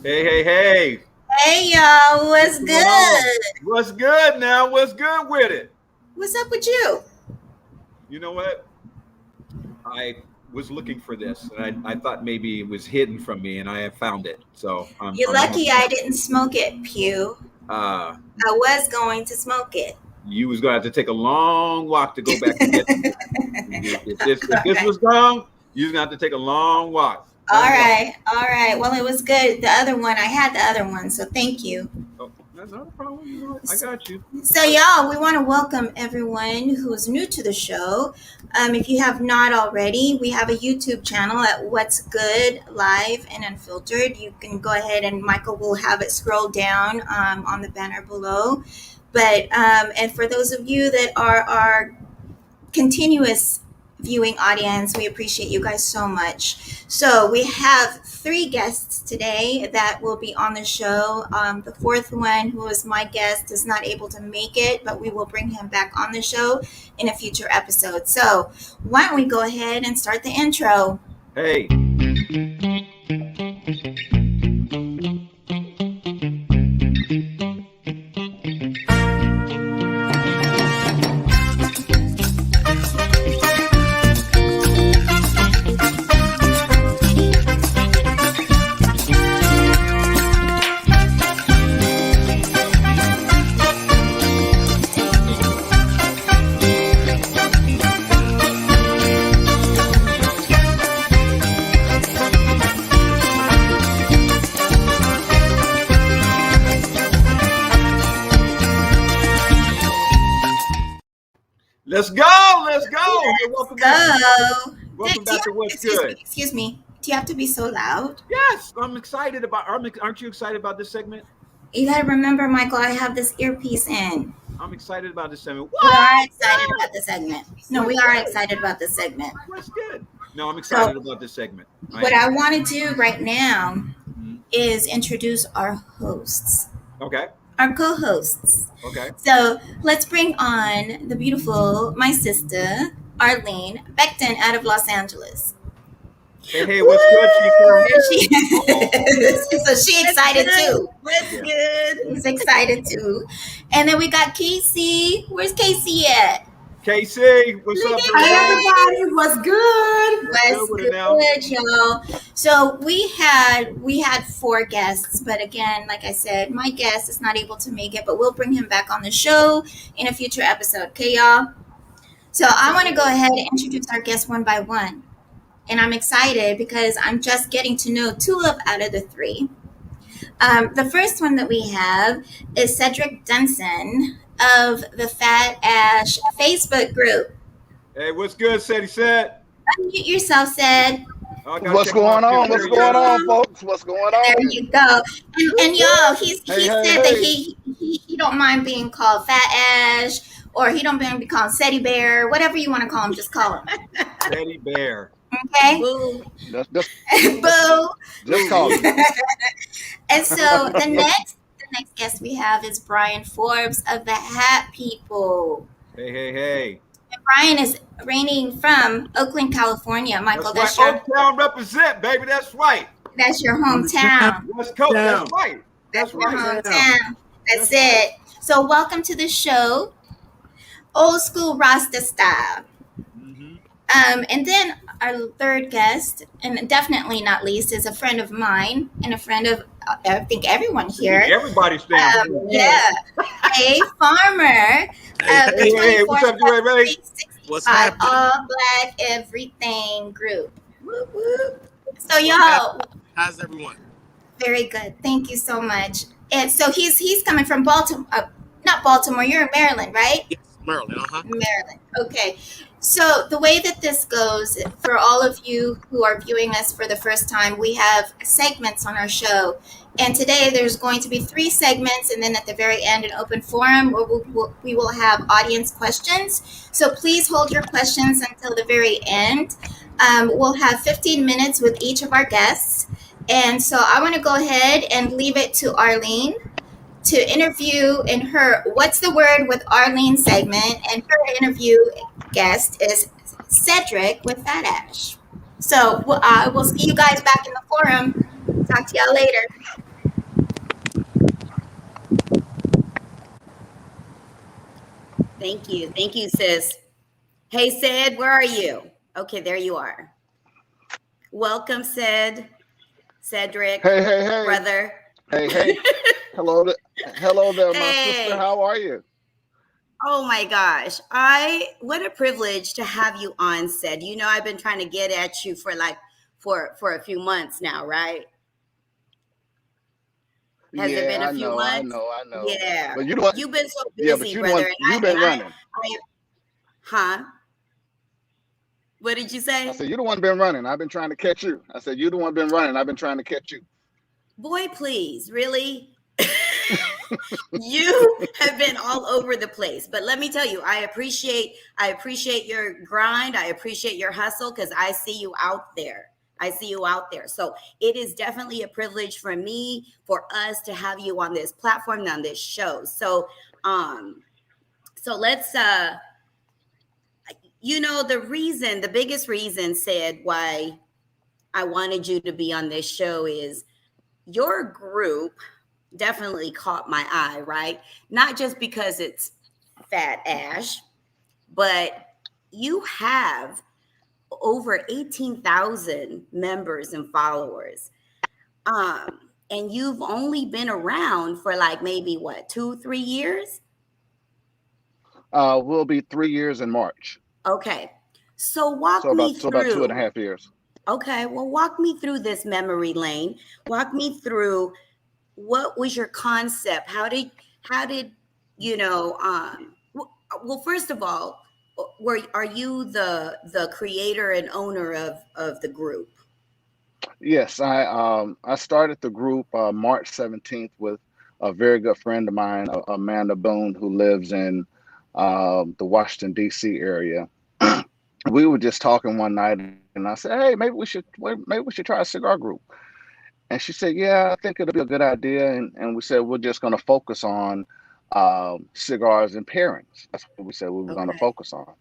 Hey, hey, hey. Hey y'all, what's What's going on? good? What's good now? What's good with it? What's up with you? You know what? I was looking for this and I thought maybe it was hidden from me and I have found it. So You're I'm lucky happy. I didn't smoke it, Pew. Uh, I was going to smoke it. you was going to have to take a long walk to go back and get it. If this Alright. was wrong, you was going to have to take a long walk. All Long walk. right, all right. Well, it was good. The other one, I had the other one, so thank you. Oh, no problem. You know what? I got you. So, y'all, we want to welcome everyone who is new to the show. If you have not already, we have a YouTube channel at What's Good Live and Unfiltered. You can go ahead and Michael will have it scroll down on the banner below. But and for those of you that are our continuous viewing audience, we appreciate you guys so much. So we have three guests today that will be on the show. The fourth one, who is my guest, is not able to make it, but we will bring him back on the show in a future episode. So why don't we go ahead and start the intro? Hey, let's go. Let's go. Hey, welcome back. Go. Welcome back to What's Excuse me. Good. Excuse me. Do you have to be so loud? Yes, I'm excited about. Aren't you excited about this segment? You got to remember, Michael, I have this earpiece in. I'm excited about this segment. We are What? excited about the segment. No, we What's are good? excited about the segment. What's good? No, I'm So, excited about this segment. what I want to do right now Mhm. is introduce our hosts, Okay. our co hosts. Okay. So, let's bring on the beautiful, my sister, Arlene Beckton out of Los Angeles. Hey, hey, Woo! what's good, Chico? There she Oh, is. So, she excited too. What's yeah. good? She's excited too. And then we got Casey. Where's Casey at? KC, what's Look up, at girl? Hi Casey. everybody, what's good? What's good Was with it now? good, y'all. So we had four guests, but again, like I said, my guest is not able to make it, but we'll bring him back on the show in a future episode. Okay, y'all. So I want to go ahead and introduce our guests one by one, and I'm excited because I'm just getting to know two of out of the three. The first one that we have is Sedrick Dunson of the Phat Facebook group. Hey, what's good, Sadie said? Unmute yourself, Sid. Oh, I gotta What's take them going off mute. on? There What's you going go. on, folks? What's going There on? you go. And y'all, he Hey, hey, said that hey. he don't mind being called Fat Ash, or he don't mind being called Seti Bear, whatever you want to call him, just call him. Teddy Bear. Okay? Boo. Just Boo. just call me. And so the next guest we have is Brian Forbes of the Hat People. Hey, hey, hey. And Brian is reigning from Oakland, California. Michael, That's right. Oaktown represent, baby. That's right. that's your hometown. West Coast. Down. That's right. That's Your right. hometown. That's That's it. So welcome to the show, old school Rasta style. Mm-hmm. And then our third guest, and definitely not least, is a friend of mine and a friend of I think everyone here. Everybody's down. Yeah, a farmer of Hey, the hey, what's up, Ray Ray? 'What's 365 happening? All Black Everything group. Whoop, whoop. So y'all, How's everyone? very good. Thank you so much. And so he's coming from Baltimore, not Baltimore. You're in Maryland, right? Yes, Maryland. Maryland. Okay. So the way that this goes, for all of you who are viewing us for the first time, we have segments on our show. And today there's going to be three segments, and then at the very end, an open forum where we will have audience questions. So please hold your questions until the very end. We'll have 15 minutes with each of our guests. And so I want to go ahead and leave it to Arlene to interview in her What's the Word with Arlene segment, and her interview guest is Sedrick with Fat Ash. So we'll see you guys back in the forum. Talk to y'all later. Thank you. Thank you, sis. Hey, Sid, where are you? Okay, there you are. Welcome, Sid. Sedrick, Hey. brother. Hey. Hello there, my sister. Hey. How are you? Oh my gosh. What a privilege to have you on, Sid. You know, I've been trying to get at you for a few months now, right? Has it been Yeah, a I few know. months? Yeah. But you the one. You've been so Yeah, but busy, brother. you've been running. Huh? What did you I say? said you the one been running. I've been trying to catch you. I said you the one been running. I've been trying to catch you. Boy, please, really? You have been all over the place. But let me tell you, I appreciate your grind. I appreciate your hustle because I see you out there. I see you out there. So it is definitely a privilege for me, for us to have you on this platform, on this show. So let's the biggest reason said why I wanted you to be on this show is your group definitely caught my eye, right? Not just because it's Phat Ash, but you have over 18,000 members and followers. And you've only been around for like maybe what, 2, 3 years? We'll be 3 years in March. Okay. So walk So me about through. 2.5 years. Okay, well, walk me through this memory lane. Walk me through what was your concept? How did you know? Well, first of all, are you the creator and owner of the group? Yes, I started the group March 17th with a very good friend of mine, Amanda Boone, who lives in the Washington D.C. area. We were just talking one night, and I said, "Hey, maybe we should try a cigar group." And she said, "Yeah, I think it'll be a good idea." And we said we're just going to focus on cigars and pairings. That's what we said we were going to Okay. focus on.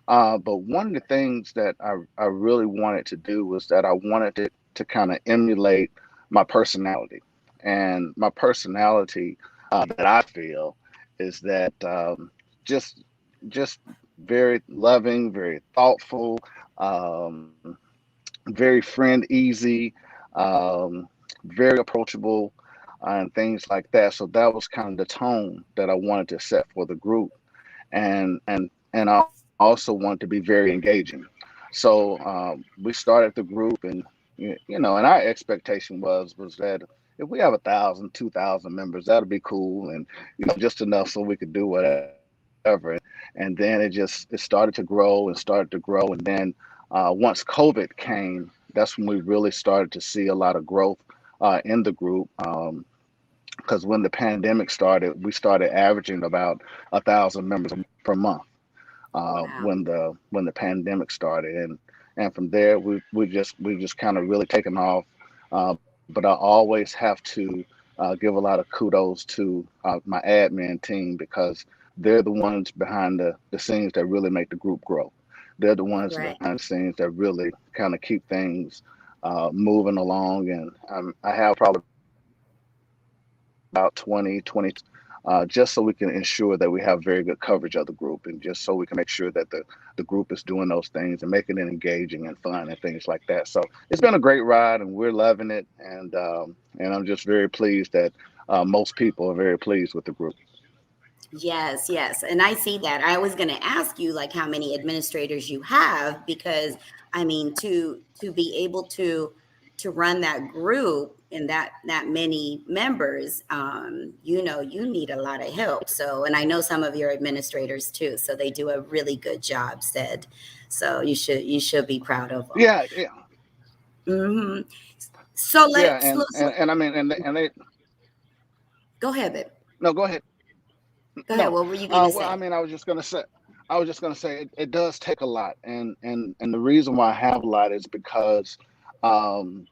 But one of the things that I really wanted to do was that I wanted it to kind of emulate my personality. And my personality that I feel is that just just very loving, very thoughtful, um, very friend easy, um, very approachable, and things like that. So that was kind of the tone that I wanted to set for the group, and I also wanted to be very engaging. So we started the group, and and our expectation was that if we have 1,000, 2,000 members, that'll be cool, and just enough so we could do whatever. And then it started to grow and started to grow, and then once COVID came, that's when we really started to see a lot of growth in the group. Because when the pandemic started, we started averaging about 1,000 members per month Wow. when the pandemic started, and from there we just kind of really taken off. Uh, but I always have to give a lot of kudos to my admin team because they're the ones behind the scenes that really make the group grow. They're the ones Right. behind the scenes that really kind of keep things moving along. And I have probably about 20, just so we can ensure that we have very good coverage of the group, and just so we can make sure that the group is doing those things and making it engaging and fun and things like that. So it's been a great ride, and we're loving it, and I'm just very pleased that most people are very pleased with the group. Yes. And I see that. I was going to ask you like how many administrators you have because I mean to be able to run that group and that many members, you need a lot of help. So, and I know some of your administrators too. So they do a really good job, said. So you should be proud of them. Yeah. Hmm. So Yeah, let's and I mean, and they go ahead, babe. no, go ahead. Go ahead. No, What were you going to well, I say? mean, I was just gonna say it does take a lot, and the reason why I have a lot is because, um,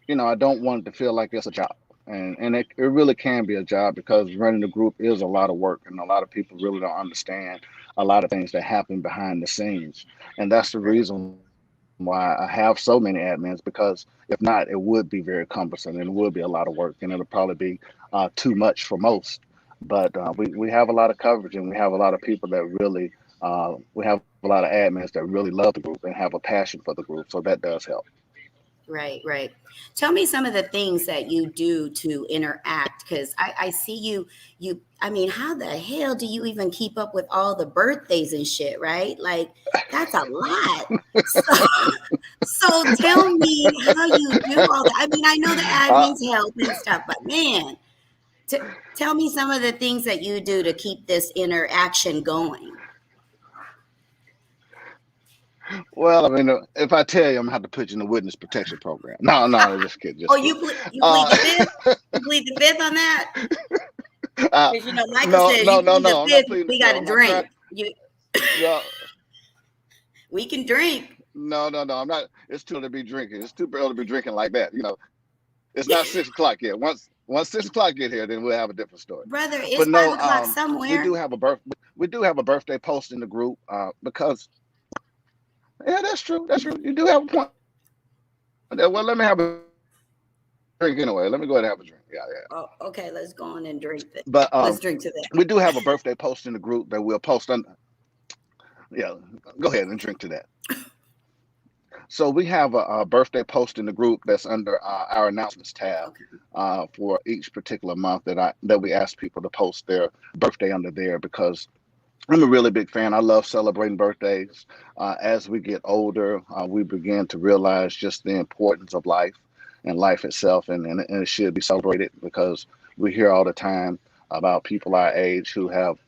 I don't want it to feel like it's a job, and it really can be a job because running a group is a lot of work, and a lot of people really don't understand a lot of things that happen behind the scenes, and that's the Right. reason why I have so many admins because if not, it would be very cumbersome and it would be a lot of work and it'll probably be too much for most. But we have a lot of coverage, and we have a lot of people that really we have a lot of admins that really love the group and have a passion for the group. So that does help. Right, right. Tell me some of the things that you do to interact, because I see I mean, how the hell do you even keep up with all the birthdays and shit, right? Like, that's a lot. So, so tell me how you do all that. I mean, I know the Uh, admins help and stuff, but man, t tell me some of the things that you do to keep this interaction going. well, I mean, if I tell you, I'm gonna have to put you in the witness protection program. No, no, just kidding, Oh, just kidding. you plead Uh, the fifth? You plead the fifth on that? uh, Because Michael no, says no, you no, plead the no. I'm not fifth, pleading. we got No, to I'm not trying. drink. You, No, we can drink, no. I'm not. It's too early to be drinking. It's too early to be drinking like that. It's not 6 o'clock yet. Once 6 o'clock get here, then we'll have a different story. brother. It's But no, 5 o'clock we do somewhere. have we do have a birthday post in the group because yeah, that's true. That's true. You do have a point. Well, let me have a drink anyway. Let me go ahead and have a drink. Yeah, yeah. Oh, okay. Let's go on and drink that. But Let's drink to that. we do have a birthday post in the group that we'll post on. Yeah, go ahead and drink to that. So we have a birthday post in the group that's under our announcements tab Okay. for each particular month that we ask people to post their birthday under there because I'm a really big fan. I love celebrating birthdays. As we get older, we begin to realize just the importance of life and life itself, and it should be celebrated because we hear all the time about people our age who have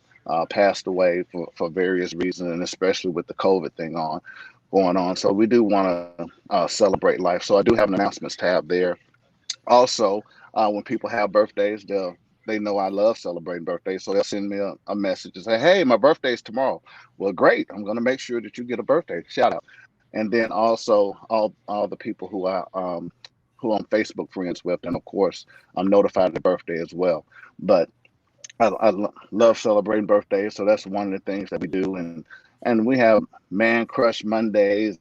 passed away for various reasons, and especially with the COVID thing going on. So we do want to celebrate life. So I do have an announcements tab there. Also, when people have birthdays, they know I love celebrating birthdays, so they'll send me a message and say, "Hey, my birthday's tomorrow." Well, great. I'm going to make sure that you get a birthday shout out. And then also all the people who I'm Facebook friends with, and of course I'm notified of the birthday as well. But love celebrating birthdays, so that's one of the things that we do. And we have Man Crush Mondays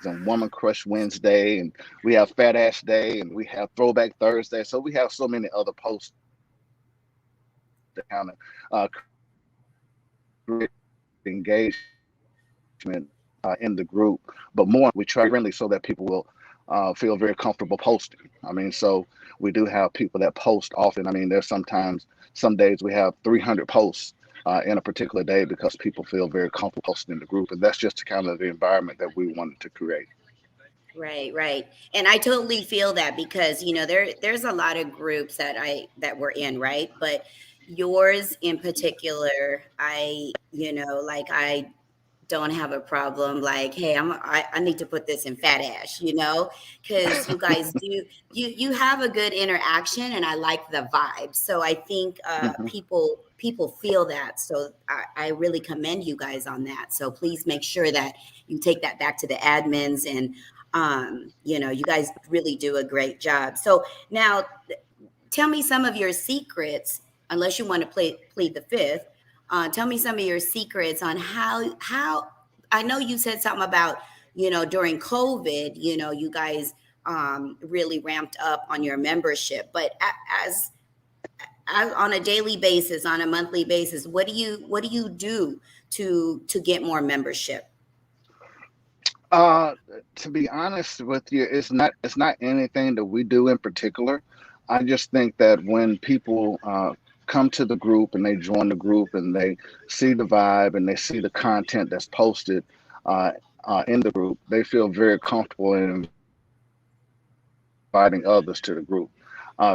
and Woman Crush Wednesday, and we have Fat Ass Day, and we have Throwback Thursday. So we have so many other posts that kind of create engagement in the group. But more, we try friendly so that people will feel very comfortable posting. I mean, so we do have people that post often. I mean, there's some days we have 300 posts in a particular day because people feel very comfortable posting in the group, and that's just kind of the environment that we wanted to create. Right, right. And I totally feel that because there's a lot of groups that we're in, right? But yours in particular, like I don't have a problem like, hey, I need to put this in Fat Ash, because you guys do you have a good interaction and I like the vibe. So I think Hmm. people feel that. So I really commend you guys on that. So please make sure that you take that back to the admins and you guys really do a great job. So now tell me some of your secrets, unless you want to plead the fifth. Tell me some of your secrets on how I know you said something about during COVID, you guys really ramped up on your membership, but as on a daily basis, on a monthly basis, what do you do to get more membership? Uh, to be honest with you, it's not anything that we do in particular. I just think that when people come to the group and they join the group and they see the vibe and they see the content that's posted uh, in the group, they feel very comfortable in inviting others to the group.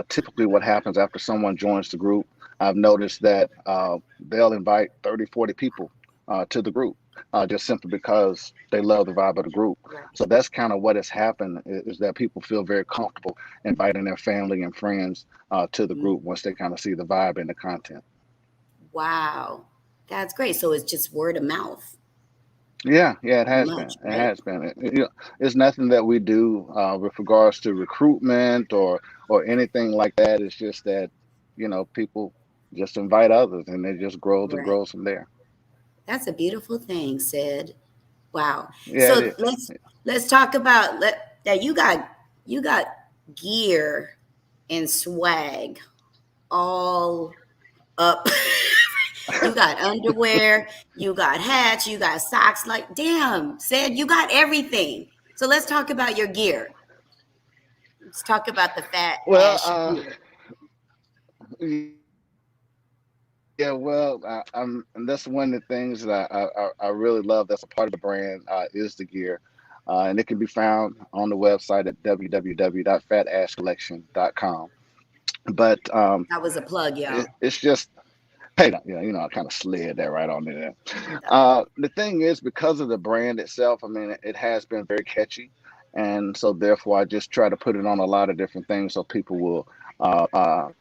Typically, what happens after someone joins the group, I've noticed that they'll invite 30, 40 people to the group just simply because they love the vibe of the group. Right. So that's kind of what has happened is that people feel very comfortable inviting their family and friends to the Mm. group once they kind of see the vibe and the content. Wow, that's great. So it's just word of mouth, Yeah, yeah, it pretty has been. much, It right? has been. It's nothing that we do with regards to recruitment or anything like that. It's just that people just invite others, and it just grows and Right. grows from there. That's a beautiful thing, Sid. Wow. Yeah, it So is. let's talk about that you got gear and swag all up. You got underwear, you got hats, you got socks. Like, damn, said you got everything. So let's talk about your gear. Let's talk about the Phat Ash gear. Yeah, well, and that's one of the things that I really love. That's a part of the brand is the gear, and it can be found on the website at www.phatashcollection.com. But That was a plug, y'all. it's just hey, I kind of slid that right on there. The thing is, because of the brand itself, I mean, it has been very catchy, and so therefore, I just try to put it on a lot of different things so people will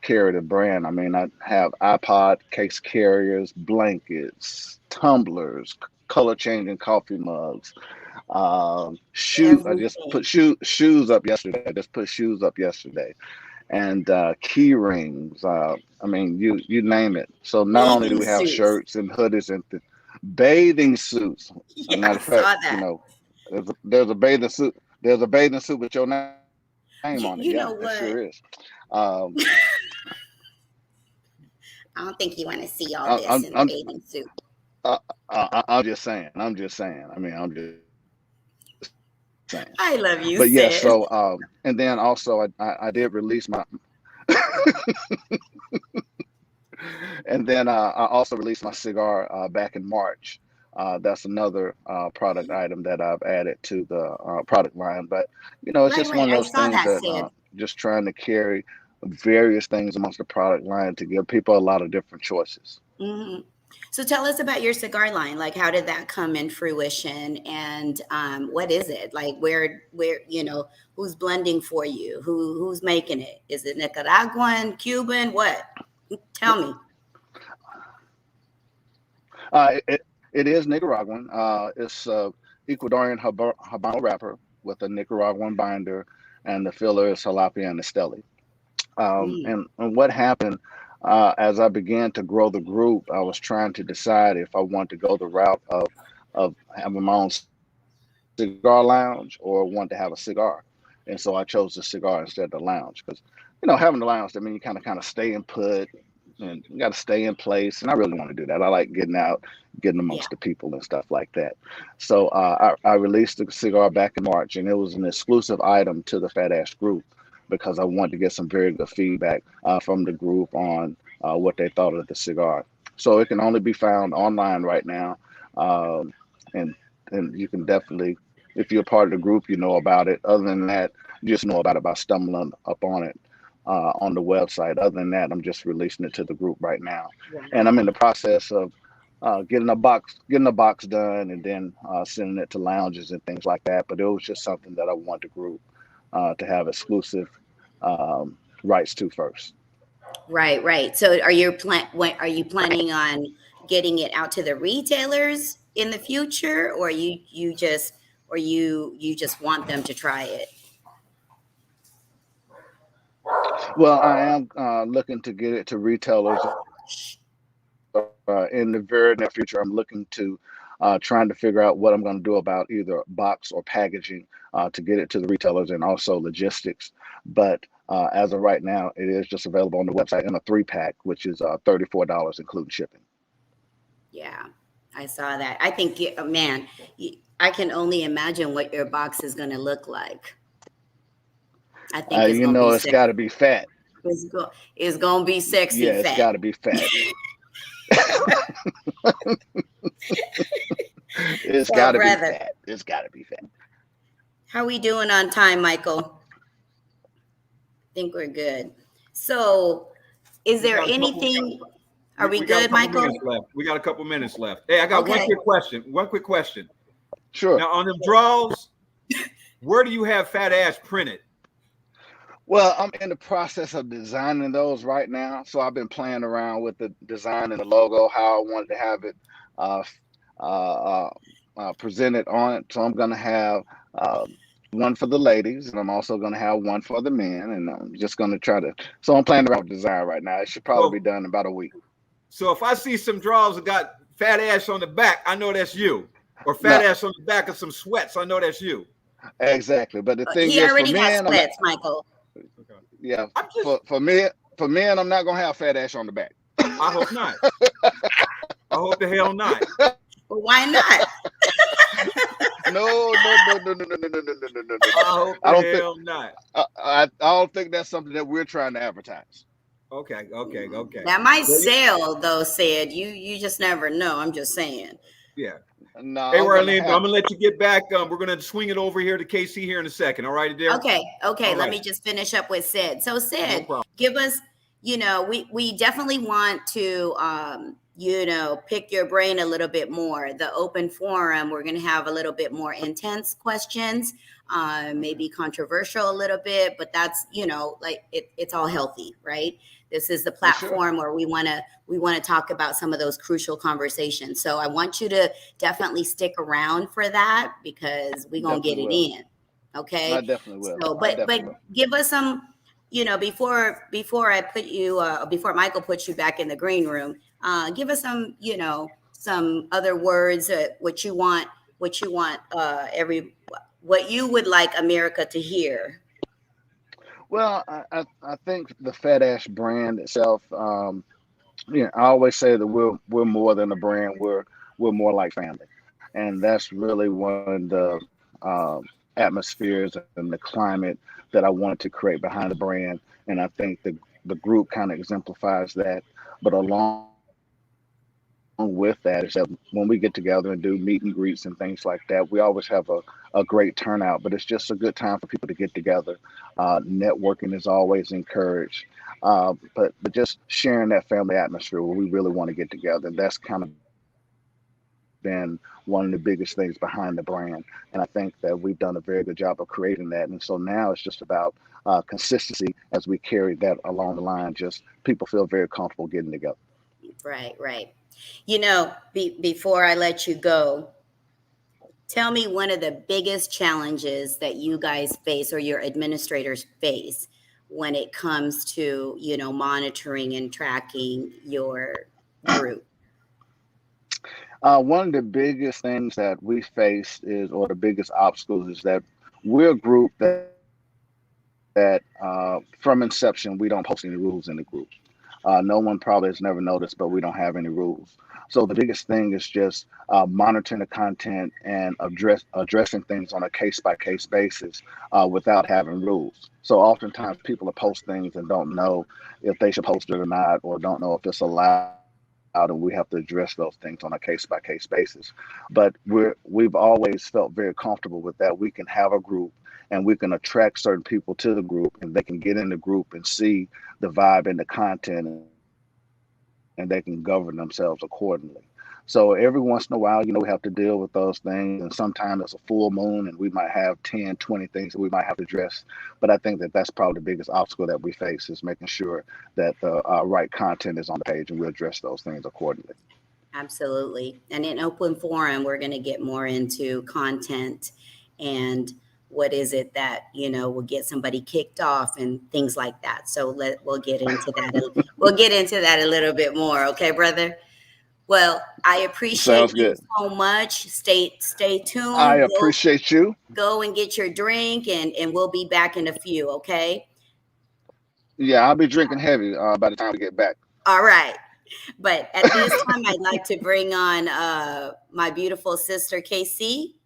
carry the brand. I mean, I have iPod case carriers, blankets, tumblers, color changing coffee mugs. Shoe. I just put Everything. shoes up yesterday. I just put shoes up yesterday, and key rings. I mean, you name it. So not only do Bathing we have suits. shirts and hoodies and bathing suits. As a Yeah, matter I of fact, saw that. there's a bathing suit. There's a bathing suit with your name on it. You Yeah, know that what? sure is. Um, I don't think you want to see all I, this I'm in a I'm bathing suit. I'm just saying. I'm just saying. I mean, I'm just saying. I love you, But yeah, sis. so and then also I did release my and then I also released my cigar back in March. That's another product item that I've added to the product line. But it's Right, just right. one of I those saw things that, that Sid. just trying to carry various things amongst the product line to give people a lot of different choices. Hmm. So tell us about your cigar line. Like, how did that come in fruition, and what is it? Like, where who's blending for you? Who's making it? Is it Nicaraguan, Cuban? What? Tell me. It is Nicaraguan. It's Ecuadorian Habano wrapper with a Nicaraguan binder, and the filler is Jalapeno and Esteli. Mm. And what happened as I began to grow the group, I was trying to decide if I want to go the route of having my own cigar lounge or want to have a cigar. And so I chose the cigar instead of the lounge because, having the lounge, I mean, you kind of stay and put and you got to stay in place. And I really want to do that. I like getting out, getting Yeah. amongst the people and stuff like that. So I released the cigar back in March, and it was an exclusive item to the Phat Ash group because I wanted to get some very good feedback from the group on what they thought of the cigar. So it can only be found online right now. Um, and and you can definitely, if you're part of the group, you know about it. Other than that, you just know about it by stumbling up on it on the website. Other than that, I'm just releasing it to the group right now, and I'm in the Wow. process of getting a box done, and then sending it to lounges and things like that. But it was just something that I want the group to have exclusive rights to first. Right, right. So are you planning on getting it out to the retailers in the future, or you just want them to try it? Well, I am looking to get it to retailers in the very near future. I'm looking to trying to figure out what I'm going to do about either box or packaging to get it to the retailers and also logistics. But as of right now, it is just available on the website in a 3-pack, which is $34 including shipping. Yeah, I saw that. I think, man, I can only imagine what your box is going to look like. I think it's going to be It's got to sexy. be fat. It's going to be sexy Yeah, it's fat. got to be fat. It's So, got to be brother, fat. It's got to be fat. how we doing on time, Michael? I think we're good. So, is We there got a couple. anything? Are we We got a good, couple Michael? minutes left. We got a couple minutes left. Hey, I got one Okay. quick question. One quick question. Sure. Now on the draws, where do you have Phat Ash printed? Well, I'm in the process of designing those right now. So I've been playing around with the design and the logo, how I wanted to have it uh, presented on it. So I'm going to have uh, one for the ladies, and I'm also going to have one for the men. And I'm just going to try to. So I'm playing around with design right now. It should probably be done in about a week. So if I see some draws that got Phat Ash on the back, I know that's you. Or Phat No, Ash on the back of some sweats, I know that's you. exactly. But the thing He is, for already has men, sweats, Michael. Okay. yeah, I'm just for men, I'm not going to have Phat Ash on the back. I hope not. I hope the hell not. Well, why not? No. I hope I the don't hell not. I don't think that's something that we're trying to advertise. Okay. That might Well, sell, though. Said you just never know. I'm just saying. yeah. No, Hey, I'm Arlene, I'm gonna gonna let you get back. We're gonna swing it over here to Casey here in a second. All right, there. Okay. All Let right. me just finish up with Sid. So No Sid, problem. give us, we definitely want to, pick your brain a little bit more. The open forum, we're going to have a little bit more intense questions, maybe controversial a little bit, but that's, it's all healthy, right? This is the platform where we want to talk about some of those crucial conversations. So I want you to definitely stick around for that because we're going to get it in. Okay. I definitely will. So, but give us some, before I put you, before Michael puts you back in the green room, give us some, some other words, what you want, what you would like America to hear. Well, I think the Phat Ash brand itself, I always say that we're more than a brand. We're more like family, and that's really one of the atmospheres and the climate that I wanted to create behind the brand. And I think the group kind of exemplifies that. But along with that is that when we get together and do meet and greets and things like that, we always have a great turnout. But it's just a good time for people to get together. Networking is always encouraged. But just sharing that family atmosphere where we really want to get together. That's kind of been one of the biggest things behind the brand. And I think that we've done a very good job of creating that. And so now it's just about consistency as we carry that along the line. Just people feel very comfortable getting together. Right. Before I let you go, tell me one of the biggest challenges that you guys face or your administrators face when it comes to, monitoring and tracking your group. One of the biggest things that we face or the biggest obstacles is that we're a group that from inception, we don't post any rules in the group. No one probably has never noticed, but we don't have any rules. So the biggest thing is just monitoring the content and addressing things on a case-by-case basis without having rules. So oftentimes people will post things and don't know if they should post it or not, or don't know if it's allowed, and we have to address those things on a case-by-case basis. But we've always felt very comfortable with that. We can have a group and we can attract certain people to the group, and they can get in the group and see the vibe and the content, and they can govern themselves accordingly. So every once in a while, we have to deal with those things, and sometimes it's a full moon and we might have 10, 20 things that we might have to address. But I think that that's probably the biggest obstacle that we face, is making sure that the right content is on the page, and we address those things accordingly. Absolutely. And in open forum, we're going to get more into content and what is it that, will get somebody kicked off and things like that. So we'll get into that. We'll get into that a little bit more. Okay, brother? Well, I appreciate you so much. Stay tuned. I appreciate you. Go and get your drink, and we'll be back in a few, okay? Yeah, I'll be drinking heavy by the time we get back. All right. But at this time, I'd like to bring on my beautiful sister, Casey.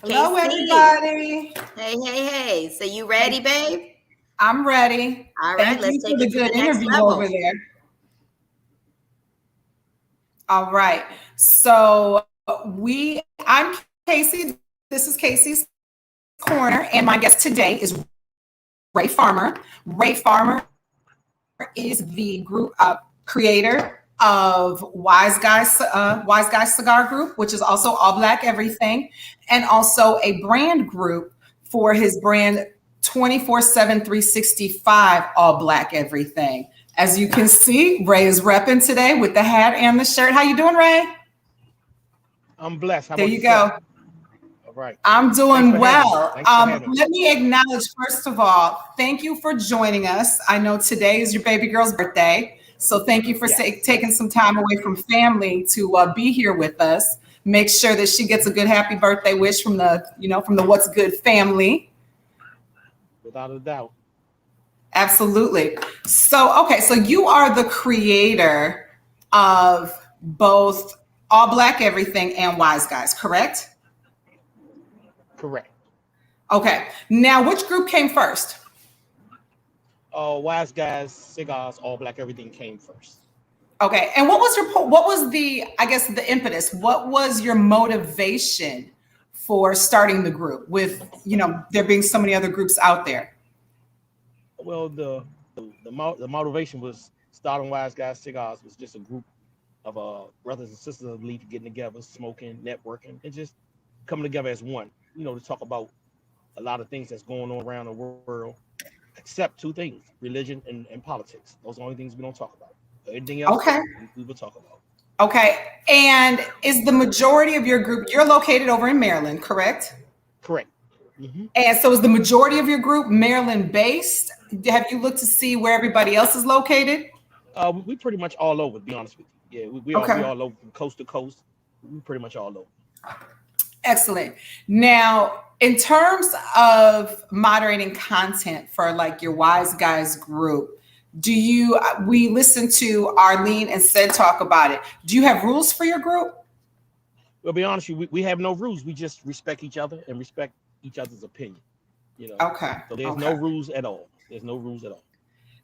Hello, everybody. Hey. So you ready, babe? I'm ready. All right, let's take it to the next level over there. All right. So I'm Casey. This is Casey's Corner, and my guest today is Ray Farmer. Ray Farmer is the group creator of Wise Guys Cigar Group, which is also All Black Everything, and also a brand group for his brand 24/7 365 All Black Everything. As you can see, Ray is repping today with the hat and the shirt. How you doing, Ray? I'm blessed. There you go. All right. I'm doing well. Let me acknowledge, first of all, thank you for joining us. I know today is your baby girl's birthday, so thank you for taking some time away from family to be here with us. Make sure that she gets a good happy birthday wish from the What's Good family. Without a doubt. Absolutely. So, okay, so you are the creator of both All Black Everything and Wise Guys, correct? Correct. Okay. Now, which group came first? Wise Guys, Cigars, All Black, everything came first. Okay. And what was the, I guess, the impetus? What was your motivation for starting the group with, there being so many other groups out there? Well, the motivation was starting Wise Guys Cigars was just a group of brothers and sisters of belief getting together, smoking, networking, and just coming together as one. To talk about a lot of things that's going on around the world, except two things: religion and politics. Those are the only things we don't talk about. Anything else, okay, we will talk about. Okay. And is the majority of your group? You're located over in Maryland, correct? Correct. Mm-hmm. And so is the majority of your group Maryland based? Have you looked to see where everybody else is located? We pretty much all over, to be honest with you. Yeah, we all over from coast to coast. We pretty much all over. Excellent. Now, in terms of moderating content for like your Wise Guys group, we listen to Arlene and Sid talk about it. Do you have rules for your group? Well, be honest with you, we have no rules. We just respect each other and respect each other's opinion. Okay. So there's no rules at all. There's no rules at all.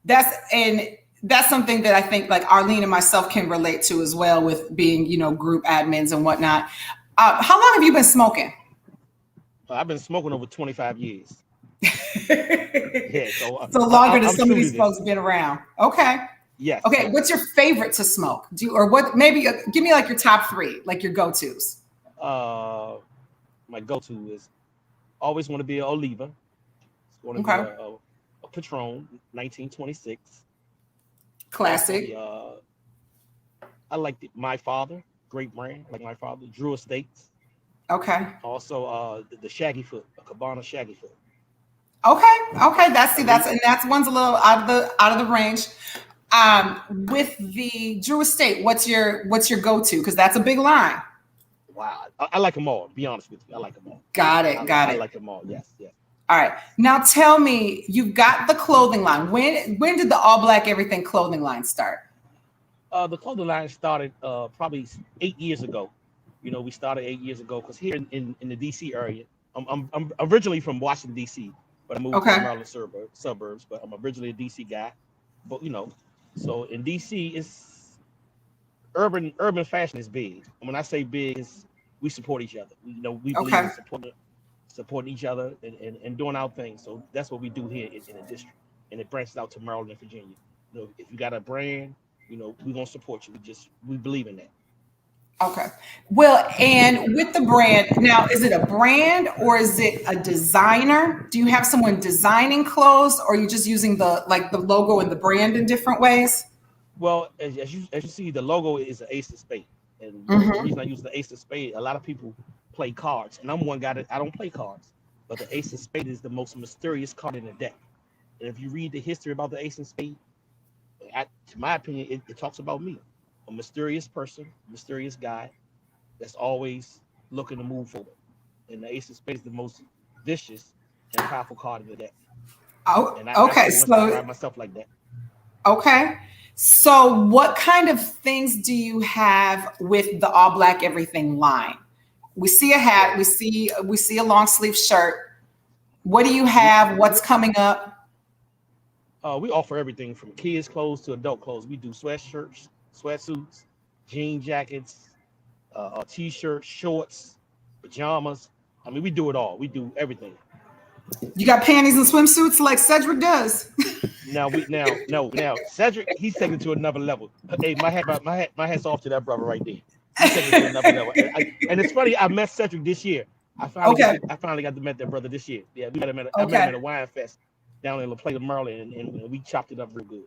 That's something that I think like Arlene and myself can relate to as well with being, group admins and whatnot. How long have you been smoking? I've been smoking over 25 years. Yeah, so longer than some of these folks been around. Okay. Yes. Okay. What's your favorite to smoke? Maybe give me like your top three, like your go-tos. My go-to is always want to be an Oliva. It's going to be a Patron, 1926. Classic. I like My Father, great brand, like My Father, Drew Estates. Okay. Also, the Shaggy Foot, a Cabana Shaggy Foot. Okay. That's one's a little out of the range. With the Drew Estate, what's your go-to? Because that's a big line. Wow, I like them all. Be honest with you, I like them all. Got it. I like them all. Yes. All right. Now tell me, you've got the clothing line. When did the All Black Everything clothing line start? The clothing line started probably 8 years ago. We started 8 years ago because here in the DC area, I'm originally from Washington DC, but I moved to the Maryland suburbs. But I'm originally a DC guy. But so in DC, it's urban fashion is big. And when I say big, is we support each other. We believe in supporting each other and doing our thing. So that's what we do here in the district, and it branches out to Maryland and Virginia. If you got a brand, we're gonna support you. We believe in that. Okay. Well, and with the brand, now, is it a brand or is it a designer? Do you have someone designing clothes, or are you just using the logo and the brand in different ways? Well, as you see, the logo is an ace of spades. And the reason I use the ace of spades, a lot of people play cards, and I'm one guy that I don't play cards. But the ace of spades is the most mysterious card in the deck. And if you read the history about the ace of spades, to my opinion, it talks about me. A mysterious person, mysterious guy that's always looking to move forward. And the ace of spades is the most vicious and powerful card in the deck. Oh, and okay. I describe myself like that. Okay. So what kind of things do you have with the All Black Everything line? We see a hat, we see a long sleeve shirt. What do you have? What's coming up? We offer everything from kids' clothes to adult clothes. We do sweatshirts, sweatsuits, jean jackets, t-shirts, shorts, pajamas. I mean, we do it all. We do everything. You got panties and swimsuits like Sedrick does. Now Sedrick, he's taking it to another level. Hey, my hat's off to that brother right there. He's taking it to another level. And it's funny, I met Sedrick this year. I finally got to meet that brother this year. Yeah, I met him at a wine fest down in La Plata, Maryland, and we chopped it up real good.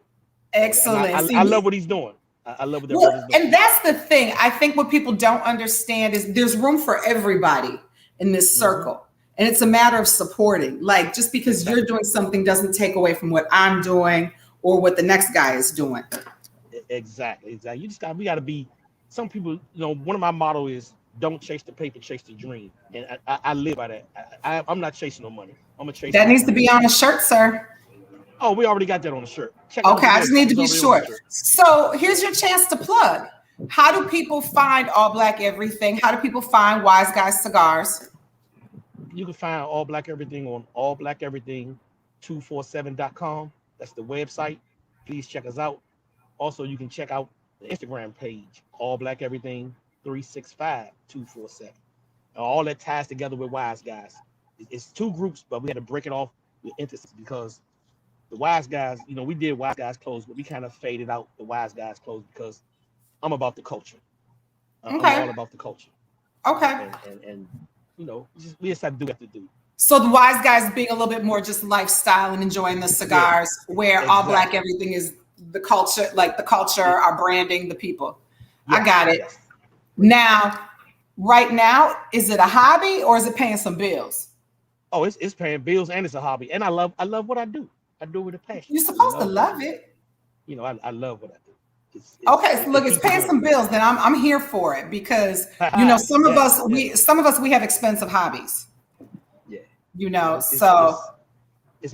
Excellent. I love what he's doing. I love what that brother's doing. And that's the thing. I think what people don't understand is there's room for everybody in this circle. And it's a matter of supporting. Like, just because you're doing something doesn't take away from what I'm doing or what the next guy is doing. Exactly. We got to be, some people, one of my motto is don't chase the paper, chase the dream. And I live by that. I'm not chasing no money. I'm going to chase. That needs to be on a shirt, sir. Oh, we already got that on the shirt. Check out Okay, the I just website. need to It's be already on the sure. shirt. So here's your chance to plug. How do people find All Black Everything? How do people find Wise Guys Cigars? You can find All Black Everything on allblackeverything247.com. That's the website. Please check us out. Also, you can check out the Instagram page, All Black Everything 365-247. All that ties together with Wise Guys. It's two groups, but we had to break it off with emphasis because the Wise Guys, you know, we did Wise Guys clothes, but we kind of faded out the Wise Guys clothes because I'm about the culture. I'm all about the culture. Okay. And you know, we just have to do what we have to do. So the Wise Guys being a little bit more just lifestyle and enjoying the cigars, where exactly. All Black Everything is the culture, like the culture, our branding, the people. Yes, I got it. Yes. Now, right now, is it a hobby or is it paying some bills? Oh, it's paying bills and it's a hobby. And I love what I do. I do it with a passion. You're supposed to love it. You know, I love what I do. Okay, so look, it's paying some bills. Then I'm here for it because you know some of us we have expensive hobbies. Yeah. You know, it's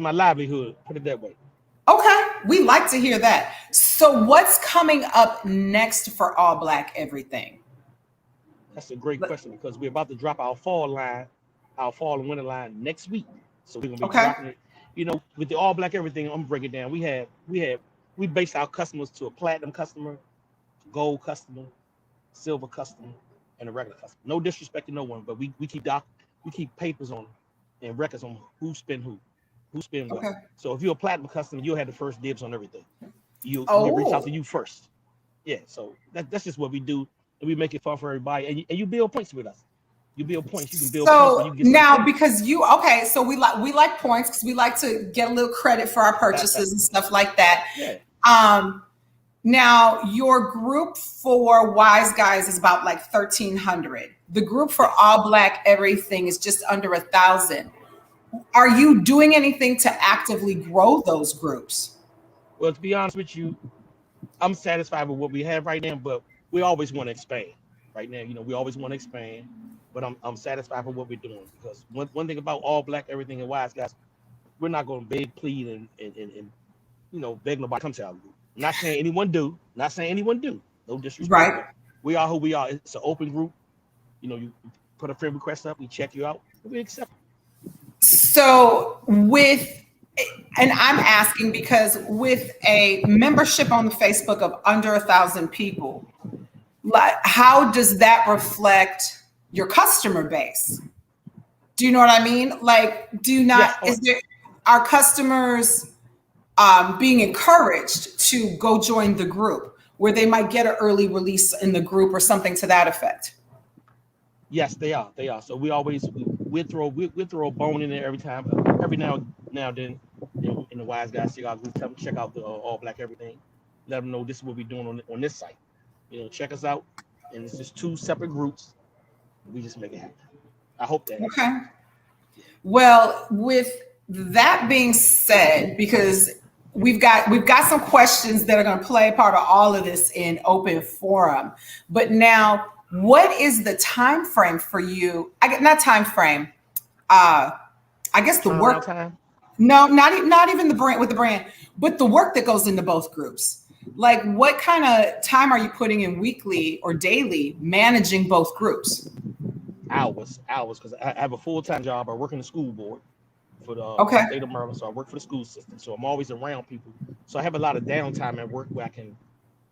my livelihood. Put it that way. Okay, we like to hear that. So what's coming up next for All Black Everything? That's a great question because we're about to drop our fall and winter line next week. So we're gonna be dropping it. You know, with the All Black Everything, I'm gonna break it down. We base our customers to a platinum customer, gold customer, silver customer, and a regular customer. No disrespect to no one, but we keep papers on and records on who spend what. So if you're a platinum customer, you'll have the first dibs on everything. You reach out to you first. Yeah, so that's just what we do, and we make it fun for everybody. And you build points with us. You build points. You can build points. So you get now, because so we like points because we like to get a little credit for our purchases and stuff like that. Yeah. Now your group for Wise Guys is about like 1,300. The group for All Black Everything is just under 1,000. Are you doing anything to actively grow those groups? Well, to be honest with you, I'm satisfied with what we have right now, but we always want to expand. Right now, you know, we always want to expand. But I'm satisfied with what we're doing because one thing about All Black Everything and Wise Guys, we're not going to beg, plead, and you know, beg nobody to come to our group. Not saying anyone do. No disrespect. Right. We are who we are. It's an open group. You know, you put a friend request up, we check you out, we accept it. So and I'm asking because with a membership on the Facebook of under 1,000 people, like how does that reflect your customer base? Do you know what I mean? Like, are customers being encouraged to go join the group where they might get an early release in the group or something to that effect? Yes, they are. So we throw a bone in there every now and then in the Wise Guys Cigar Group. Tell them check out the All Black Everything. Let them know this is what we're doing on this site. You know, check us out. And it's just two separate groups. We just make it happen. I hope that. Okay. Well, with that being said, because we've got some questions that are going to play a part of all of this in open forum. But now, what is the time frame for you? Not time frame. I guess the work. Time? No, not even the brand with the brand, but the work that goes into both groups. Like, what kind of time are you putting in weekly or daily managing both groups? Hours, because I have a full-time job. I work in the school board for the state of Maryland, so I work for the school system. So I'm always around people. So I have a lot of downtime at work where I can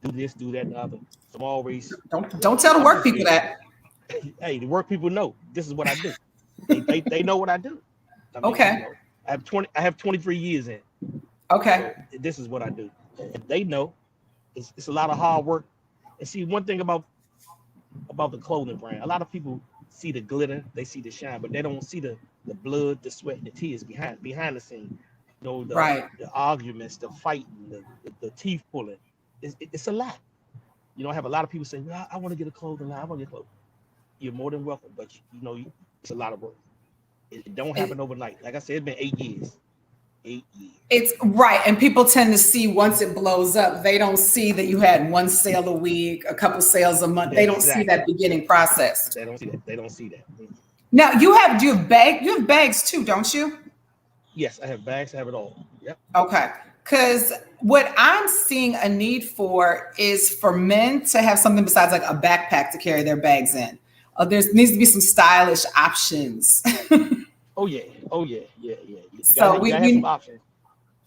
do this, do that, and other. So I'm always don't tell the work people that. Hey, the work people know this is what I do. They know what I do. I mean, okay. You know, I have 23 years in. Okay. So this is what I do. And they know it's a lot of hard work. And see, one thing about the clothing brand, a lot of people see the glitter, they see the shine, but they don't see the blood, the sweat, and the tears behind the scene. You know, the arguments, the fighting, the teeth pulling. It's a lot. You know, I have a lot of people saying, well, I want to get a clothing line. I want to get clothes. You're more than welcome, but you know, it's a lot of work. It don't happen overnight. Like I said, it's been 8 years. 8 years. It's right. And people tend to see once it blows up, they don't see that you had one sale a week, a couple sales a month. They don't see that beginning process. They don't see that. Now you have bags too, don't you? Yes, I have bags. I have it all. Yep. Okay. Because what I'm seeing a need for is for men to have something besides like a backpack to carry their bags in. There needs to be some stylish options. Oh yeah. Oh yeah. Yeah. You So gotta have some options.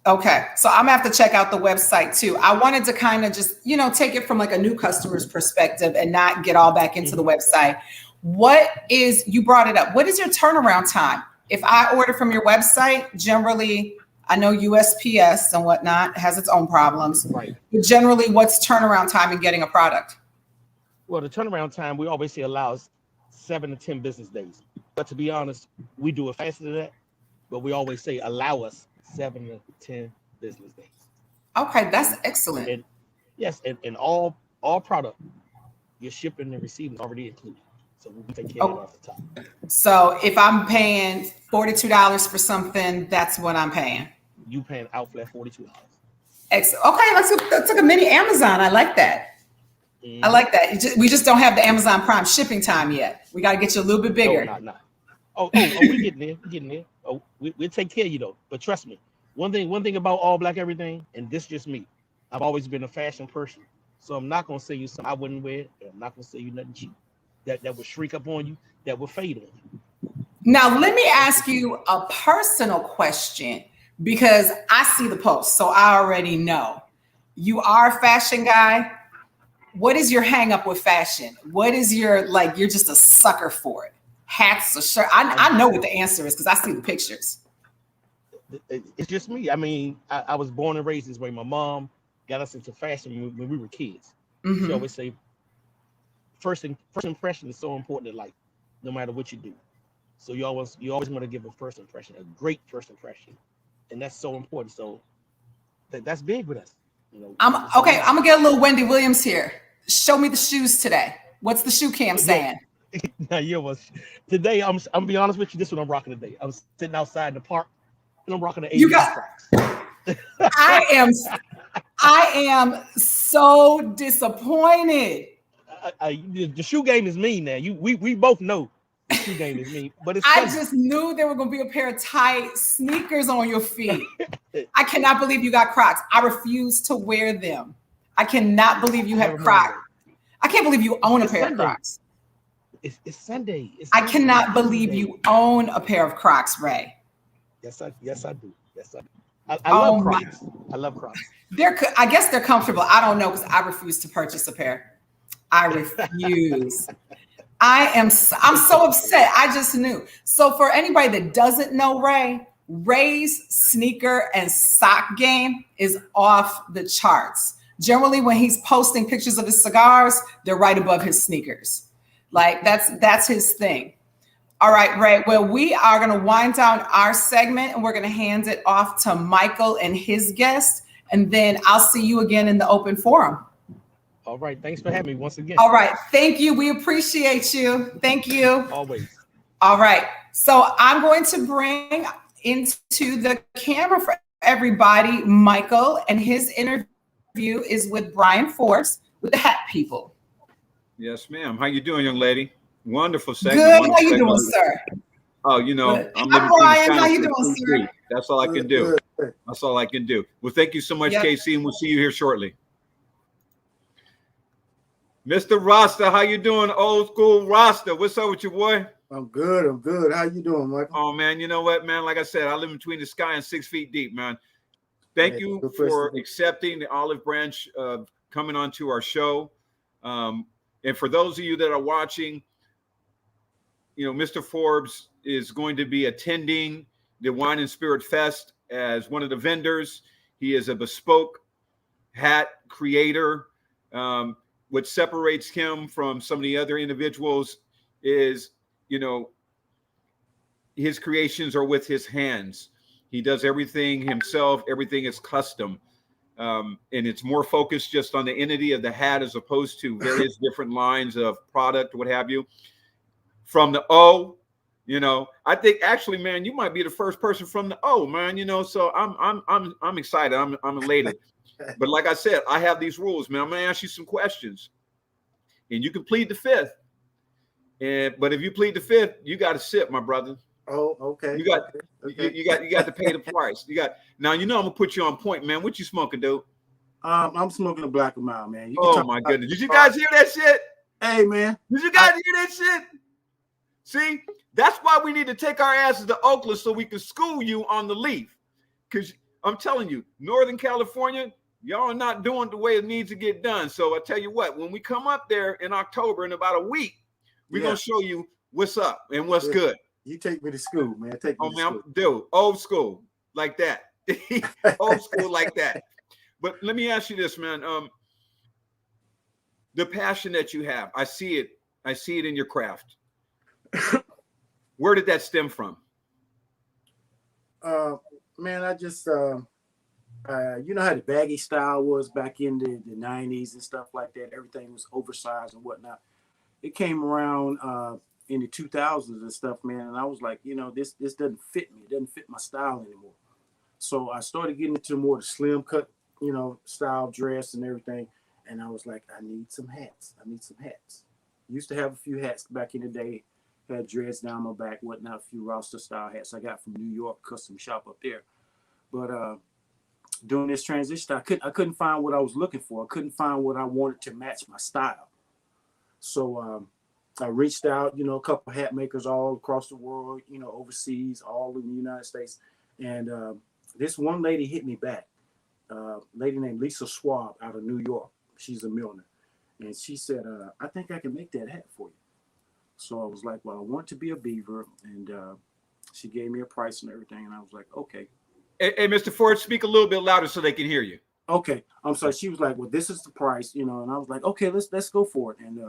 Okay. So I'm gonna have to check out the website too. I wanted to kind of just, take it from like a new customer's perspective and not get all back into the website. You brought it up. What is your turnaround time? If I order from your website, generally, I know USPS and whatnot has its own problems. Right. But generally, what's turnaround time in getting a product? Well, the turnaround time, we always say allows 7 to 10 business days. But to be honest, we do it faster than that. But we always say allow us 7 to 10 business days. Okay, that's excellent. And yes, and all product, your shipping and receiving is already included. So we take care of it off the top. So if I'm paying $42 for something, that's what I'm paying. You paying out flat $42. Excellent. Okay, that's like a mini Amazon. I like that. I like that. We just don't have the Amazon Prime shipping time yet. We got to get you a little bit bigger. No. Oh, we getting there. We getting there. Oh, we'll take care of you though. But trust me, one thing about all black everything, and this just me. I've always been a fashion person, so I'm not gonna say you something I wouldn't wear, and I'm not gonna say you nothing cheap that would shrink up on you, that would fade on you. Now let me ask you a personal question because I see the post, so I already know you are a fashion guy. What is your hang up with fashion? What is your you're just a sucker for it? Hats or shirt? I know what the answer is because I see the pictures. It's just me. I mean, I was born and raised this way. My mom got us into fashion when we were kids. Mm-hmm. She always say, first impression is so important in life, no matter what you do. So you always want to give a first impression, a great first impression, and that's so important. So that's big with us. I'm gonna get a little Wendy Williams here. Show me the shoes today. What's the shoe cam saying? Now today I'm gonna be honest with you. This is what I'm rocking today. I was sitting outside in the park and I'm rocking the 80s Crocs. I am so disappointed. The shoe game is mean now. We both know the shoe game is mean, but it's I just knew there were gonna be a pair of tight sneakers on your feet. I cannot believe you got Crocs. I refuse to wear them. I cannot believe you have Crocs. I can't believe you own a pair of Crocs. It's Sunday. I cannot believe you own a pair of Crocs, Ray. Yes, I do. I love Crocs. I love Crocs. I guess they're comfortable. I don't know because I refuse to purchase a pair. I refuse. I'm so upset. I just knew. So for anybody that doesn't know Ray's sneaker and sock game is off the charts. Generally, when he's posting pictures of his cigars, they're right above his sneakers. That's his thing. All right, Ray. Well, we are going to wind down our segment and we're going to hand it off to Michael and his guest. And then I'll see you again in the open forum. All right. Thanks for having me once again. All right. Thank you. We appreciate you. Thank you. Always. All right. So I'm going to bring into the camera for everybody, Michael, and his interview is with Brian Forbes with the Hat People. Yes, ma'am. How you doing, young lady? Wonderful segment. Good. Wonderful How you segment. doing, sir? Oh, I'm living Brian. How you doing, sir? That's all I can do. That's all I can do. Well, thank you so much, KC, and we'll see you here shortly. Mr. Rasta, how you doing? Old school Rasta. What's up with you, boy? I'm good. How you doing, Michael? Oh, man, you know what, man? Like I said, I live between the sky and 6 feet deep, man. Thank you for accepting the olive branch of coming onto our show. And for those of you that are watching, Mr. Forbes is going to be attending the Wine and Spirit Fest as one of the vendors. He is a bespoke hat creator. What separates him from some of the other individuals is, his creations are with his hands. He does everything himself. Everything is custom. And it's more focused just on the entity of the hat as opposed to various different lines of product, what have you. From the O, I think actually, man, you might be the first person from the O, man. So I'm excited. I'm elated. But like I said, I have these rules, man. I'm gonna ask you some questions, and you can plead the fifth. But if you plead the fifth, you got to sit, my brother. Oh, okay. You got Okay. you got to pay the price. You got now. You know I'm gonna put you on point, man. What you smoking, dude? I'm smoking a black and mild, man. You can Oh talk my about, goodness! Did you guys hear that shit? hey, man. Did you guys hear that shit? See, that's why we need to take our asses to Oakland so we can school you on the leaf. Because I'm telling you, Northern California, y'all are not doing the way it needs to get done. So I tell you what, when we come up there in October in about a week, we're gonna show you what's up and what's good. You take me to school, man. Take me to school. Dude, old school like that. Old school like that. But let me ask you this, man. The passion that you have, I see it in your craft. Where did that stem from? Man, I just you know how the baggy style was back in the 90s and stuff like that. Everything was oversized and whatnot. It came around in the 2000s and stuff, man. And I was like, you know, this doesn't fit me. It doesn't fit my style anymore. So I started getting into more the slim cut, you know, style dress and everything. And I was like, I need some hats. Used to have a few hats back in the day. Had dreads down my back, whatnot, a few roster style hats I got from New York, custom shop up there. But during this transition, I couldn't find what I was looking for. I couldn't find what I wanted to match my style. So I reached out, you know, a couple of hat makers all across the world, you know, overseas, all in the United States. And this one lady hit me back, lady named Lisa Schwab out of New York. She's a milliner. And she said, I think I can make that hat for you. So I was like, well, I want to be a beaver. And she gave me a price and everything. And I was like, okay. Hey, Mr. Ford, speak a little bit louder so they can hear you. Okay. I'm sorry. She was like, well, this is the price, you know. And I was like, okay, let's go for it. And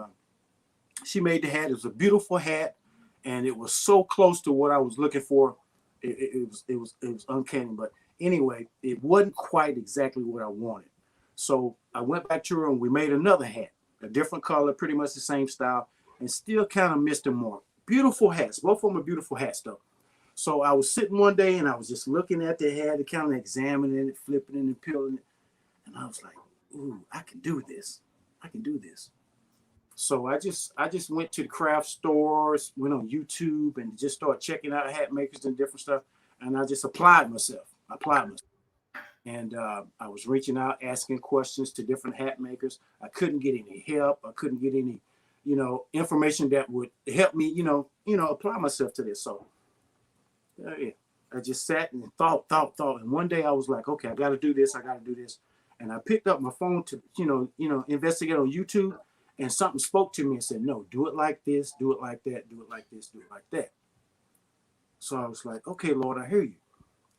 she made the hat. It was a beautiful hat. And it was so close to what I was looking for. It was uncanny. But anyway, it wasn't quite exactly what I wanted. So I went back to her and we made another hat, a different color, pretty much the same style, and still kind of missed the mark. Beautiful hats. Both of them are beautiful hats, though. So I was sitting one day and I was just looking at the hat and kind of examining it, flipping it and peeling it. And I was like, ooh, I can do this. So I just went to the craft stores, went on YouTube and just started checking out hat makers and different stuff. And I just applied myself. And I was reaching out, asking questions to different hat makers. I couldn't get any help. I couldn't get any, you know, information that would help me, you know, apply myself to this. So yeah, I just sat and thought. And one day I was like, okay, I got to do this. And I picked up my phone to, you know, investigate on YouTube. And something spoke to me and said, no, do it like this, do it like that, do it like this, do it like that. So I was like, okay, Lord, I hear you.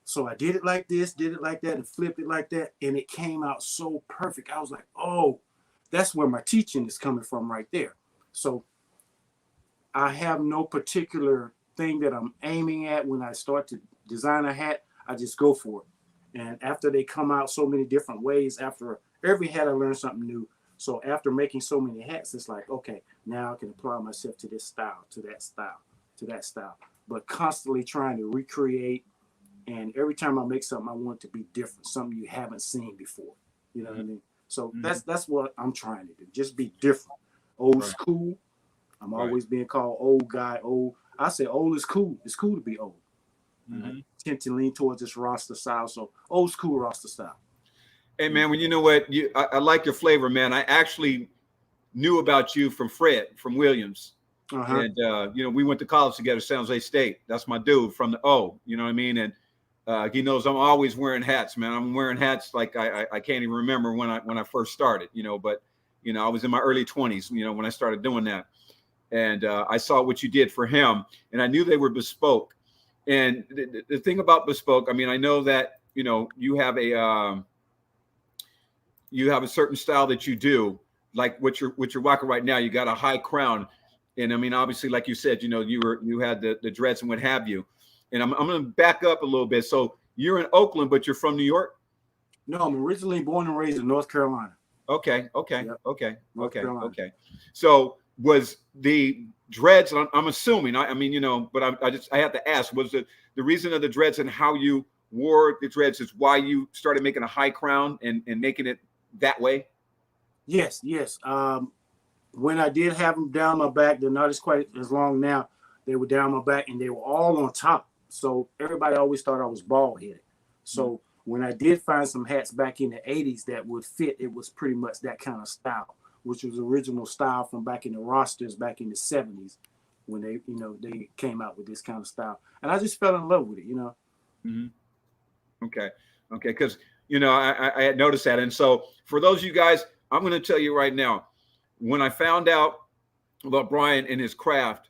So I did it like this, did it like that, and flipped it like that. And it came out so perfect. I was like, oh, that's where my teaching is coming from right there. So I have no particular thing that I'm aiming at when I start to design a hat. I just go for it. And after they come out so many different ways, after every hat, I learn something new. So after making so many hats, it's like, okay, now I can apply myself to this style, to that style, to that style. But constantly trying to recreate. And every time I make something, I want it to be different, something you haven't seen before. You know what I mean? So that's what I'm trying to do. Just be different. Old school. I'm always being called old guy, old. I say old is cool. It's cool to be old. I tend to lean towards this roster style. So old school roster style. Hey, man, well, you know what? I like your flavor, man. I actually knew about you from Fred, from Williams. And, you know, we went to college together, San Jose State. That's my dude from the O, you know what I mean? And he knows I'm always wearing hats, man. I'm wearing hats like I can't even remember when I first started, you know, but, you know, I was in my early 20s, you know, when I started doing that. And I saw what you did for him, and I knew they were bespoke. And the thing about bespoke, I mean, I know that, you know, you have a certain style that you do, like what you're rocking right now. You got a high crown. And I mean, obviously, like you said, you know, you had the dreads and what have you. And I'm going to back up a little bit. So you're in Oakland, but you're from New York? No, I'm originally born and raised in North Carolina. Okay. Yep. Okay. Carolina. Okay. So was the dreads, I'm assuming, I mean, you know, but I have to ask, was the reason of the dreads and how you wore the dreads is why you started making a high crown and making it that way? Yes. When I did have them down my back, they're not as quite as long now. They were down my back, and they were all on top. So everybody always thought I was bald headed. So when I did find some hats back in the 80s that would fit, it was pretty much that kind of style, which was original style from back in the rosters back in the 70s when they, you know, they came out with this kind of style. And I just fell in love with it, you know. Mm-hmm. Okay. Because, you know, I had noticed that. And so for those of you guys, I'm going to tell you right now, when I found out about Brian and his craft,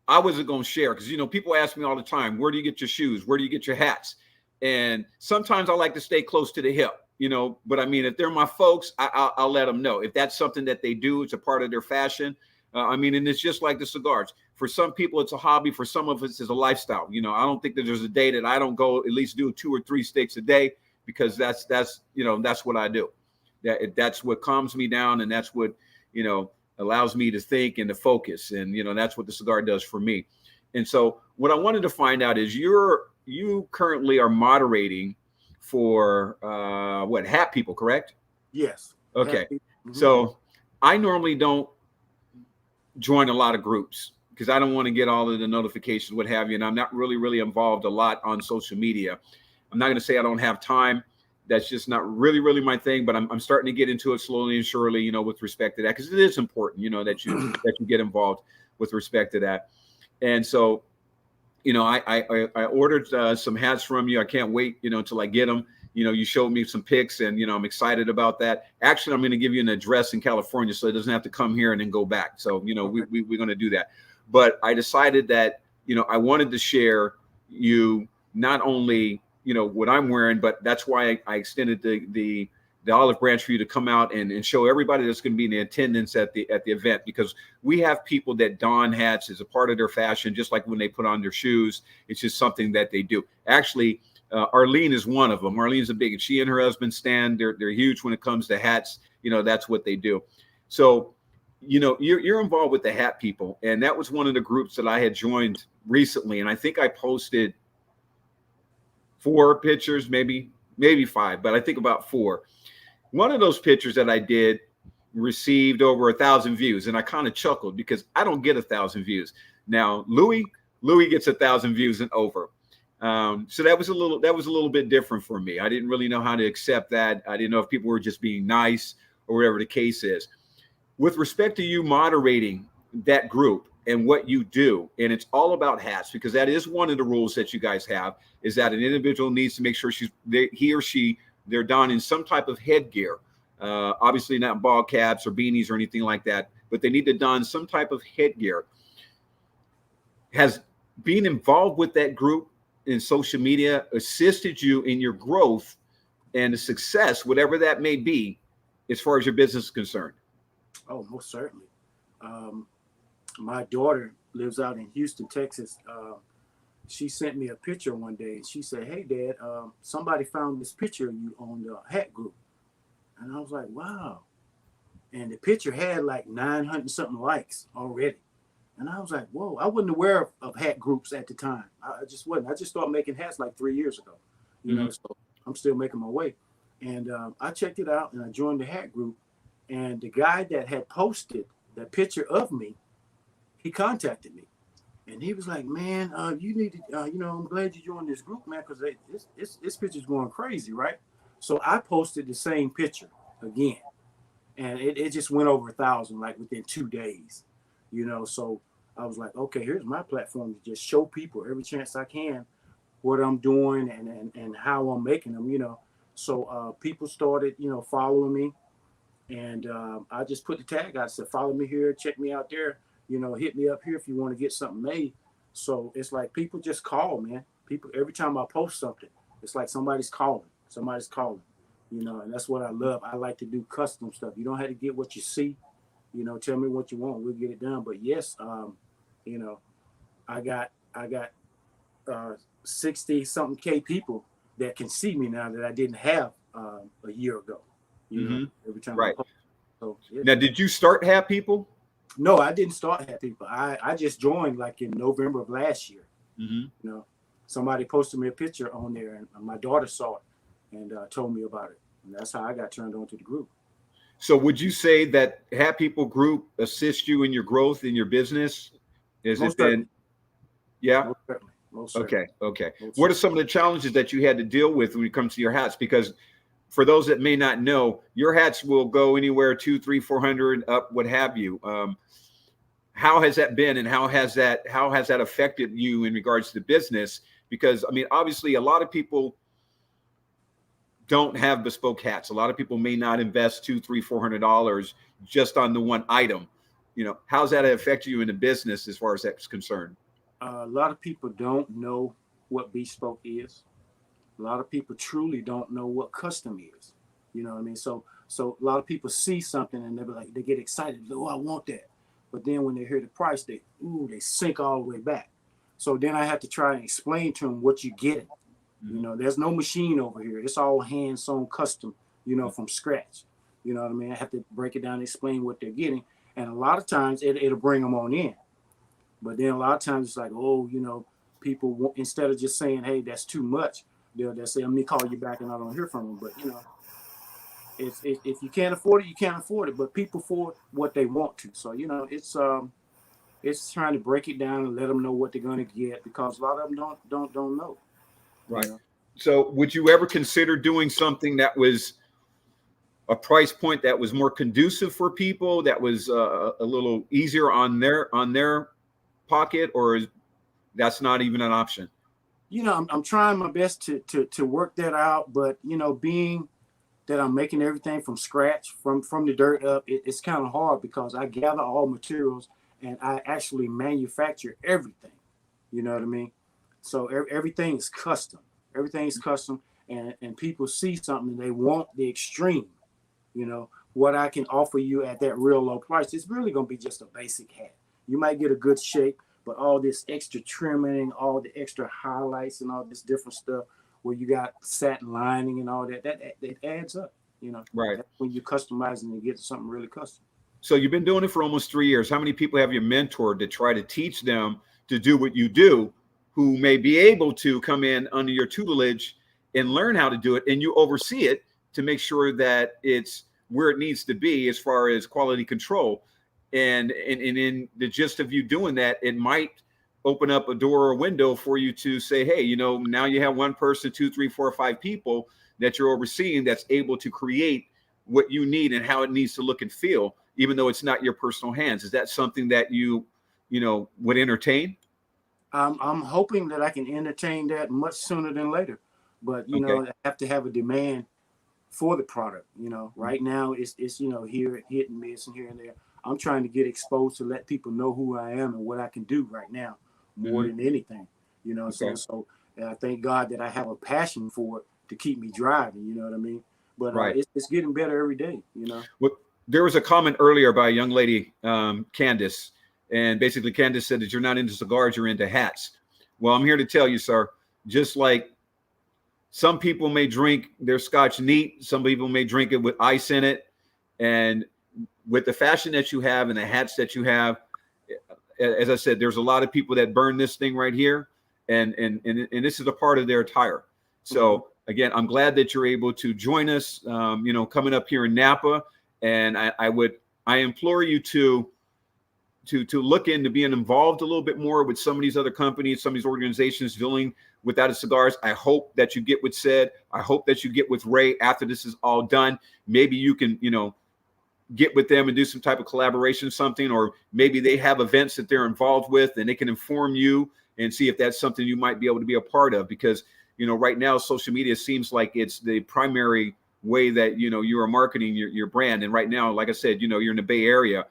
I wasn't going to share because, you know, people ask me all the time, where do you get your shoes? Where do you get your hats? And sometimes I like to stay close to the hip, you know, but I mean, if they're my folks, I'll let them know. If that's something that they do, it's a part of their fashion. I mean, and it's just like the cigars. For some people, it's a hobby. For some of us, it's a lifestyle. You know, I don't think that there's a day that I don't go at least do 2 or 3 sticks a day because that's you know, that's what I do. That's what calms me down, and that's what, you know, allows me to think and to focus. And, you know, that's what the cigar does for me. And so what I wanted to find out is you currently are moderating for what, Hat People, correct? Yes. Okay. So I normally don't join a lot of groups because I don't want to get all of the notifications, what have you. And I'm not really involved a lot on social media. I'm not going to say I don't have time. That's just not really my thing, but I'm starting to get into it slowly and surely, you know, with respect to that, because it is important, you know, that you get involved with respect to that. And so, you know, I ordered some hats from you. I can't wait, you know, until I get them. You know, you showed me some pics, and, you know, I'm excited about that. Actually, I'm going to give you an address in California, so it doesn't have to come here and then go back. So, you know, we're going to do that. But I decided that, you know, I wanted to share you not only, you know, what I'm wearing, but that's why I extended the olive branch for you to come out and show everybody that's going to be in attendance at the event, because we have people that don hats as a part of their fashion, just like when they put on their shoes. It's just something that they do. Actually, Arlene is one of them. Arlene's a big, she and her husband Stan, they're huge when it comes to hats. You know, that's what they do. So, you know, you're involved with the Hat People, and that was one of the groups that I had joined recently. And I think I posted 4 pictures, maybe 5, but I think about 4. One of those pictures that I did received over 1,000 views, and I kind of chuckled because I don't get 1,000 views. Now, Louis gets 1,000 views and over. So that was a little bit different for me. I didn't really know how to accept that. I didn't know if people were just being nice or whatever the case is. With respect to you moderating that group and what you do, and it's all about hats, because that is one of the rules that you guys have, is that an individual needs to make sure he or she they're donning some type of headgear. Obviously not ball caps or beanies or anything like that, but they need to don some type of headgear. Has being involved with that group in social media assisted you in your growth and the success, whatever that may be, as far as your business is concerned? Oh, most certainly. My daughter lives out in Houston, Texas. She sent me a picture one day, and she said, "Hey, Dad, somebody found this picture of you on the hat group." And I was like, "Wow." And the picture had like 900 something likes already. And I was like, "Whoa." I wasn't aware of hat groups at the time. I just wasn't. I just started making hats like 3 years ago. You know, so I'm still making my way. And I checked it out, and I joined the hat group. And the guy that had posted that picture of me, he contacted me. And he was like, "Man, you need to, you know, I'm glad you joined this group, man, because this picture's going crazy, right?" So I posted the same picture again. And it just went over 1,000, like within 2 days, you know. So I was like, okay, here's my platform to just show people every chance I can what I'm doing and how I'm making them, you know. So people started, you know, following me. And I just put the tag out. I said, "Follow me here, check me out there. You know, hit me up here if you want to get something made." So it's like people just call, man. People, every time I post something, it's like somebody's calling, you know, and that's what I love. I like to do custom stuff. You don't have to get what you see, you know, tell me what you want, we'll get it done. But yes, you know, I got 60 something K people that can see me now that I didn't have a year ago, you know, every time I post. So, yeah. Now, did you start Hat People? No, I didn't start Hat People. I just joined like in November of last year. You know, somebody posted me a picture on there, and my daughter saw it and told me about it. And that's how I got turned on to the group. So would you say that Hat People group assists you in your growth in your business? Is it been Yeah. Most certainly. Most certainly. Okay. Most What are certainly. some of the challenges that you had to deal with when it comes to your hats? Because for those that may not know, your hats will go anywhere 200, 300, 400 up, what have you. How has that been, and how has that affected you in regards to business? Because I mean, obviously, a lot of people don't have bespoke hats. A lot of people may not invest $200, $300, $400 just on the one item. You know, how's that affect you in the business as far as that's concerned? A lot of people don't know what bespoke is. A lot of people truly don't know what custom is. You know what I mean? So a lot of people see something and they get excited. Oh, I want that. But then when they hear the price, they sink all the way back. So then I have to try and explain to them what you're getting. You know, there's no machine over here. It's all hand sewn custom, you know, from scratch. You know what I mean? I have to break it down and explain what they're getting. And a lot of times it'll bring them on in. But then a lot of times it's like, oh, you know, people, instead of just saying, hey, that's too much, they'll say, let me call you back, and I don't hear from them. But, you know, if you can't afford it, you can't afford it. But people afford what they want to. So, you know, it's trying to break it down and let them know what they're going to get, because a lot of them don't know. Right. You know? So would you ever consider doing something that was a price point that was more conducive for people, that was a little easier on their pocket, or that's not even an option? You know, I'm trying my best to work that out, but you know, being that I'm making everything from scratch, from the dirt up, it's kind of hard, because I gather all materials and I actually manufacture everything. You know what I mean? So everything is custom. Everything is custom, and people see something and they want the extreme. You know, what I can offer you at that real low price, it's really going to be just a basic hat. You might get a good shape, but all this extra trimming, all the extra highlights and all this different stuff where you got satin lining and all that adds up, you know. Right. That's when you customize and you get something really custom. So you've been doing it for almost 3 years. How many people have you mentored to try to teach them to do what you do, who may be able to come in under your tutelage and learn how to do it, and you oversee it to make sure that it's where it needs to be as far as quality control? And in the gist of you doing that, it might open up a door or a window for you to say, hey, you know, now you have one person, 2, 3, 4, 5 people that you're overseeing that's able to create what you need and how it needs to look and feel, even though it's not your personal hands. Is that something that you know, would entertain? I'm hoping that I can entertain that much sooner than later, but you know, I have to have a demand for the product. You know, right now it's you know, here hit and miss and here and there. I'm trying to get exposed to let people know who I am and what I can do right now more than anything. You know, so I thank God that I have a passion for it to keep me driving. You know what I mean? But it's getting better every day. You know. Well, there was a comment earlier by a young lady, Candace, and basically Candace said that you're not into cigars, you're into hats. Well, I'm here to tell you, sir, just like some people may drink their scotch neat, some people may drink it with ice in it, and with the fashion that you have and the hats that you have, as I said, there's a lot of people that burn this thing right here, and this is a part of their attire. So again, I'm glad that you're able to join us, you know, coming up here in Napa, and I implore you to look into being involved a little bit more with some of these other companies, some of these organizations dealing with that of cigars. I hope that you get with Sed. I hope that you get with Ray after this is all done. Maybe you can, you know, get with them and do some type of collaboration, something, or maybe they have events that they're involved with and they can inform you and see if that's something you might be able to be a part of. Because, you know, right now, social media seems like it's the primary way that, you know, you are marketing your brand. And right now, like I said, you know, you're in the Bay Area.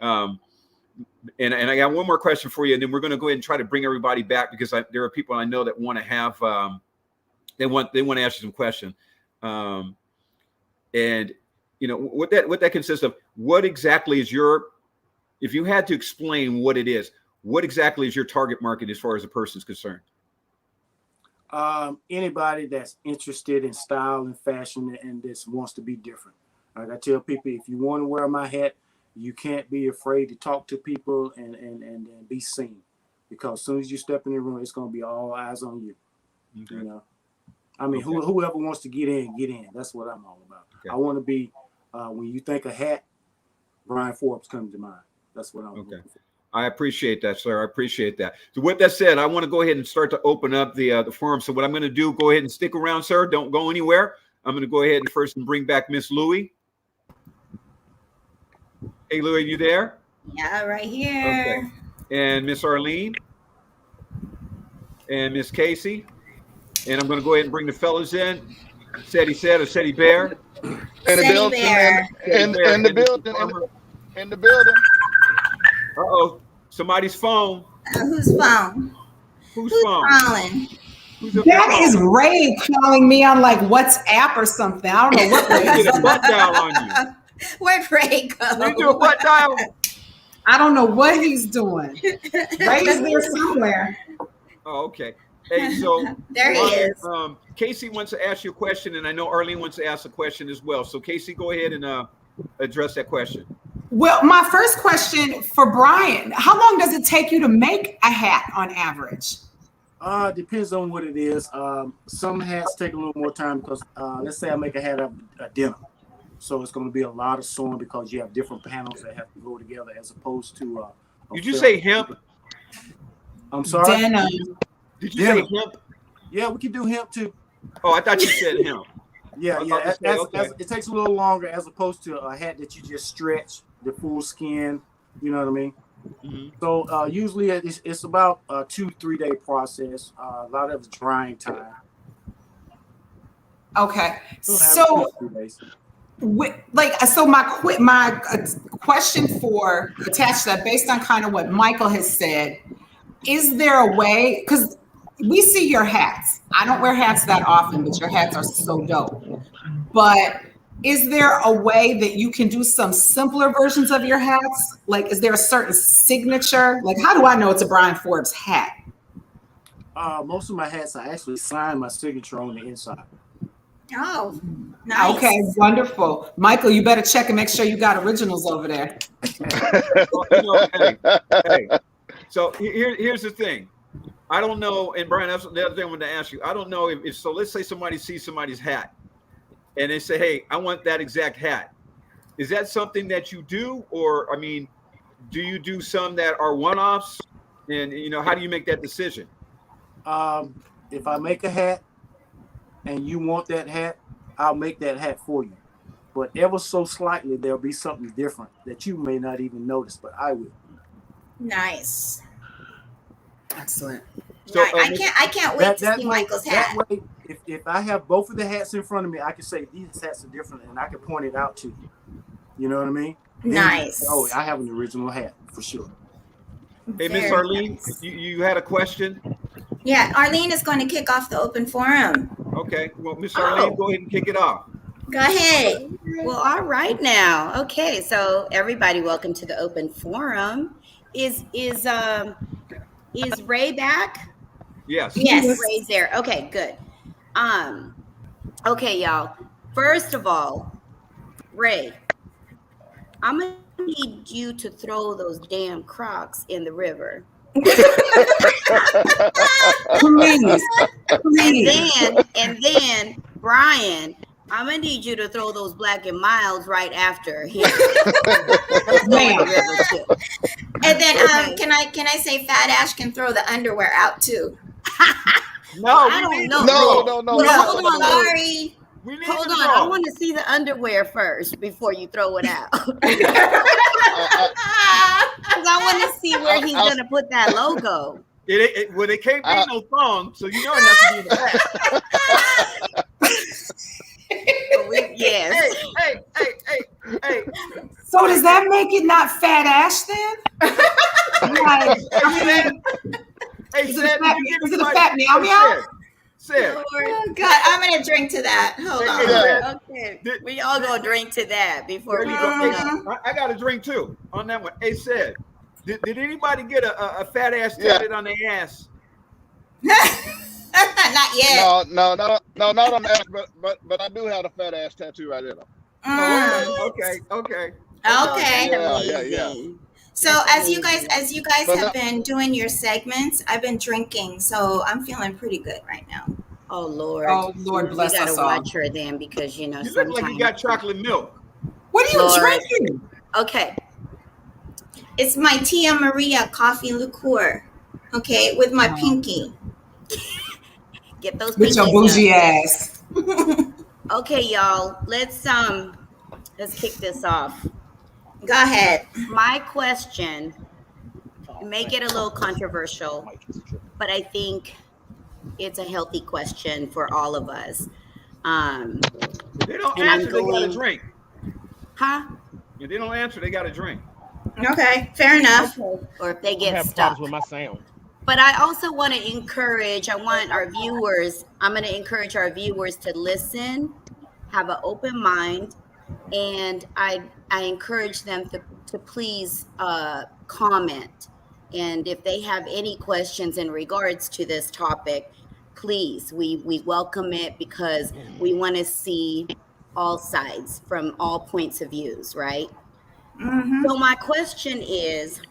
And I got one more question for you, and then we're going to go ahead and try to bring everybody back, because there are people I know that want to have, they want to ask you some question. And, you know, what that consists of, what exactly is if you had to explain what it is, what exactly is your target market as far as a person is concerned? Anybody that's interested in style and fashion and just wants to be different. Like I tell people, if you want to wear my hat, you can't be afraid to talk to people and be seen, because as soon as you step in the room, it's going to be all eyes on you. Okay. You know, I mean, whoever wants to get in. That's what I'm all about. Okay. I want to be, when you think of hat, Brian Forbes comes to mind. That's what I'm looking for. I appreciate that, sir. I appreciate that. So with that said, I want to go ahead and start to open up the forum. So what I'm going to do, go ahead and stick around, sir. Don't go anywhere. I'm going to go ahead and first bring back Miss Louie. Hey, Louie, you there? Yeah, right here. Okay. And Miss Arlene. And Miss Casey. And I'm going to go ahead and bring the fellas in. Seddy Said or Seddy Bear. In the building. In the building. In the building. Uh-oh. Somebody's phone. Whose phone? Whose Who's phone? calling? Who's up That there? is Ray calling me on like WhatsApp or something. I don't know what Ray Did is. a butt dial on you. Where'd Ray go? You do a butt dial? I don't know what he's doing. Ray's there somewhere. Oh, okay. Hey, so There he is. Casey wants to ask you a question, and I know Arlene wants to ask a question as well. So Casey, go ahead and address that question. Well, my first question for Brian, how long does it take you to make a hat on average? Depends on what it is. Some hats take a little more time because let's say I make a hat of a denim. So it's going to be a lot of sewing because you have different panels that have to go together as opposed to Did you say hemp? I'm sorry? Denim. Did you say hemp? Yeah, we can do hemp too. Oh, I thought you said hemp. Yeah, Okay. it takes a little longer as opposed to a hat that you just stretch the full skin. You know what I mean? Mm-hmm. So usually it's about a 2-3 day process. A lot of it's drying time. Okay. We'll have So 2-3 days. So my question for attached to that, based on kind of what Michael has said, is there a way, because we see your hats. I don't wear hats that often, but your hats are so dope. But is there a way that you can do some simpler versions of your hats? Like, is there a certain signature? Like, how do I know it's a Brian Forbes hat? Most of my hats, I actually sign my signature on the inside. Oh, nice. Okay, wonderful. Michael, you better check and make sure you got originals over there. Hey. So here's the thing. I don't know, and Brian, that's the other thing I wanted to ask you. I don't know if so. Let's say somebody sees somebody's hat, and they say, "Hey, I want that exact hat." Is that something that you do, or I mean, do you do some that are one-offs? And how do you make that decision? If I make a hat and you want that hat, I'll make that hat for you. But ever so slightly, there'll be something different that you may not even notice, but I will. Nice. Excellent. So, I can't wait to see Michael's hat. That way, if I have both of the hats in front of me, I can say these hats are different, and I can point it out to you. You know what I mean? Nice. Oh, I have an original hat for sure. Hey, Miss Arlene, you had a question? Yeah, Arlene is going to kick off the open forum. Okay. Well, Miss Arlene, go ahead and kick it off. Go ahead. Well, all right now. Okay, so everybody, welcome to the open forum. Is Ray back? Yes. Yes. Ray's there. Okay, good. Okay, y'all. First of all, Ray, I'm gonna need you to throw those damn Crocs in the river. Please. And then, Brian, I'm gonna need you to throw those Black and Milds right after him. And then can I say Phat Ash can throw the underwear out too? No, I don't know. No. Hold on, sorry. Hold on. I want to see the underwear first before you throw it out. Because I want to see where he's gonna put that logo. Well, it can't be no thong, so you know it has to be in the back. Yes. Hey. So does that make it not Phat Ash then? Is it a fat meow meow? Sid. Oh God, I'm gonna drink to that. Hold on. Okay. We all gonna drink to that before we go. I got a drink too on that one. Hey, Sid, did anybody get a fat ass tatted on their ass? Not yet. No, not on the ass, but I do have a fat ass tattoo right there. Okay. Okay. Yeah. So as you guys have been doing your segments, I've been drinking, so I'm feeling pretty good right now. Oh Lord Bless you gotta us all. watch her then, because you look like you got chocolate milk. What are you drinking? Okay. It's my Tia Maria coffee liqueur. Okay, with my pinky. Get those With your pinkies bougie up. ass. Okay, y'all. Let's kick this off. Go ahead. My question Oh, may man. get a little controversial, Mike is tripping. but I think it's a healthy question for all of us. If they don't And I'm answer, they got a going, drink. huh? If they don't answer, they got a drink. Okay, fair enough. Okay. Or if they I'm get having stuck. problems with my sound. But I also want to encourage, I'm going to encourage our viewers to listen, have an open mind, and I encourage them to please comment. And if they have any questions in regards to this topic, please, we welcome it, because we want to see all sides from all points of views, right? Mm-hmm. So my question is,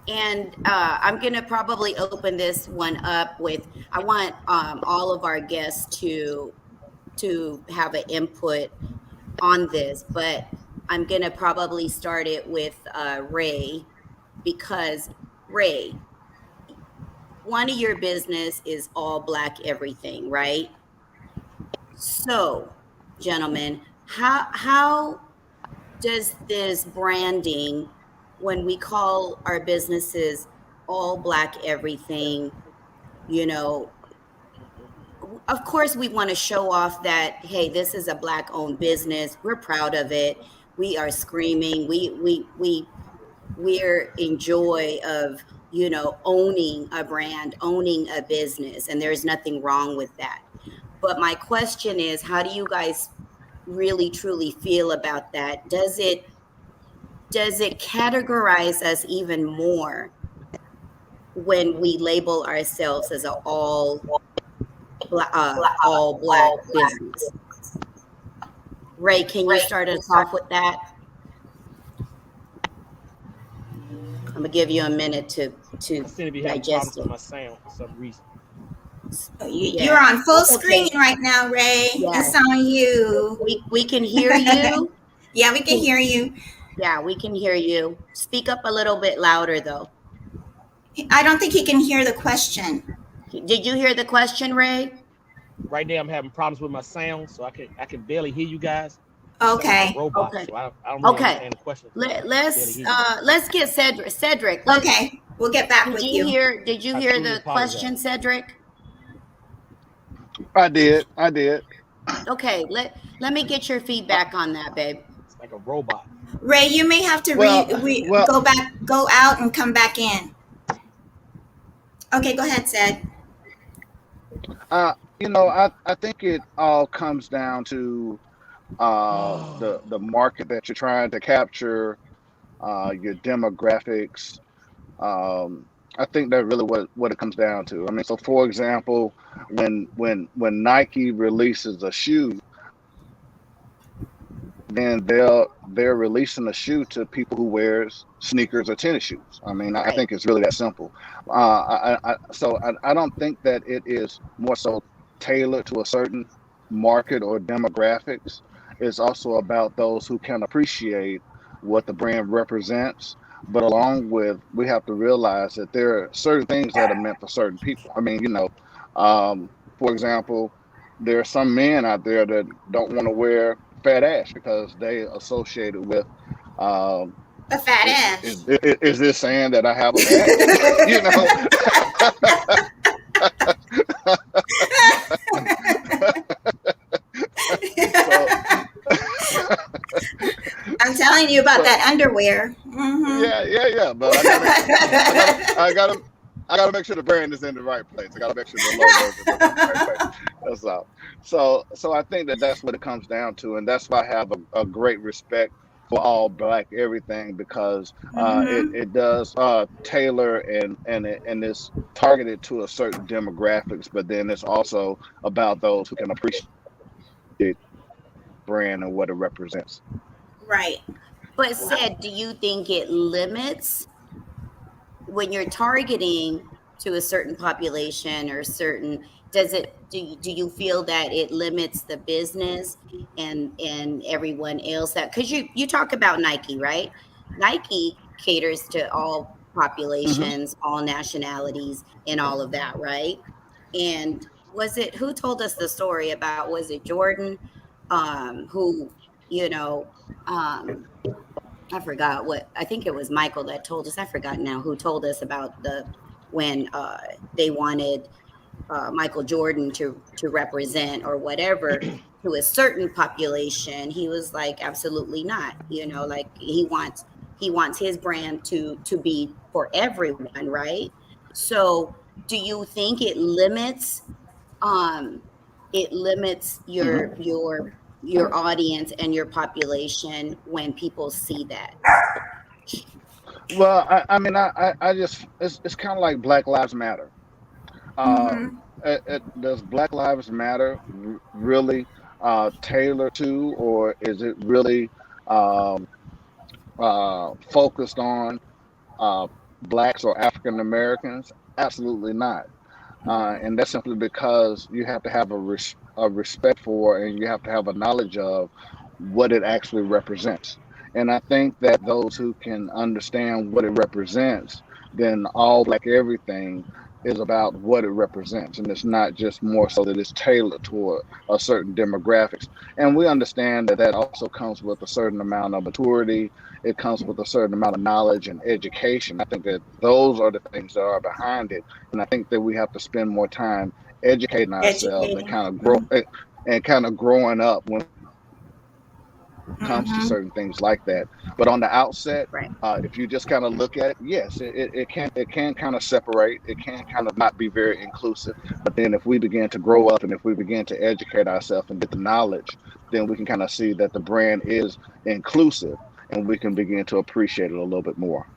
and I'm going to probably open this one up with, I want all of our guests to have an input on this, but I'm going to probably start it with Ray, because Ray, one of your business is all Black everything, right? So, gentlemen, how does this branding, when we call our businesses all Black everything, you know, of course we want to show off that, hey, this is a Black owned business, we're proud of it, we are screaming, we're in joy of, you know, owning a brand, owning a business, and there's nothing wrong with that. But my question is, how do you guys really truly feel about that? Does it categorize us even more when we label ourselves as an all Black business? Ray, can you start us off with that? I'm gonna give you a minute to I seem to be having digest problems it. with my sound for some reason. You're on full screen right now, Ray. Yes. It's on you. We can hear you. Yeah, we can hear you. Yeah, we can hear you. Speak up a little bit louder, though. I don't think he can hear the question. Did you hear the question, Ray? Right now, I'm having problems with my sound, so I can barely hear you guys. Okay. Like a robot, Okay. so I don't really Okay. understand the question. Let's get Sedrick. Okay, we'll get back with you. Did you I hear truly the apologize. question, Sedrick? I did. Okay, let me get your feedback on that, babe. It's like a robot. Ray, you may have to go out and come back in. Okay, go ahead, Sid. I think it all comes down to the market that you're trying to capture, your demographics. I think that really what it comes down to. I mean, so for example, when Nike releases a shoe, then they're releasing a shoe to people who wears sneakers or tennis shoes. I mean, I think it's really that simple. So I don't think that it is more so tailored to a certain market or demographics. It's also about those who can appreciate what the brand represents. But along with, we have to realize that there are certain things that are meant for certain people. I mean, for example, there are some men out there that don't want to wear fat ass because they associate it with A fat ass. is this saying that I have a fat ass? I'm telling you about that underwear. Mm-hmm. Yeah. But I gotta make sure the brand is in the right place. I gotta make sure the logo is in the right place. That's all. So I think that's what it comes down to, and that's why I have a great respect for all Black everything, because it does tailor and it's targeted to a certain demographics, but then it's also about those who can appreciate the brand and what it represents. Right. But Sid, do you think it limits when you're targeting to a certain population or certain? Do you feel that it limits the business and everyone else? That because you talk about Nike, right? Nike caters to all Hmm. populations, all nationalities, and all of that, right? And was it who told us the story about, was it Jordan, who, you know, um, I forgot what, I think it was Michael that told us, I forgot now who told us about the, when they wanted Michael Jordan to represent or whatever to a certain population. He was like, absolutely not. Like he wants his brand to be for everyone, right? So, do you think um it limits Hmm. your audience and your population when people see that? Well, I mean, I just it's kind of like Black Lives Matter. Mm-hmm. Does Black Lives Matter really tailor to, or is it really um, focused on uh, blacks or African Americans? Absolutely not. And that's simply because you have to have a respect for, and you have to have a knowledge of what it actually represents. And I think that those who can understand what it represents, then all black everything is about what it represents. And it's not just more so that it's tailored toward a certain demographics. And we understand that that also comes with a certain amount of maturity. It comes with a certain amount of knowledge and education. I think that those are the things that are behind it. And I think that we have to spend more time educating ourselves and Educating. kind of grow and kind of growing up when comes to Mm-hmm. certain things like that. But on the outset, Right. if you just kind of look at it, yes, it can kind of separate. It can kind of not be very inclusive. But then if we begin to grow up and if we begin to educate ourselves and get the knowledge, then we can kind of see that the brand is inclusive and we can begin to appreciate it a little bit more.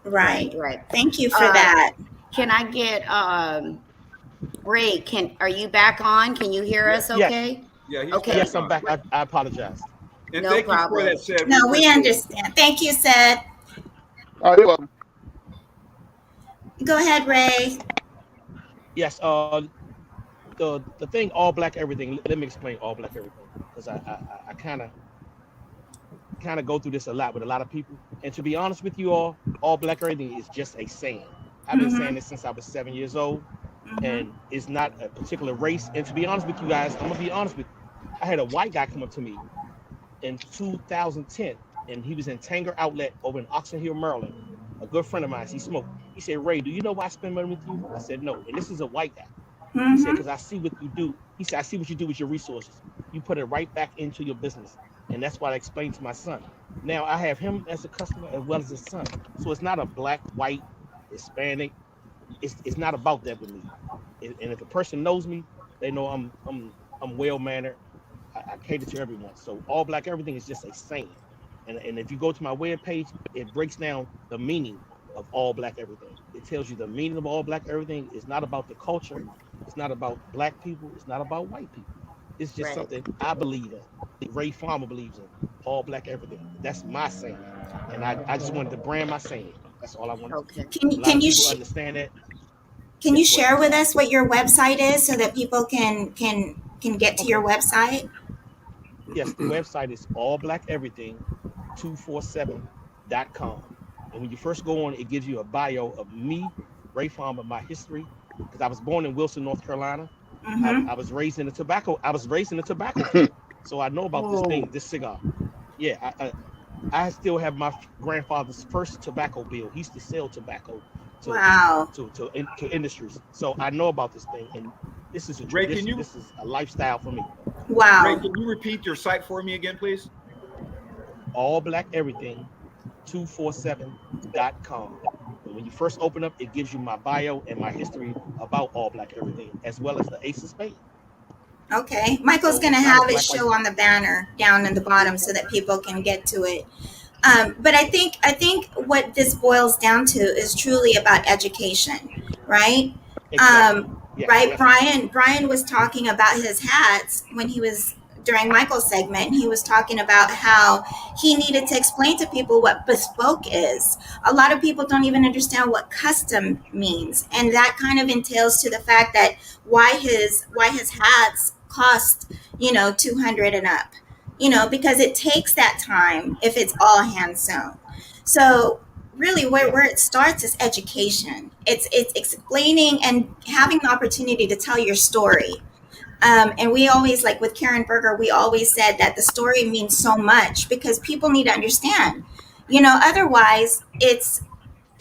Right. Right. Right. Thank you for Uh, that. can I get Ray? Are you back on? Can you hear Yeah, us? Yes, Okay. yeah, he's back Okay. yes, I'm on. back. I apologize. And No thank you for problem. that, said. We No, we appreciate it. understand. Thank you, Seth. Oh, you're welcome. Go ahead, Ray. Yes, the thing, all black everything. Let me explain all black everything, because I kind of go through this a lot with a lot of people. And to be honest with you all black everything is just a saying. I've been saying Mm-hmm. this since I was 7 years old, Mm-hmm. and it's not a particular race. And to be honest with you guys, I'm gonna be honest with you. I had a white guy come up to me in 2010, and he was in Tanger Outlet over in Oxon Hill, Maryland. A good friend of mine, he smoked. He said, "Ray, do you know why I spend money with you?" I said, "No." And this is a white guy. He said, Mm-hmm. "Because I see what you do." He said, "I see what you do with your resources. You put it right back into your business." And that's what I explained to my son. Now I have him as a customer as well as his son. So it's not a black, white, Hispanic. It's not about that with me. And if a person knows me, they know I'm well mannered. I cater to everyone. So all black everything is just a saying. And if you go to my webpage, it breaks down the meaning of all black everything. It tells you the meaning of all black everything is not about the culture. It's not about black people. It's not about white people. It's just Right. something I believe in. Ray Farmer believes in. All black everything. That's my saying. And I just wanted to brand my saying. That's all I wanted to do. Okay. Can A lot can of you people understand that. can you Yes, go ahead. share with us what your website is so that people can get to your Okay. website? Yes, the website is allblackeverything247.com. And when you first go on, it gives you a bio of me, Ray Farmer, my history, because I was born in Wilson, North Carolina. I, Mm-hmm. I was raised in the tobacco. I was raised in the tobacco field, so I know about this Oh, thing, this cigar. Yeah, I still have my grandfather's first tobacco bill. He used to sell tobacco to Wow. to industries, so I know about this thing. And this is a Ray, can tradition. you This is a lifestyle for me. Ray, Wow. can you repeat your site for me again, please? All black everything 247.com. And when you first open up, it gives you my bio and my history about all black everything, as well as the Ace of Spades. Okay. Michael's So going to it's not a have it black white. show on the banner down in the bottom so that people can get to it. But I think what this boils down to is truly about education, right? Exactly. Yes, Right. that's it. Brian was talking about his hats when he was during Michael's segment. He was talking about how he needed to explain to people what bespoke is. A lot of people don't even understand what custom means, and that kind of entails to the fact that why his hats cost 200 and up, because it takes that time if it's all hand sewn. So really where it starts is education. It's explaining and having the opportunity to tell your story. And we always, like with Karen Berger, we always said that the story means so much because people need to understand. Otherwise it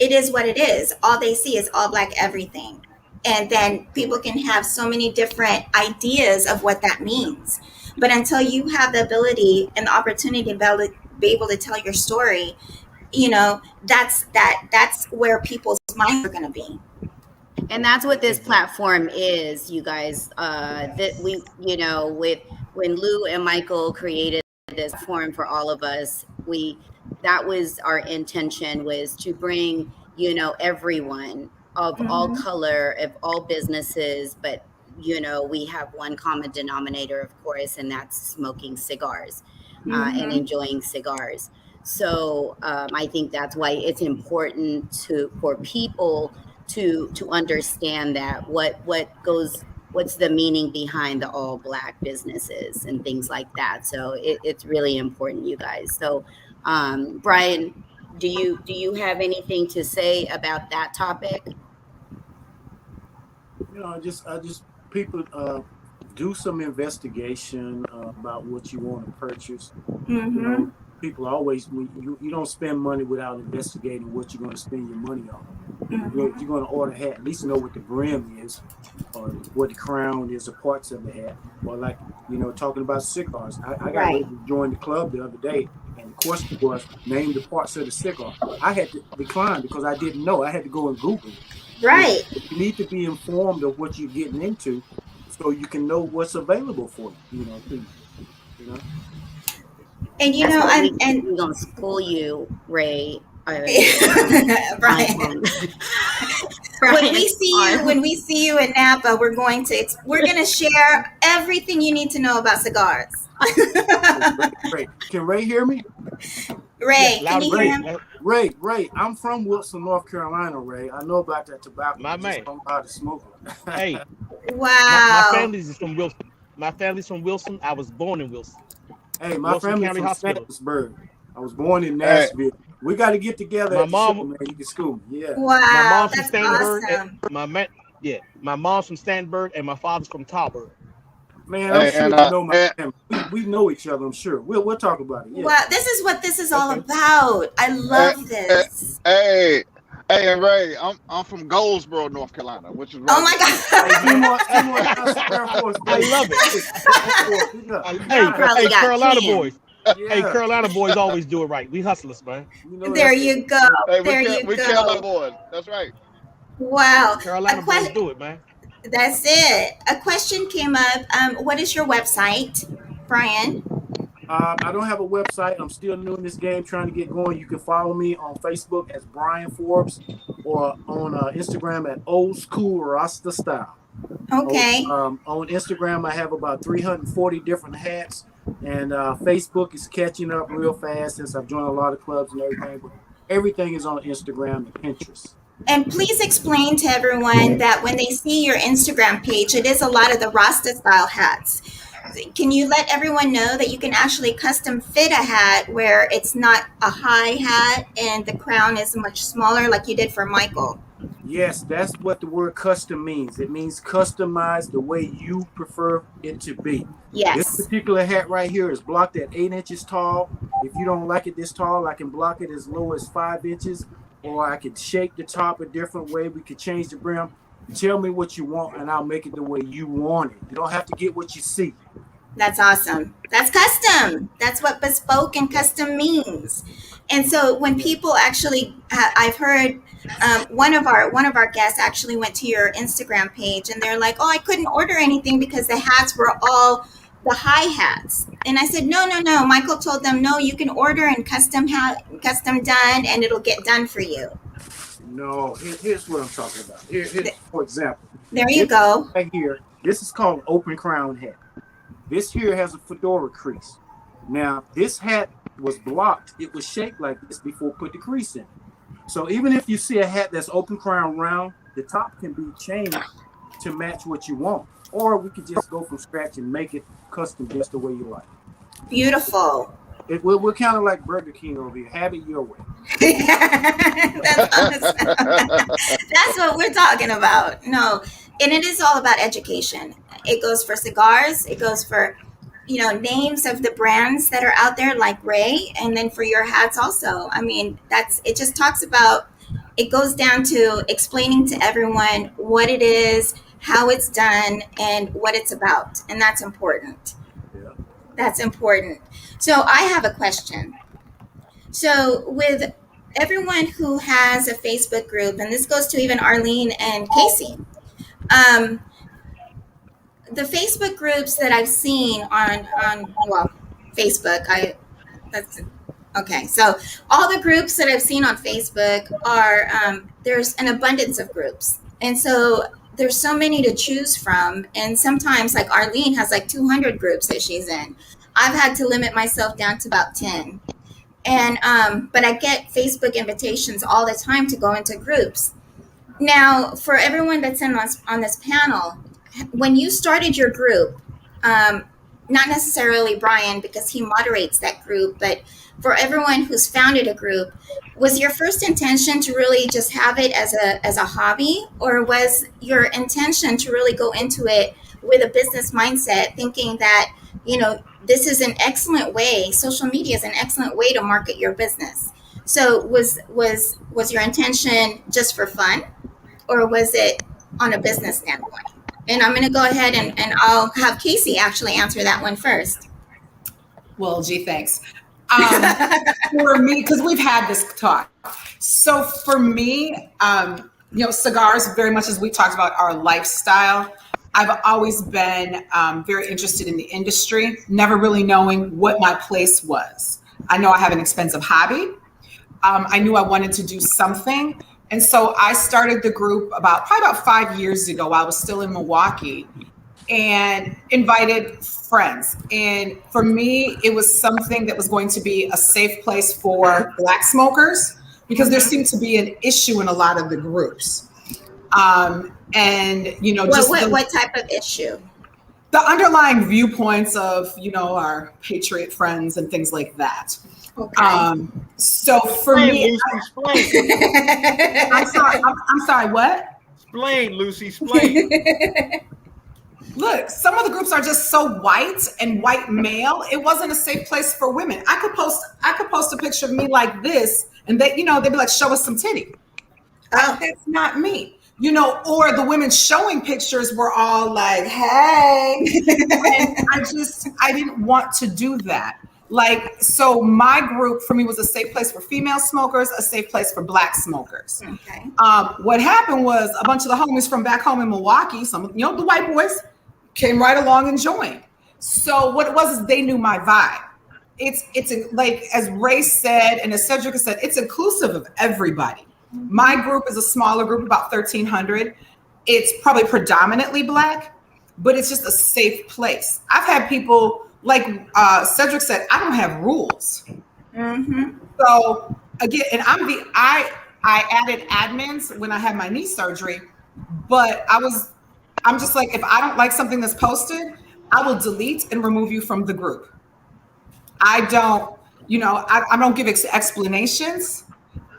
is what it is. All they see is all black everything. And then people can have so many different ideas of what that means. But until you have the ability and the opportunity to be able to tell your story, that's where people's minds are going to be. And that's what this platform is, you guys. That we, when Lou and Michael created this forum for all of us, that was our intention, was to bring, everyone of all color, of all businesses, but we have one common denominator, of course, and that's smoking cigars and enjoying cigars. So I think that's why it's important for people to understand that what's the meaning behind the all black businesses and things like that. So it's really important, you guys. So Brian, do you have anything to say about that topic? I just people do some investigation about what you want to purchase. People always, you don't spend money without investigating what you're going to spend your money on. If you're going to order a hat, at least know what the brim is, or what the crown is, or parts of the hat. Or like, talking about cigars. I got ready to join the club the other day, and the question was, name the parts of the cigar. I had to decline because I didn't know. I had to go and Google. Right. You need to be informed of what you're getting into so you can know what's available for you, And we're gonna school you, Ray. Brian. When we see you in Napa, we're gonna share everything you need to know about cigars. Ray, can Ray hear me? Ray, can you hear him? Ray, I'm from Wilson, North Carolina, Ray. I know about that tobacco. My man. Just don't know how to smoke it. Hey. Wow. My family's from Wilson. My family's from Wilson. I was born in Wilson. Hey, my Wilson family's County from Hospital. Stanford. I was born in Nashville. Hey. We got to get together. My mom, show, man. You can school me. Yeah. Wow, my mom's that's from Stanford. awesome. My mom's from Stanford, and my father's from Talbot. Man, I'm sure you know my family. We know each other. I'm sure. We'll talk about it. Yeah. Wow, this is what this is all about. I love this. Hey, and Ray, I'm from Goldsboro, North Carolina, which is right. Oh my God! I love it. Hey, Carolina boys. Yeah. Hey, Carolina boys always do it right. We hustlers, man. There you go. Hey, we Carolina boys. That's right. Wow. Carolina boys do it, man. That's it. A question came up. What is your website, Brian? I don't have a website. I'm still new in this game, trying to get going. You can follow me on Facebook as Brian Forbes, or on Instagram at Old School Rasta Style. Okay. On Instagram, I have about 340 different hats, and Facebook is catching up real fast since I've joined a lot of clubs and everything. But everything is on Instagram and Pinterest. And please explain to everyone that when they see your Instagram page, it is a lot of the Rasta style hats. Can you let everyone know that you can actually custom fit a hat where it's not a high hat and the crown is much smaller like you did for Michael? Yes, that's what the word custom means. It means customize the way you prefer it to be. Yes. This particular hat right here is blocked at 8 inches tall. If you don't like it this tall, I can block it as low as 5 inches, or I could shape the top a different way. We could change the brim. Tell me what you want, and I'll make it the way you want it. You don't have to get what you see. That's awesome. That's custom. That's what bespoke and custom means. And so when people actually, I've heard one of our guests actually went to your Instagram page, and they're like, "Oh, I couldn't order anything because the hats were all the high hats." And I said, no. Michael told them, no, you can order and custom done, and it'll get done for you. No, here's what I'm talking about. Here's for example. There you go. Right here, this is called an open crown hat. This here has a fedora crease. Now, this hat was blocked. It was shaped like this before put the crease in. So even if you see a hat that's open crown round, the top can be changed to match what you want. Or we could just go from scratch and make it custom just the way you like. Beautiful. We're kind of like Burger King over here. Have it your way. That's what we're talking about. No, and it is all about education. It goes for cigars. It goes for, names of the brands that are out there like Ray, and then for your hats also. I mean, it just talks about, it goes down to explaining to everyone what it is, how it's done, and what it's about. And that's important. Yeah. That's important. So I have a question. So with everyone who has a Facebook group, and this goes to even Arlene and Casey, the Facebook groups that I've seen on Facebook, okay. So all the groups that I've seen on Facebook are, there's an abundance of groups. And so there's so many to choose from. And sometimes like Arlene has like 200 groups that she's in. I've had to limit myself down to about 10. And, but I get Facebook invitations all the time to go into groups. Now, for everyone that's on this panel, when you started your group, not necessarily Brian, because he moderates that group, but for everyone who's founded a group, was your first intention to really just have it as a hobby, or was your intention to really go into it with a business mindset, thinking that, this is an excellent way, social media is an excellent way to market your business? So was your intention just for fun, or was it on a business standpoint? And I'm going to go ahead and I'll have Casey actually answer that one first. Well, gee, thanks. For me, because we've had this talk. So for me, cigars, very much as we talked about our lifestyle, I've always been very interested in the industry, never really knowing what my place was. I know I have an expensive hobby. I knew I wanted to do something. And so I started the group probably about 5 years ago while I was still in Milwaukee, and invited friends. And for me, it was something that was going to be a safe place for Black smokers, because there seemed to be an issue in a lot of the groups. What type of issue? The underlying viewpoints of, our patriot friends and things like that. Okay. So for me, Explain. I'm sorry, what? Explain, Lucy, explain. Look, some of the groups are just so white and white male. It wasn't a safe place for women. I could post a picture of me like this, and they'd be like, show us some titty. That's not me. Or the women showing pictures were all like, hey. And I didn't want to do that. So my group for me was a safe place for female smokers, a safe place for Black smokers. Okay. What happened was a bunch of the homies from back home in Milwaukee, some, the white boys, came right along and joined. So what it was is they knew my vibe. It's like, as Ray said, and as Sedrick said, it's inclusive of everybody. My group is a smaller group, about 1,300. It's probably predominantly Black, but it's just a safe place. I've had people, like Sedrick said, I don't have rules. Mm-hmm. So again, and I added admins when I had my knee surgery, but I'm just like, if I don't like something that's posted, I will delete and remove you from the group. I don't give explanations.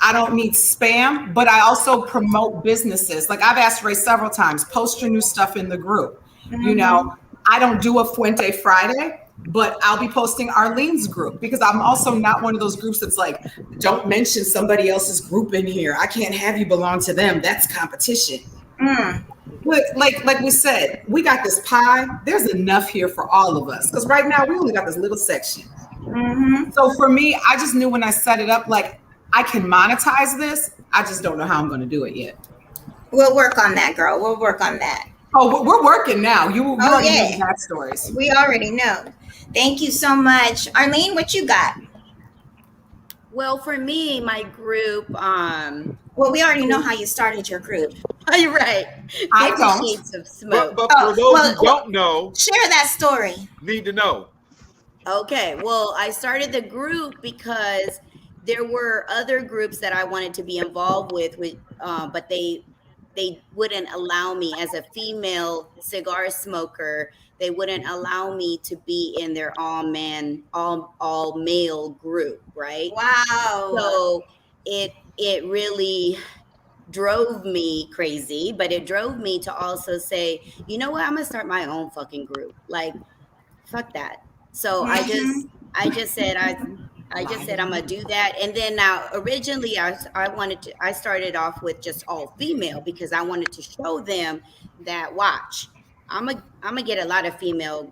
I don't need spam, but I also promote businesses. Like I've asked Ray several times, post your new stuff in the group. Mm-hmm. I don't do a Fuente Friday, but I'll be posting Arlene's group, because I'm also not one of those groups that's like, don't mention somebody else's group in here. I can't have you belong to them. That's competition. But like we said, we got this pie. There's enough here for all of us, because right now we only got this little section. Mm-hmm. So for me, I just knew when I set it up, like, I can monetize this. I just don't know how I'm going to do it yet. We'll work on that, girl. We'll work on that. Oh, we're working now. You already know the backstories. We already know. Thank you so much. Arlene, what you got? Well, for me, my group, well, we already know how you started your group. You're right. I 50 don't. Shades of Smoke. But for those who don't know, share that story. Need to know. Okay, well, I started the group because there were other groups that I wanted to be involved with, but they they wouldn't allow me as a female cigar smoker. They wouldn't allow me to be in their all male group, right? Wow. So it really drove me crazy, but it drove me to also say, you know what, I'm gonna start my own fucking group. Like, fuck that. So I just said I'm gonna do that. And then now originally I started off with just all female because I wanted to show them that, watch, I'm gonna get a lot of female,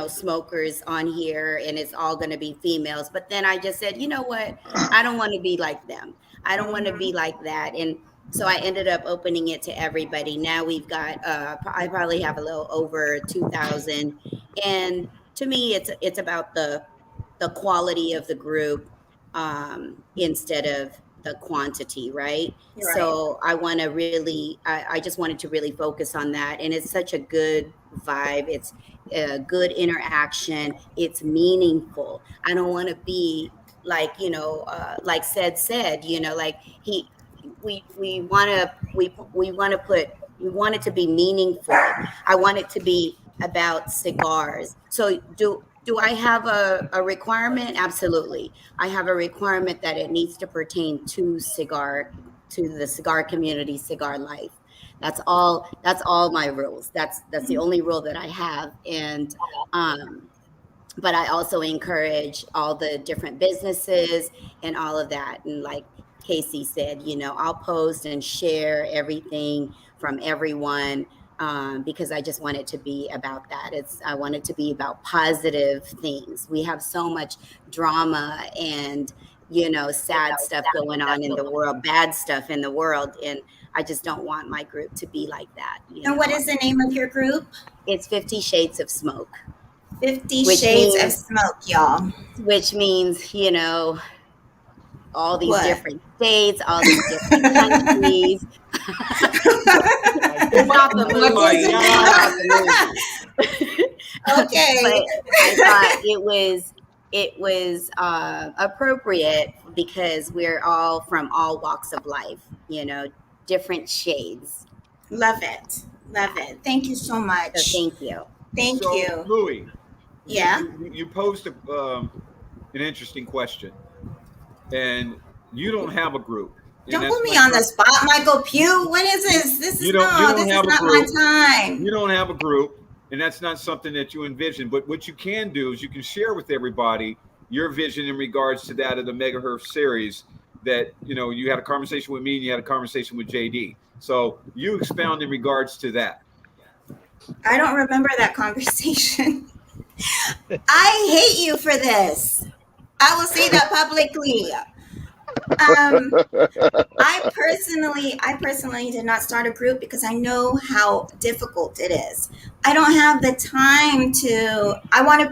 smokers on here, and it's all gonna be females. But then I just said, you know what, I don't want to be like them. I don't want to be like that. And so I ended up opening it to everybody. Now we've got I probably have a little over 2,000. And to me, it's about the quality of the group instead of the quantity, right? Right. So I want to really, I just wanted to really focus on that. And it's such a good vibe. It's a good interaction. It's meaningful. I don't want to be like, like said, like we want it to be meaningful. I want it to be about cigars. So do I have a requirement? Absolutely. I have a requirement that it needs to pertain to the cigar community, cigar life. That's all my rules. That's the only rule that I have. And but I also encourage all the different businesses and all of that. And like Casey said, I'll post and share everything from everyone. Because I just want it to be about that. I want it to be about positive things. We have so much drama and, sad stuff going on in the world, bad stuff in the world. And I just don't want my group to be like that. And what is the name of your group? It's 50 Shades of Smoke. 50 Shades of Smoke, y'all. Which means, all these different states, all these different countries. Okay. But I thought it was appropriate because we're all from all walks of life, different shades. Love it. Thank you so much. So thank you. Thank you. Louie. Yeah. You posed an interesting question, and you don't have a group. Don't put me on the spot, Michael Pugh. What is this? This is not my time. You don't have a group, and that's not something that you envision. But what you can do is you can share with everybody your vision in regards to that of the Megahertz series. That you had a conversation with me, and you had a conversation with JD. So you expound in regards to that. I don't remember that conversation. I hate you for this. I will say that publicly. I personally did not start a group because I know how difficult it is. I don't have the time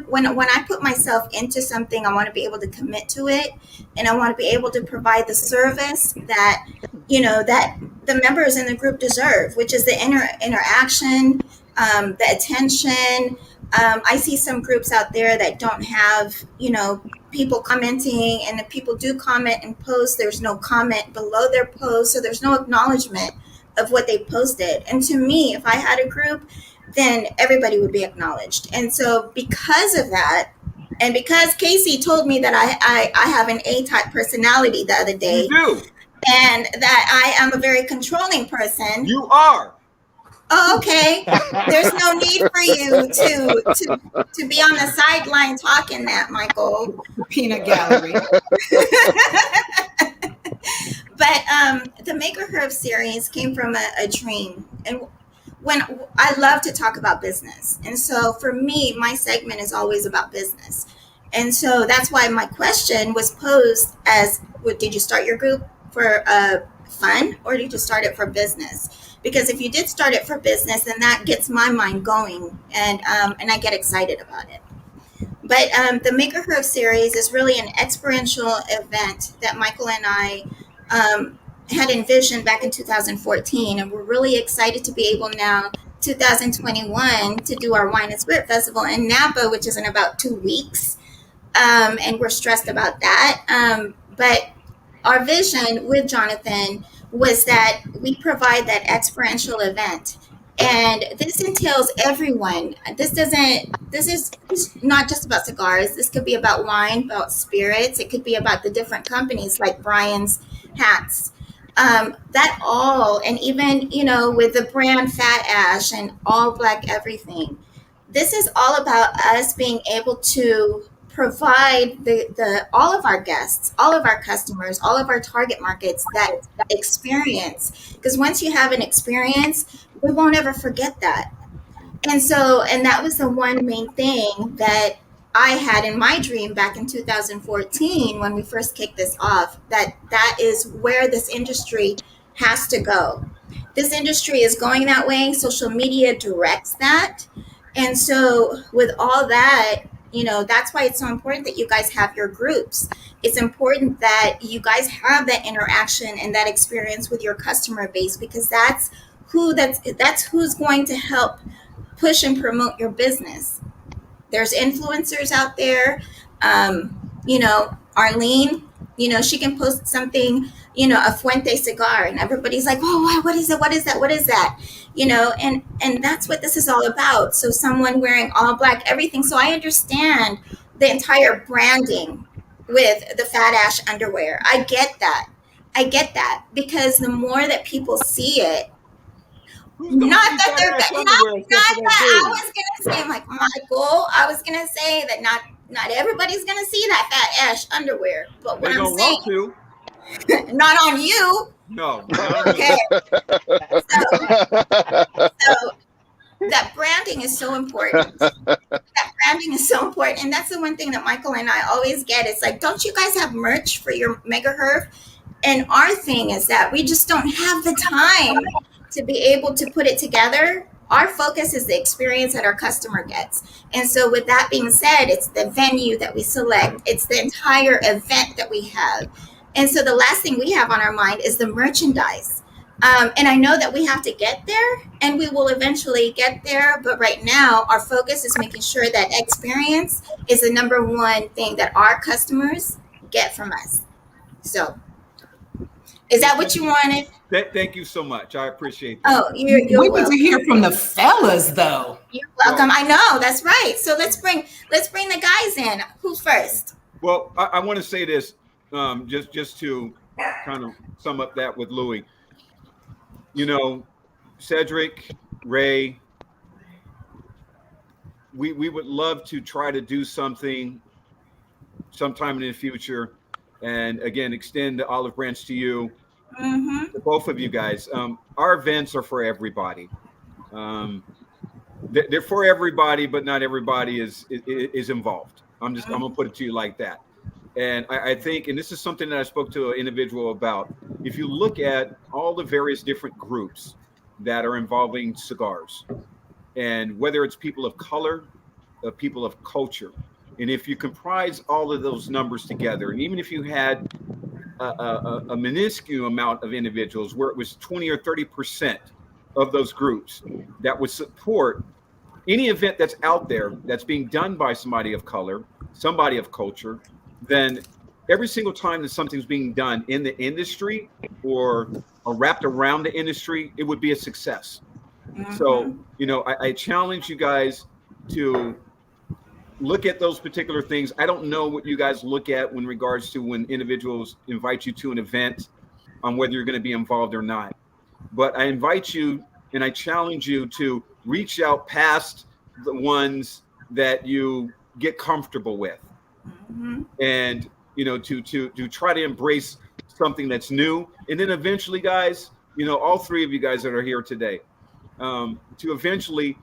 when I put myself into something, I want to be able to commit to it, and I want to be able to provide the service that that the members in the group deserve, which is the interaction, the attention. I see some groups out there that don't have, people commenting, and if people do comment and post, there's no comment below their post. So there's no acknowledgement of what they posted. And to me, if I had a group, then everybody would be acknowledged. And so because of that, and because Casey told me that I have an A-type personality the other day. You do. And that I am a very controlling person. You are. Oh, okay. There's no need for you to be on the sideline talking that, Michael. Peanut gallery. But the Maker Herb series came from a dream. And when I love to talk about business. And so for me, my segment is always about business. And so that's why my question was posed as, did you start your group for fun, or did you start it for business? Because if you did start it for business, then that gets my mind going, and I get excited about it. But the Maker Herb series is really an experiential event that Michael and I had envisioned back in 2014, and we're really excited to be able now, 2021, to do our Wine and Spirit Festival in Napa, which is in about 2 weeks, and we're stressed about that. But our vision with Jonathan was that we provide that experiential event. And this entails everyone. This is not just about cigars. This could be about wine, about spirits. It could be about the different companies like Brian's hats. That all, and even, with the brand Phat Ash and all black everything. This is all about us being able to provide the all of our guests, all of our customers, all of our target markets that experience. Because once you have an experience, we won't ever forget that. And that was the one main thing that I had in my dream back in 2014 when we first kicked this off, that is where this industry has to go. This industry is going that way. Social media directs that. And so with all that, that's why it's so important that you guys have your groups. It's important that you guys have that interaction and that experience with your customer base, because that's who's going to help push and promote your business. There's influencers out there. Arlene, she can post something, a Fuente cigar, and everybody's like, oh, what is it? What is that? What is that? And that's what this is all about. So someone wearing all black, everything. So I understand the entire branding with the Phat Ash underwear. I get that because the more that people see it, not that they're I was gonna say, like Michael, I was gonna say that not everybody's gonna see that Phat Ash underwear, but what I'm saying, not on you. No. Okay. So that branding is so important. And that's the one thing that Michael and I always get. It's like, don't you guys have merch for your megaherb? And our thing is that we just don't have the time to be able to put it together. Our focus is the experience that our customer gets. And so with that being said, it's the venue that we select. It's the entire event that we have. And so the last thing we have on our mind is the merchandise. And I know that we have to get there, and we will eventually get there. But right now, our focus is making sure that experience is the number one thing that our customers get from us. So is that what you wanted? Thank you so much. I appreciate that. Oh, you're we welcome. need to hear from the fellas, though. You're welcome. I know, that's right. So let's bring the guys in. Who's first? Well, I want to say this, just to kind of sum up that with Louis. Sedrick, Ray, we would love to try to do something sometime in the future, and again, extend the olive branch to you. Mm-hmm. To both of you guys. Our events are for everybody. They're for everybody, but not everybody is involved. I'm gonna put it to you like that. And I think, and this is something that I spoke to an individual about. If you look at all the various different groups that are involving cigars, and whether it's people of color, people of culture, and if you comprise all of those numbers together, and even if you had a minuscule amount of individuals, where it was 20 or 30% of those groups that would support any event that's out there that's being done by somebody of color, somebody of culture, then every single time that something's being done in the industry or wrapped around the industry, it would be a success. Mm-hmm. So, I challenge you guys to look at those particular things. I don't know what you guys look at when regards to when individuals invite you to an event on whether you're going to be involved or not. But I invite you and I challenge you to reach out past the ones that you get comfortable with. Mm-hmm. And, to try to embrace something that's new. And then eventually, guys, all three of you guys that are here today, to eventually,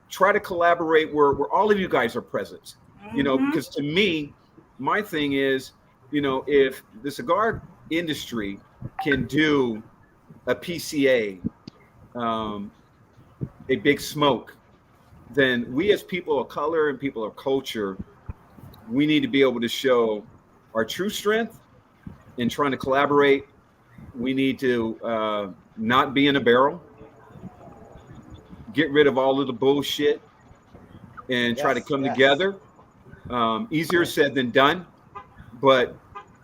try to collaborate where all of you guys are present, mm-hmm. Because to me, my thing is, if the cigar industry can do a PCA, a big smoke, then we as people of color and people of culture, we need to be able to show our true strength in trying to collaborate. We need to not be in a barrel, get rid of all of the bullshit, and try to come together. Easier said than done, but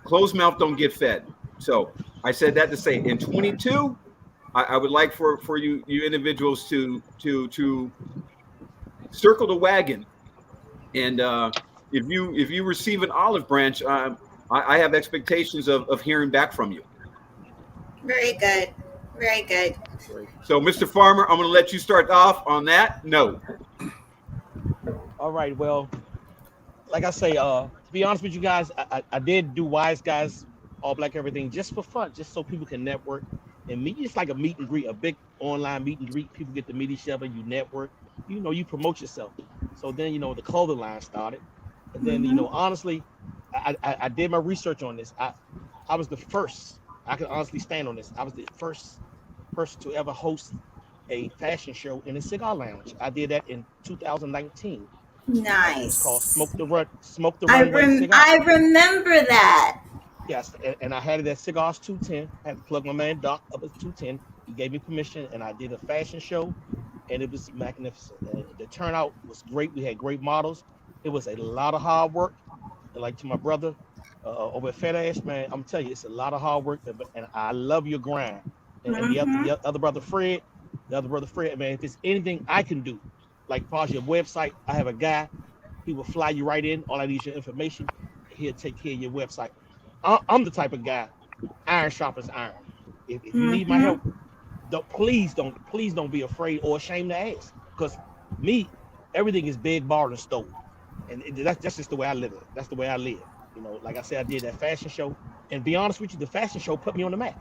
closed mouth don't get fed. So I said that to say in 22, I would like for you individuals to circle the wagon, and if you receive an olive branch, I have expectations of hearing back from you. Very good. Very good. So, Mr. Farmer, I'm going to let you start off on that note. All right. Well, like I say, to be honest with you guys, I did do Wise Guys All Black Everything just for fun, just so people can network and meet. It's like a meet and greet, a big online meet and greet. People get to meet each other, you network, you promote yourself. So then, the clothing line started. And then, honestly, I did my research on this. I was the first, I can honestly stand on this. I was the first person to ever host a fashion show in a cigar lounge. I did that in 2019. Nice. It's called Smoke the Runway Cigar. I remember that. Yes, and I had it at Cigars 210. I had to plug my man Doc up at 210. He gave me permission, and I did a fashion show, and it was magnificent. The turnout was great. We had great models. It was a lot of hard work. And like to my brother over at Phat, man, I'm telling you, it's a lot of hard work, and I love your grind. And the other brother Fred, man, if there's anything I can do, like as far as your website, I have a guy. He will fly you right in. All I need is your information. He'll take care of your website. I'm the type of guy, iron sharpens iron. If you need my help, please don't be afraid or ashamed to ask. Because me, everything is big, bar, and stove. And that's just the way I live it. That's the way I live. Like I said, I did that fashion show. And be honest with you, the fashion show put me on the map.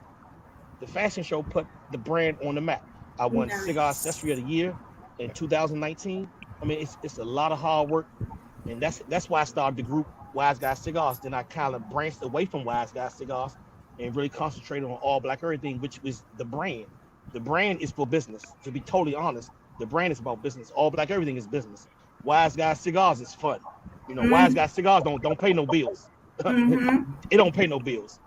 The fashion show put the brand on the map. I won Cigar Accessory of the Year in 2019. I mean, it's a lot of hard work. And that's why I started the group Wise Guys Cigars. Then I kind of branched away from Wise Guys Cigars and really concentrated on All Black Everything, which was the brand. The brand is for business. To be totally honest, the brand is about business. All Black Everything is business. Wise Guys Cigars is fun. Wise Guys Cigars don't pay no bills. It don't pay no bills.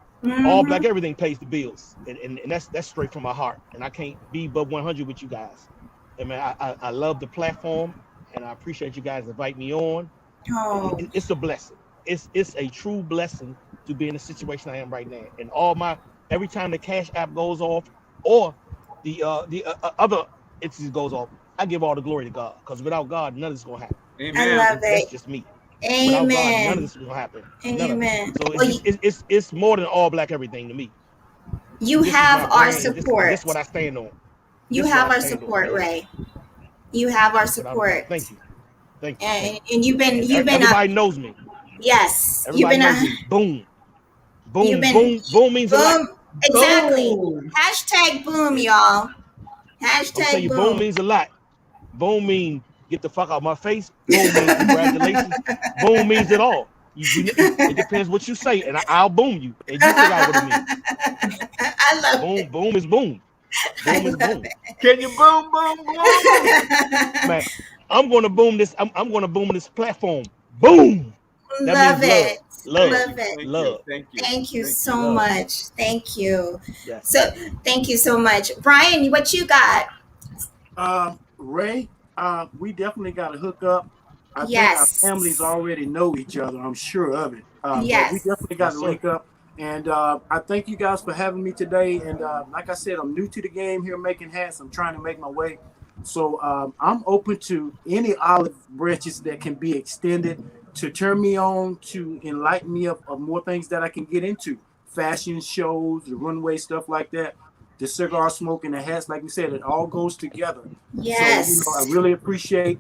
All Black Everything pays the bills, and that's straight from my heart. And I can't be but 100 with you guys. And man, I love the platform, and I appreciate you guys inviting me on. Oh. It's a blessing. It's a true blessing to be in the situation I am right now. And every time the Cash App goes off or the other entity goes off, I give all the glory to God, because without God, none of this is gonna happen. Amen. I love it. That's just me. Amen. Without God, none of this is gonna happen. Amen. So it's more than All Black Everything to me. You have our support. This is what I stand on. You have our support, Ray. You have our support. Thank you. And you've been everybody knows me. Yes. Everybody knows me. Boom. Boom means a lot. Exactly. Boom. Hashtag boom, y'all. Hashtag boom. Boom means a lot. Boom means get the fuck out of my face. Boom means congratulations. Boom means it all. It depends what you say, and I'll boom you, and you figure out what it means. I love boom. it. Boom is boom. Boom is boom. Can you boom? Man, I'm gonna boom this. I'm gonna boom this platform. Boom. That Love it. Love. Love it. Love. Thank you so much. Thank you. Yes. So thank you so much, Brian. What you got? Ray, we definitely got to hook up. I think our families already know each other. I'm sure of it. Yes. But we definitely got to link up. And I thank you guys for having me today. And like I said, I'm new to the game here making hats. I'm trying to make my way. So I'm open to any olive branches that can be extended to turn me on, to enlighten me of more things that I can get into. Fashion shows, the runway, stuff like that. The cigar smoking, the hats, like we said, it all goes together. Yes. So, I really appreciate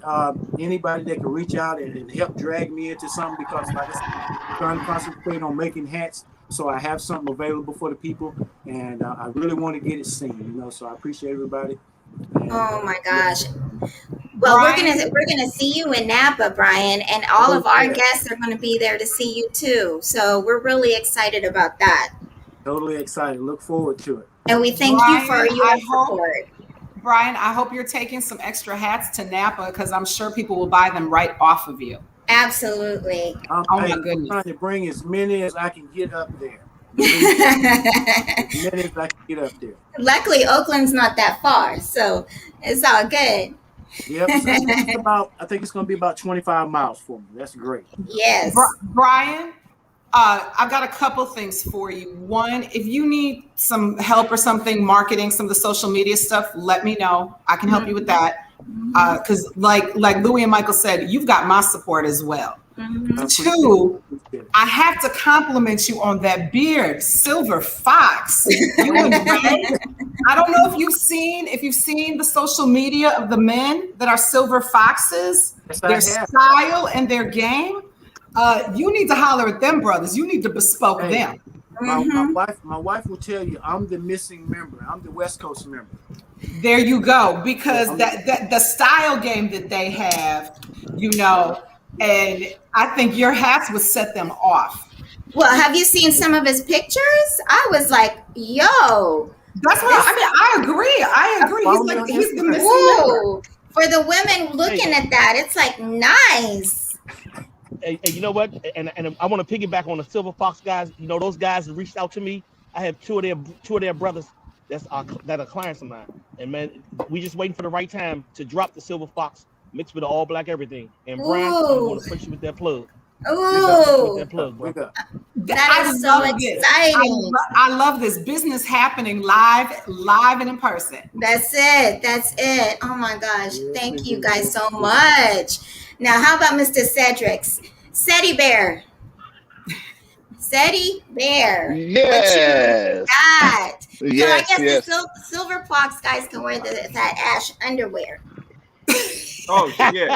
anybody that can reach out and help drag me into something, because like I said, I'm trying to concentrate on making hats, so I have something available for the people, and I really want to get it seen, so I appreciate everybody. And, oh my gosh. Well, Brian, we're gonna see you in Napa, Brian, and all of our guests are gonna be there to see you too. So we're really excited about that. Totally excited. Look forward to it. And we thank you for your support. Brian, I hope you're taking some extra hats to Napa, because I'm sure people will buy them right off of you. Absolutely. Oh my goodness. I'm trying to bring as many as I can get up there. As many as I can get up there. Luckily, Oakland's not that far, so it's all good. Yep. So I think it's going to be about 25 miles for me. That's great. Yes. Brian, I've got a couple things for you. One, if you need some help or something marketing some of the social media stuff, let me know. I can help you with that. Because like Louie and Michael said, you've got my support as well. Two, I have to compliment you on that beard, Silver Fox. You and Ray. I don't know if you've seen the social media of the men that are Silver Foxes, their style and their game. You need to holler at them brothers. You need to bespoke them. My wife will tell you I'm the missing member. I'm the West Coast member. There you go. Because that the style game that they have, and I think your hats would set them off. Well, have you seen some of his pictures? I was like, yo. That's what I agree. He's the missing member. For the women looking at that, it's like nice. Hey, you know what? And I want to piggyback on the Silver Fox guys. Those guys that reached out to me. I have two of their brothers that are clients of mine. And man, we just waiting for the right time to drop the Silver Fox mixed with the all black everything. And Brian, I'm going to put you with that plug. Ooh, that plug, bro. That is so exciting. I love this business happening live and in person. That's it. Oh my gosh. Thank you guys so much. Now, how about Mr. Sedrick? Seddy Bear. Yes. So I guess the Silver Fox guys can wear that ash underwear. Oh shit!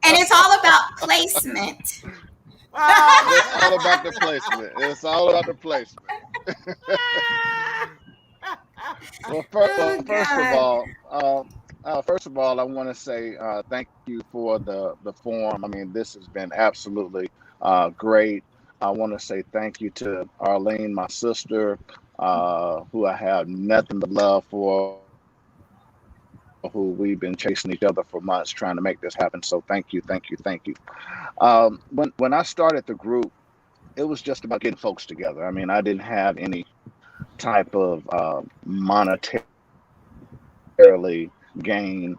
And it's all about placement. It's all about the placement. Well, first of all, I want to say thank you for the forum. I mean, this has been absolutely great. I want to say thank you to Arlene, my sister, who I have nothing but love for, who we've been chasing each other for months trying to make this happen. So thank you. When I started the group, it was just about getting folks together. I mean, I didn't have any type of monetarily gain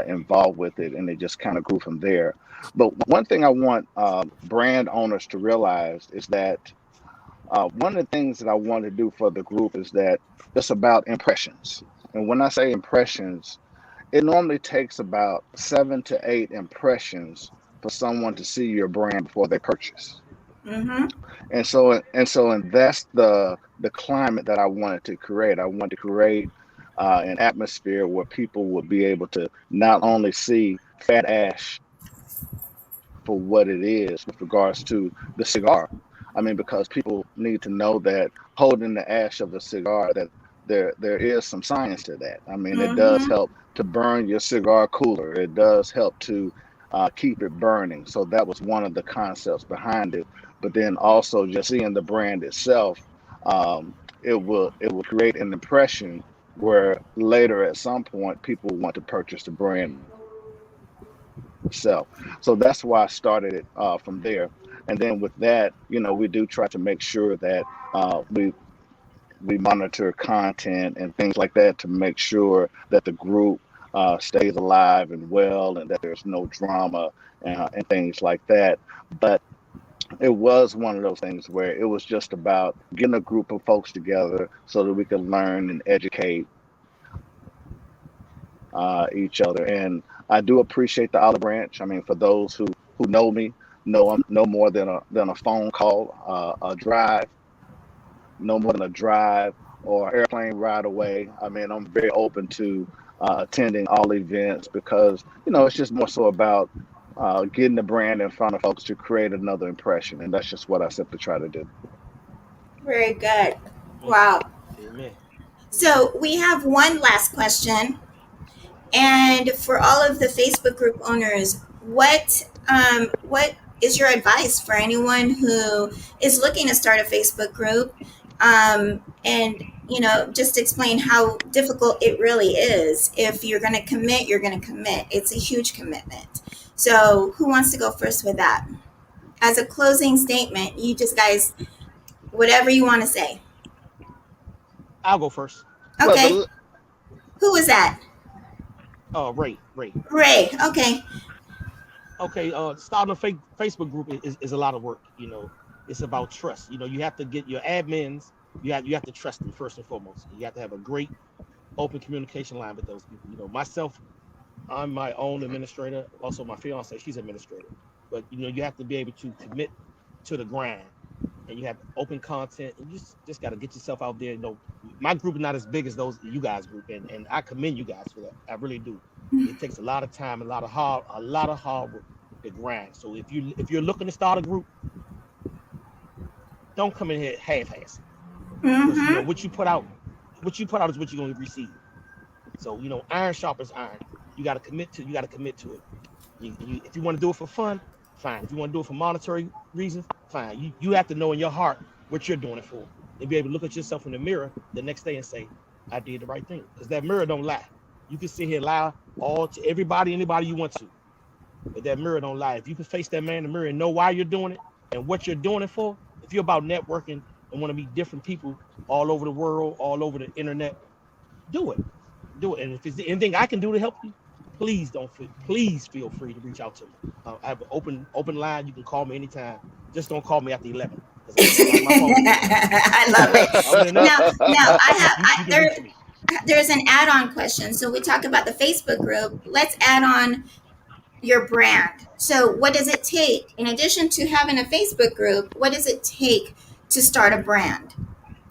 involved with it, and it just kind of grew from there. But one thing I want brand owners to realize is that one of the things that I want to do for the group is that it's about impressions. And when I say impressions, it normally takes about 7 to 8 impressions for someone to see your brand before they purchase. Mm-hmm. And that's the climate that I wanted to create. I wanted to create an atmosphere where people would be able to not only see Phat Ash for what it is with regards to the cigar. I mean, because people need to know that holding the ash of the cigar, that there is some science to that. I mean, it does help to burn your cigar cooler. It does help to keep it burning. So that was one of the concepts behind it. But then also just seeing the brand itself, it will create an impression where later at some point people want to purchase the brand itself. So that's why I started it from there. And then with that, we do try to make sure that we monitor content and things like that to make sure that the group stays alive and well, and that there's no drama and things like that. But it was one of those things where it was just about getting a group of folks together so that we could learn and educate each other. And I do appreciate the olive branch. I mean, for those who know me, know I'm no more than a phone call, a drive, no more than a drive or airplane ride away. I mean, I'm very open to attending all events because, it's just more so about getting the brand in front of folks to create another impression. And that's just what I simply try to do. Very good. Wow. Amen. So we have one last question. And for all of the Facebook group owners, what is your advice for anyone who is looking to start a Facebook group? And just explain how difficult it really is. If you're going to commit, you're going to commit. It's a huge commitment. So who wants to go first with that? As a closing statement, you just guys, whatever you want to say. I'll go first. Okay. Who was that? Ray. Ray. Okay. Okay, starting a fake Facebook group is a lot of work. You know, it's about trust. You know, you have to get your admins. You have to trust them first and foremost. You have to have a great open communication line with those people. You know, myself, I'm my own administrator. Also, my fiance, she's administrator. But you know, you have to be able to commit to the grind, and you have open content. And you just got to get yourself out there. You know, my group is not as big as those you guys group, and I commend you guys for that. I really do. It takes a lot of time, a lot of hard work to grind. So if you're looking to start a group, don't come in here half-assed. Because you know what you put out is what you're going to receive. So you know, iron sharpens iron. You got to commit to it. If you want to do it for fun, fine. If you want to do it for monetary reasons, fine. You have to know in your heart what you're doing it for, and be able to look at yourself in the mirror the next day and say, I did the right thing. Because that mirror don't lie. You can sit here and lie all to everybody, anybody you want to, but that mirror don't lie. If you can face that man in the mirror and know why you're doing it and what you're doing it for, if you're about networking and want to meet different people all over the world, all over the internet, do it. And if there's anything I can do to help you, please feel free to reach out to me. I have an open line. You can call me anytime. Just don't call me after 11. I love it. Now there's an add-on question. So we talk about the Facebook group. Let's add on your brand. So what does it take, in addition to having a Facebook group, what does it take to start a brand?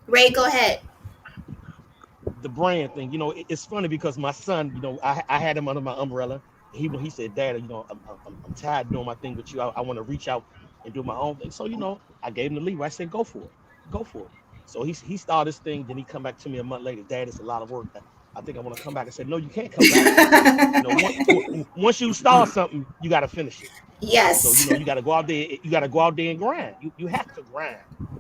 Ray, go ahead. The brand thing, you know, it's funny because my son, you know, I had him under my umbrella. He said, Dad, you know, I'm tired of doing my thing with you. I want to reach out and do my own thing. So, you know, I gave him the leeway. I said, go for it. So he started this thing. Then he come back to me a month later. Dad, it's a lot of work. I think I want to come back. I said, no, you can't come back. You know, once you start something, you got to finish it. Yes. So, you know, you got to go out there. You got to go out there and grind. You have to grind.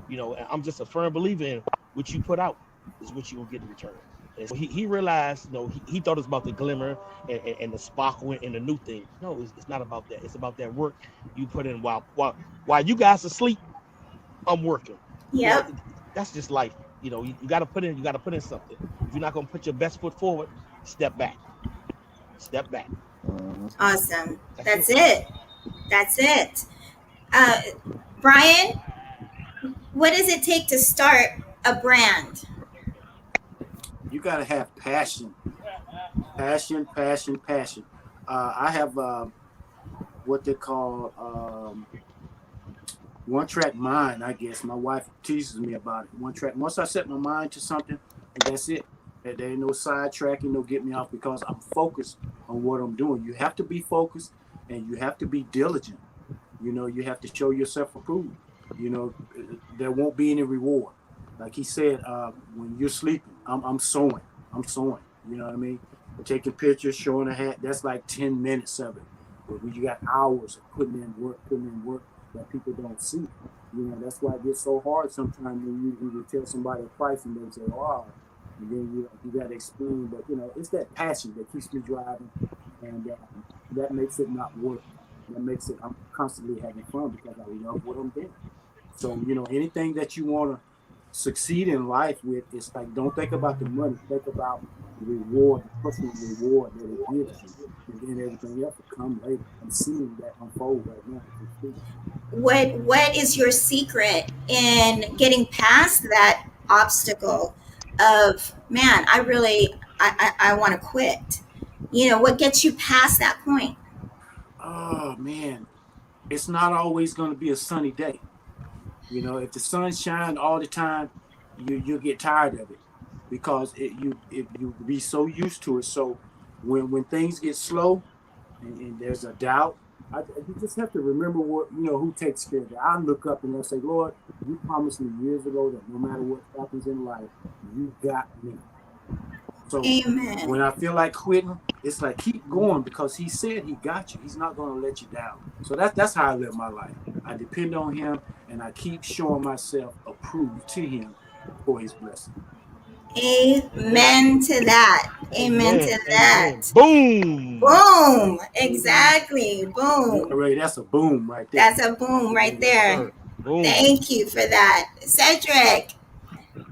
You know, and I'm just a firm believer in what you put out is what you will get in return. And so he realized, you know, he thought it was about the glimmer and the sparkle and the new thing. No, it's not about that. It's about that work you put in while you guys are asleep. I'm working. Yeah. You know, that's just life. You know, you got to put in. You got to put in something. If you're not going to put your best foot forward, step back. Awesome. That's it. Brian, what does it take to start a brand? You got to have passion. I have what they call one-track mind, I guess. My wife teases me about it. One track. Once I set my mind to something, that's it. There ain't no sidetracking, no get me off, because I'm focused on what I'm doing. You have to be focused and you have to be diligent. You know, you have to show yourself approved. You know, there won't be any reward. Like he said, when you're sleeping, I'm sewing. You know what I mean? Taking pictures, showing a hat, that's like 10 minutes of it. But when you got hours of putting in work that people don't see, you know, that's why it gets so hard sometimes when you tell somebody a price and they say, oh, and then you got to explain. But, you know, it's that passion that keeps me driving, and that makes it not work. That makes it, I'm constantly having fun because I love what I'm doing. So, you know, anything that you want to succeed in life with, it's like, don't think about the money, think about the reward, the personal reward that it gives you, and then everything else will come later. I'm seeing that unfold right now. What is your secret in getting past that obstacle of, man, I want to quit? You know, what gets you past that point? Oh man, it's not always going to be a sunny day. You know, if the sun shines all the time, you'll get tired of it, because you be so used to it. So when things get slow and there's a doubt, you just have to remember who takes care of it. I look up and I say, Lord, you promised me years ago that no matter what happens in life, you got me. So Amen. When I feel like quitting, it's like, keep going, because he said he got you. He's not going to let you down. So that's how I live my life. I depend on him, and I keep showing myself approved to him for his blessing. Amen to that. Amen to that. Boom. Boom. Exactly. Boom. Ray, that's a boom right there. That's a boom right there. Boom. Thank you for that. Sedrick,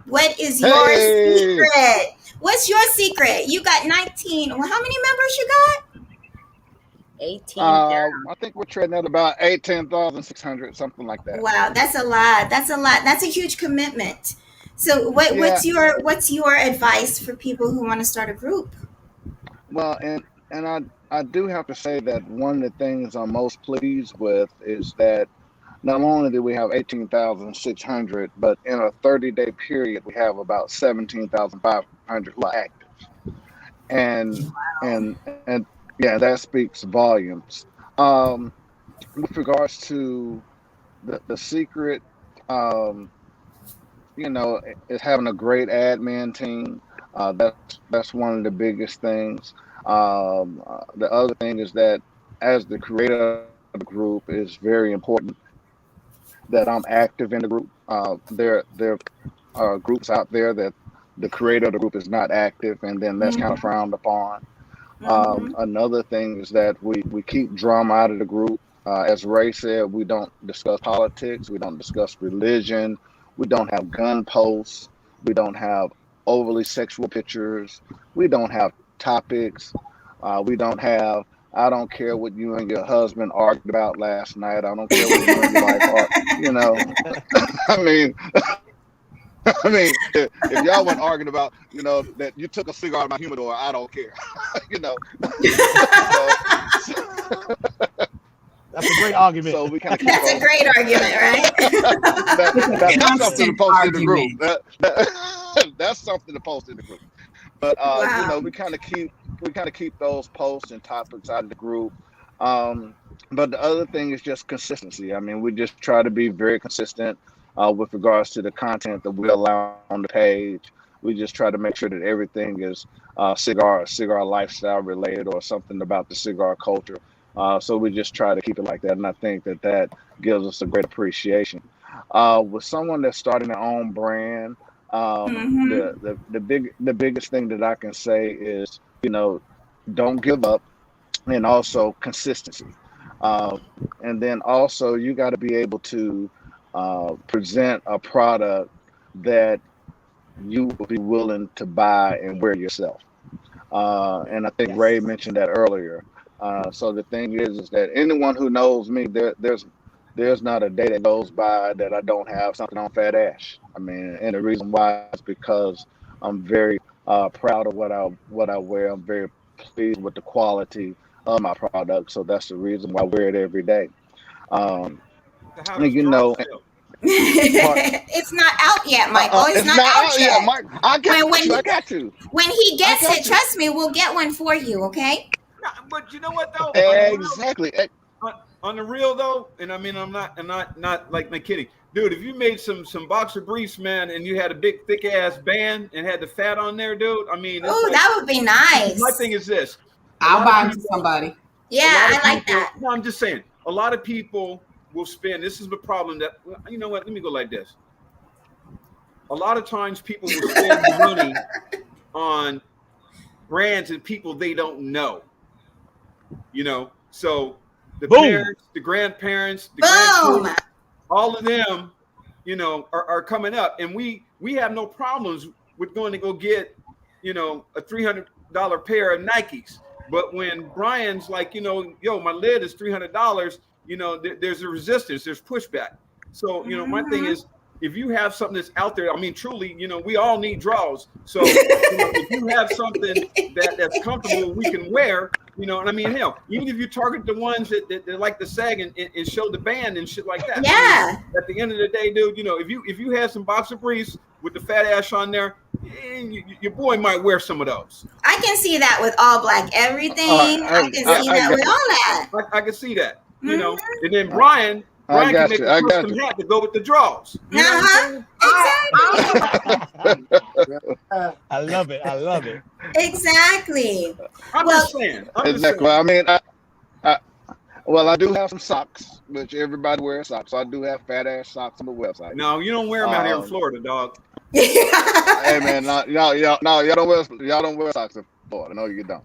what is your secret? What's your secret? You got 19. Well, how many members you got? 18,000. I think we're trading at about 18,600, something like that. Wow, that's a lot. That's a lot. That's a huge commitment. So Yeah. what's your advice for people who want to start a group? Well, and I do have to say that one of the things I'm most pleased with is that not only do we have 18,600, but in a 30-day period, we have about 17,500 active. And yeah, that speaks volumes. With regards to the secret, um, is having a great admin team. That's one of the biggest things. The other thing is that as the creator of the group, is very important that I'm active in the group. There are groups out there that the creator of the group is not active, and then that's kind of frowned upon. Another thing is that we keep drama out of the group. As Ray said, we don't discuss politics, we don't discuss religion, we don't have gun posts, we don't have overly sexual pictures, we don't have topics, we don't have, I don't care what you and your husband argued about last night, I don't care what you and your wife are, I mean, if y'all weren't arguing about, that you took a cigar out of my humidor, I don't care, That's a great argument. So we kind of That's a great argument, right? that's something to post in the group. That's something to post in the group. But Wow. we kind of keep those posts and topics out of the group. But the other thing is just consistency. I mean, we just try to be very consistent with regards to the content that we allow on the page. We just try to make sure that everything is cigar lifestyle related or something about the cigar culture. So we just try to keep it like that, and I think that gives us a great appreciation. With someone that's starting their own brand, the biggest thing that I can say is, don't give up, and also consistency. And then also you got to be able to present a product that you will be willing to buy and wear yourself. And I think Ray mentioned that earlier. So the thing is that anyone who knows me, there's not a day that goes by that I don't have something on Phat Ash. I mean, and the reason why is because I'm very proud of what I wear. I'm very pleased with the quality of my product. So that's the reason why I wear it every day. It's not out yet, Michael. It's not out yet. Mike. I got you. When he gets it, trust me, we'll get one for you. Okay. No, but you know what though? Exactly. On the real though, and I mean, I'm not like my kidding, dude. If you made some boxer briefs, man, and you had a big thick ass band and had the Phat on there, dude. I mean, oh, that would be nice. My thing is this: I'll buy it to somebody. Yeah, I like that. No, I'm just saying, a lot of people will spend. This is the problem that, you know what? Let me go like this. A lot of times people will spend money on brands and people they don't know. So the parents, the grandparents, the grandchildren, all of them, are coming up, and we have no problems with going to go get, a $300 pair of Nikes. But when Brian's like, yo, my lid is $300, there's a resistance, there's pushback. So, my thing is, if you have something that's out there, I mean, truly, we all need draws. So, if you have something that's comfortable, we can wear, and I mean, hell, even if you target the ones that like the sag and show the band and shit like that. Yeah. I mean, at the end of the day, dude, if you had some boxer briefs with the Phat Ash on there, your boy might wear some of those. I can see that with all black everything. I can see that with all that. I can see that, and then Brian can make a custom hat to go with the draws. Exactly. I love it. Exactly. I'm just saying. Well, I mean, I do have some socks, which everybody wears socks. So I do have Phat Ash socks on the website. No, you don't wear them out here in Florida, dog. Hey man, y'all don't wear socks in Florida. No, you don't.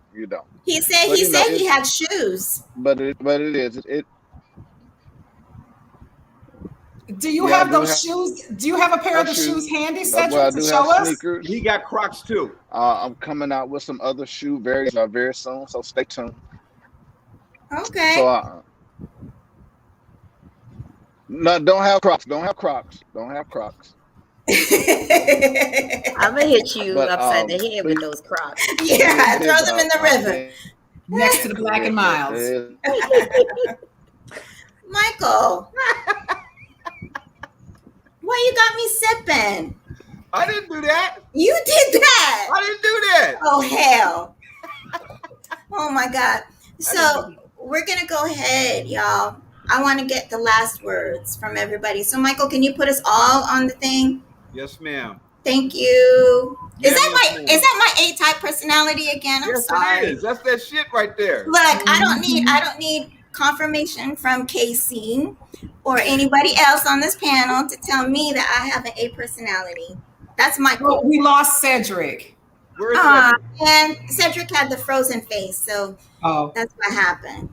He said he had shoes. But it is. Do you have those shoes? Do you have a pair of the shoes handy, Sedrick, to show us? Sneakers. He got Crocs too. I'm coming out with some other shoe very soon, so stay tuned. Okay. So no, don't have Crocs. Don't have Crocs. Don't have Crocs. I'm gonna hit you But upside the head with please, those Crocs. Yeah, please, throw them in the river. Next to the Black and Milds. Michael, why you got me sipping? I didn't do that. You did that. I didn't do that. Oh, hell. Oh, my God. So we're going to go ahead, y'all. I want to get the last words from everybody. So, Michael, can you put us all on the thing? Yes, ma'am. Thank you. Yeah, Is yes, ma'am. that my A-type personality again? I'm Yes, sorry. it is. That's that shit right there. Look, I don't need confirmation from Casey or anybody else on this panel to tell me that I have an A personality. That's my goal. We lost Sedrick. Where is that? And Sedrick had the frozen face, so that's what happened.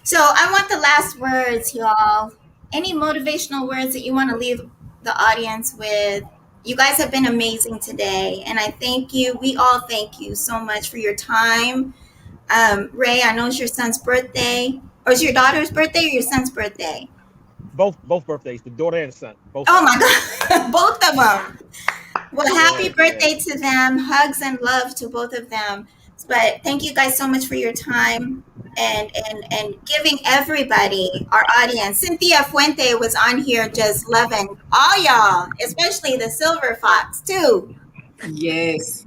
So I want the last words, y'all. Any motivational words that you want to leave the audience with? You guys have been amazing today, and I thank you. We all thank you so much for your time. Ray, I know it's your son's birthday. Or is your daughter's birthday or your son's birthday? Both birthdays, the daughter and the son. Both. Oh my God, both of them. Well, happy birthday to them. Hugs and love to both of them. But thank you guys so much for your time and giving everybody, our audience. Cynthia Fuente was on here just loving all y'all, especially the Silver Fox too. Yes.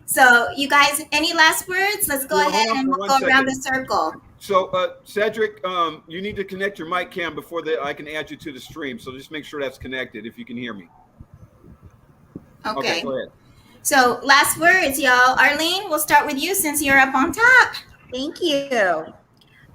So you guys, any last words? Let's go ahead and we'll go around the circle. So, Sedrick, you need to connect your mic cam before I can add you to the stream. So just make sure that's connected if you can hear me. Okay, go ahead. So last words, y'all. Arlene, we'll start with you since you're up on top. Thank you.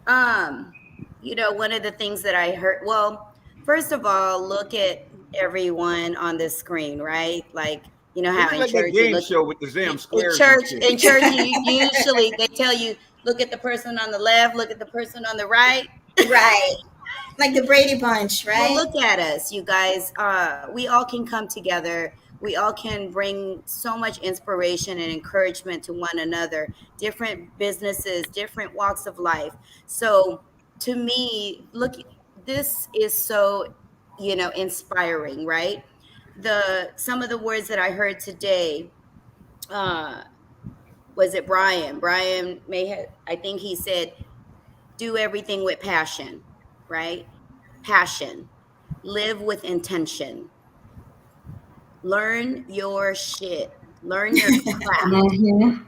One of the things that I heard, well, first of all, look at everyone on this screen, right? Like, how in like church, a game show with the Zam squares. In church, usually they tell you, look at the person on the left, look at the person on the right. Right. Like the Brady Bunch, right? Well, look at us, you guys. We all can come together. We all can bring so much inspiration and encouragement to one another, different businesses, different walks of life. So to me, look, this is so, inspiring, right? Some of the words that I heard today, was it Brian? Brian I think he said, do everything with passion, right? Passion. Live with intention. Learn your shit. Learn your craft.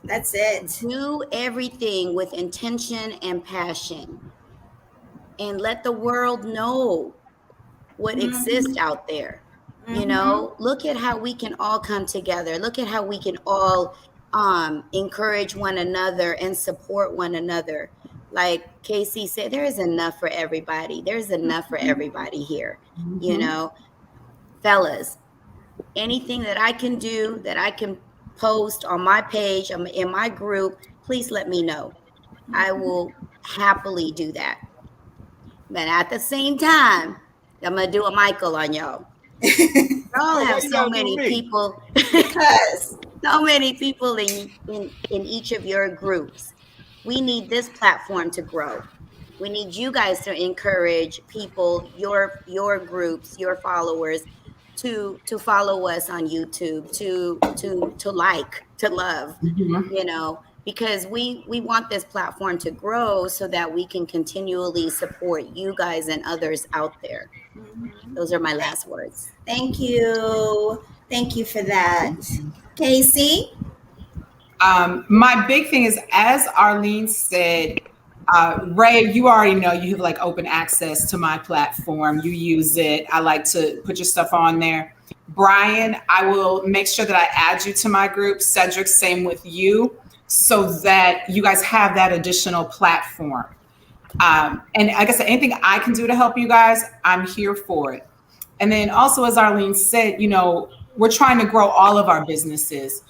That's it. Do everything with intention and passion. And let the world know what exists out there. Look at how we can all come together. Look at how we can all encourage one another and support one another. Like Casey said, there is enough for everybody. There's enough for everybody here. Fellas, anything that I can do, that I can post on my page, in my group, please let me know. I will happily do that. But at the same time, I'm going to do a Michael on y'all. Y'all have so many people, so many people in each of your groups. We need this platform to grow. We need you guys to encourage people, your groups, your followers, to follow us on YouTube, to like, to love, because we want this platform to grow so that we can continually support you guys and others out there. Those are my last words. Thank you. Thank you for that. Casey? My big thing is, as Arlene said, Ray, you already know you have like open access to my platform. You use it. I like to put your stuff on there. Brian, I will make sure that I add you to my group. Sedrick, same with you, so that you guys have that additional platform. And like I said, anything I can do to help you guys, I'm here for it. And then also, as Arlene said, we're trying to grow all of our businesses.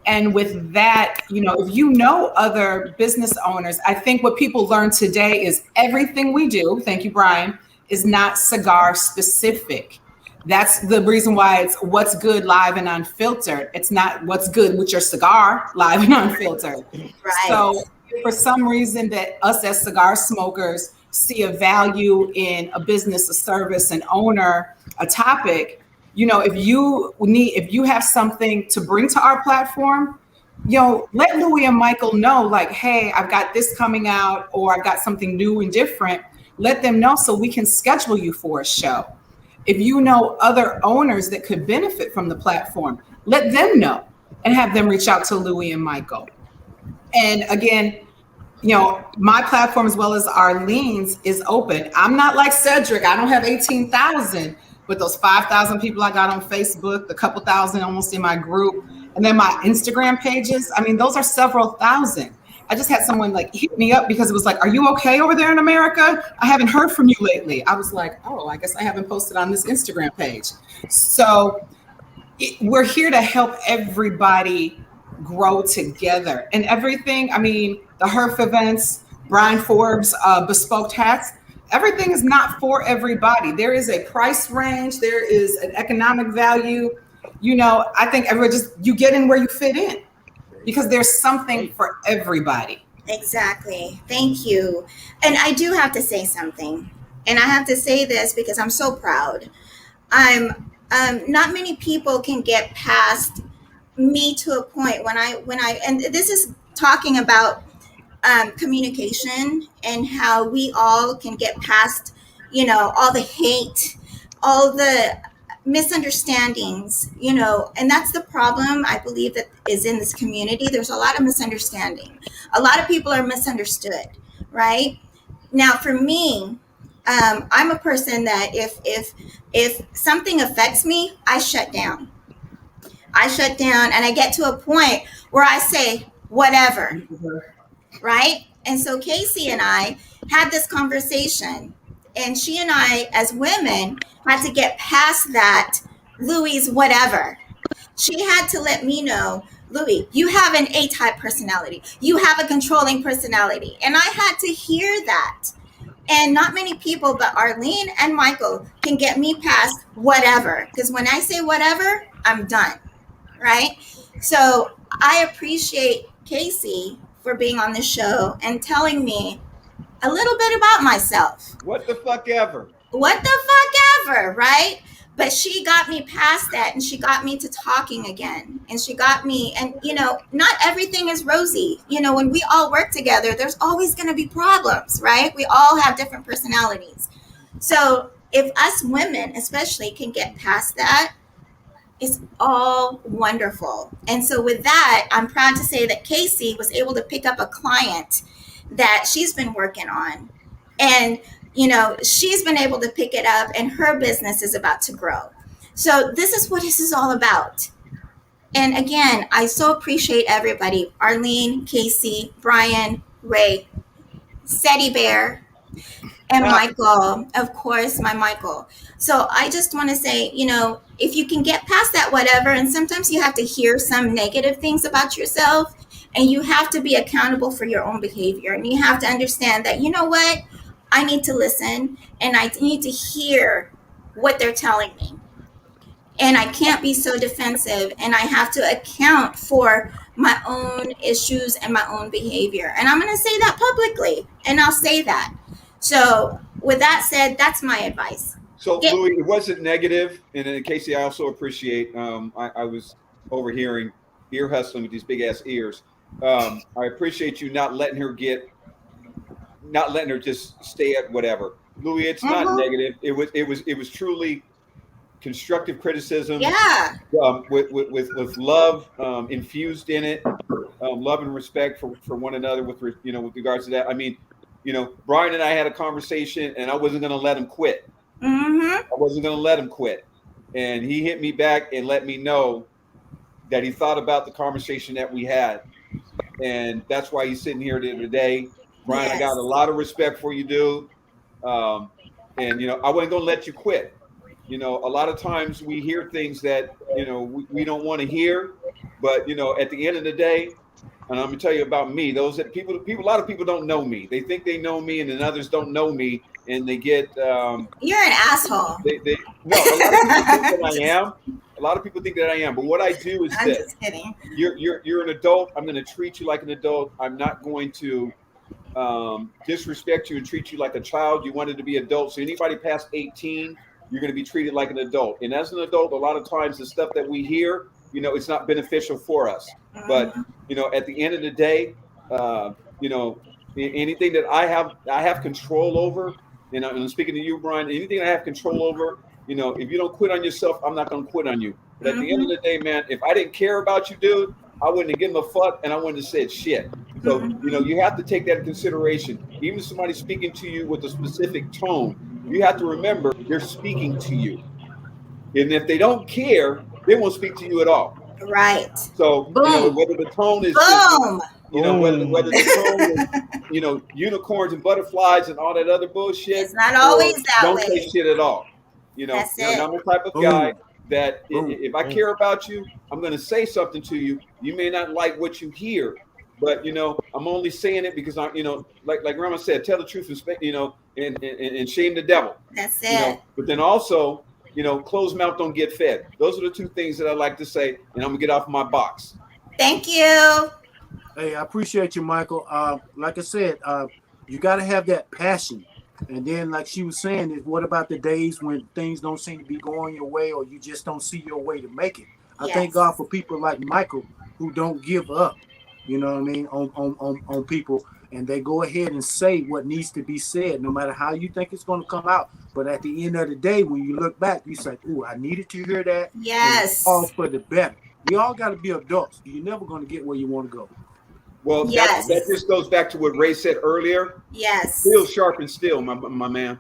And with that, if you know other business owners, I think what people learn today is everything we do, thank you, Brian, is not cigar specific. That's the reason why it's what's good live and unfiltered. It's not what's good with your cigar live and unfiltered. Right. So, if for some reason that us as cigar smokers see a value in a business, a service, an owner, a topic, if you have something to bring to our platform, let Louis and Michael know, like, hey, I've got this coming out, or I've got something new and different. Let them know so we can schedule you for a show. If you know other owners that could benefit from the platform, let them know and have them reach out to Louis and Michael. And again, my platform as well as Arlene's is open. I'm not like Sedrick. I don't have 18,000, but those 5,000 people I got on Facebook, the couple thousand almost in my group, and then my Instagram pages, those are several thousand. I just had someone like hit me up because it was like, are you okay over there in America? I haven't heard from you lately. I was like, oh, I guess I haven't posted on this Instagram page. So we're here to help everybody grow together and everything. The HERF events, Brian Forbes, bespoke hats, everything is not for everybody. There is a price range. There is an economic value. I think you get in where you fit in, because there's something for everybody. Exactly. Thank you. And I do have to say something. And I have to say this because I'm so proud. Not many people can get past me to a point when I and this is talking about communication and how we all can get past, all the hate, all the misunderstandings, and that's the problem I believe that is in this community. There's a lot of misunderstanding. A lot of people are misunderstood, right? Now, for me, I'm a person that if something affects me, I shut down. And I get to a point where I say, whatever, right? And so Casey and I had this conversation, and she and I, as women, had to get past that Louis' whatever. She had to let me know, Louis, you have an A-type personality. You have a controlling personality. And I had to hear that. And not many people, but Arlene and Michael can get me past whatever. Because when I say whatever, I'm done, right? So I appreciate Casey for being on the show and telling me a little bit about myself. What the fuck ever. What the fuck ever, right? But she got me past that, and she got me to talking again. And she got me, and not everything is rosy. When we all work together, there's always going to be problems, right? We all have different personalities. So if us women especially can get past that, it's all wonderful. And so with that, I'm proud to say that Casey was able to pick up a client that she's been working on. And she's been able to pick it up, and her business is about to grow. So this is what this is all about. And again, I so appreciate everybody. Arlene, Casey, Brian, Ray, Seti Bear, and Michael, of course, my Michael. So I just want to say, if you can get past that whatever, and sometimes you have to hear some negative things about yourself, and you have to be accountable for your own behavior. And you have to understand that, what? I need to listen, and I need to hear what they're telling me. And I can't be so defensive, and I have to account for my own issues and my own behavior. And I'm going to say that publicly, and I'll say that. So with that said, that's my advice. So Louis, it wasn't negative. And in Casey, I also appreciate, I was overhearing ear hustling with these big ass ears. I appreciate you not letting her just stay at whatever. Louis, it's not negative. It was truly constructive criticism. Yeah. With love infused in it, love and respect for one another with regards to that. Brian and I had a conversation, and I wasn't going to let him quit. I wasn't going to let him quit, and he hit me back and let me know that he thought about the conversation that we had, and that's why he's sitting here today. Brian, yes. I got a lot of respect for you, dude. And I wasn't going to let you quit. A lot of times we hear things that we don't want to hear, but at the end of the day, and I'm gonna tell you about me. Those that people, a lot of people don't know me. They think they know me, and then others don't know me, and they get. You're an asshole. No, a lot of people think that I am. A lot of people think that I am, but what I do is I'm this. just kidding. You're an adult. I'm going to treat you like an adult. I'm not going to disrespect you and treat you like a child. You wanted to be adult. So anybody past 18, you're going to be treated like an adult. And as an adult, a lot of times the stuff that we hear, it's not beneficial for us. But at the end of the day, anything that I have control over, and I'm speaking to you, Brian. Anything I have control over, if you don't quit on yourself, I'm not going to quit on you. But at the end of the day, man, if I didn't care about you, dude, I wouldn't have given a fuck, and I wouldn't have said shit. So, you have to take that into consideration. Even if somebody's speaking to you with a specific tone, you have to remember they're speaking to you. And if they don't care, they won't speak to you at all. Right. So, whether the tone is, Boom. Whether the tone is, unicorns and butterflies and all that other bullshit. It's not always that don't way. Don't say shit at all. That's it. I'm the type of guy that if I care about you, I'm going to say something to you. You may not like what you hear, but I'm only saying it because I'm, like Grandma said, tell the truth and shame the devil. That's it. But then also, closed mouth don't get fed. Those are the two things that I like to say, and I'm gonna get off my box. Thank you. Hey, I appreciate you, Michael. Like I said, you got to have that passion. And then, like she was saying, is what about the days when things don't seem to be going your way, or you just don't see your way to make it? I thank God for people like Michael who don't give up. You know what I mean? On people, and they go ahead and say what needs to be said, no matter how you think it's going to come out. But at the end of the day, when you look back, you say, "Ooh, I needed to hear that." Yes. All for the better. We all got to be adults. You're never going to get where you want to go. Well, that just goes back to what Ray said earlier. Yes. Still sharp and still, my man.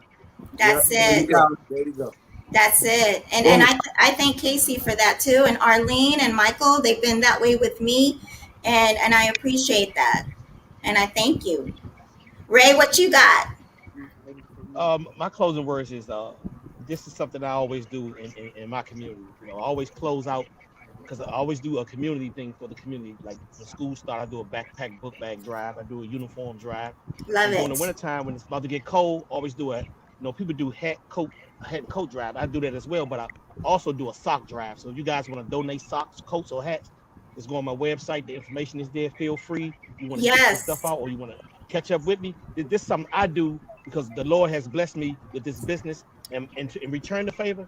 That's it. There you go. That's it. And I thank Casey for that too, and Arlene and Michael. They've been that way with me, and I appreciate that, and I thank you. Ray, what you got? My closing words is this is something I always do in my community. I always close out, because I always do a community thing for the community. Like when school starts, I do a backpack book bag drive. I do a uniform drive. Love it. In the wintertime, when it's about to get cold, always do people do hat and coat drive. I do that as well, but I also do a sock drive. So if you guys want to donate socks, coats, or hats, just go on my website. The information is there. Feel free. You want to check some stuff out, or you want to catch up with me. This is something I do because the Lord has blessed me with this business, and in return the favor,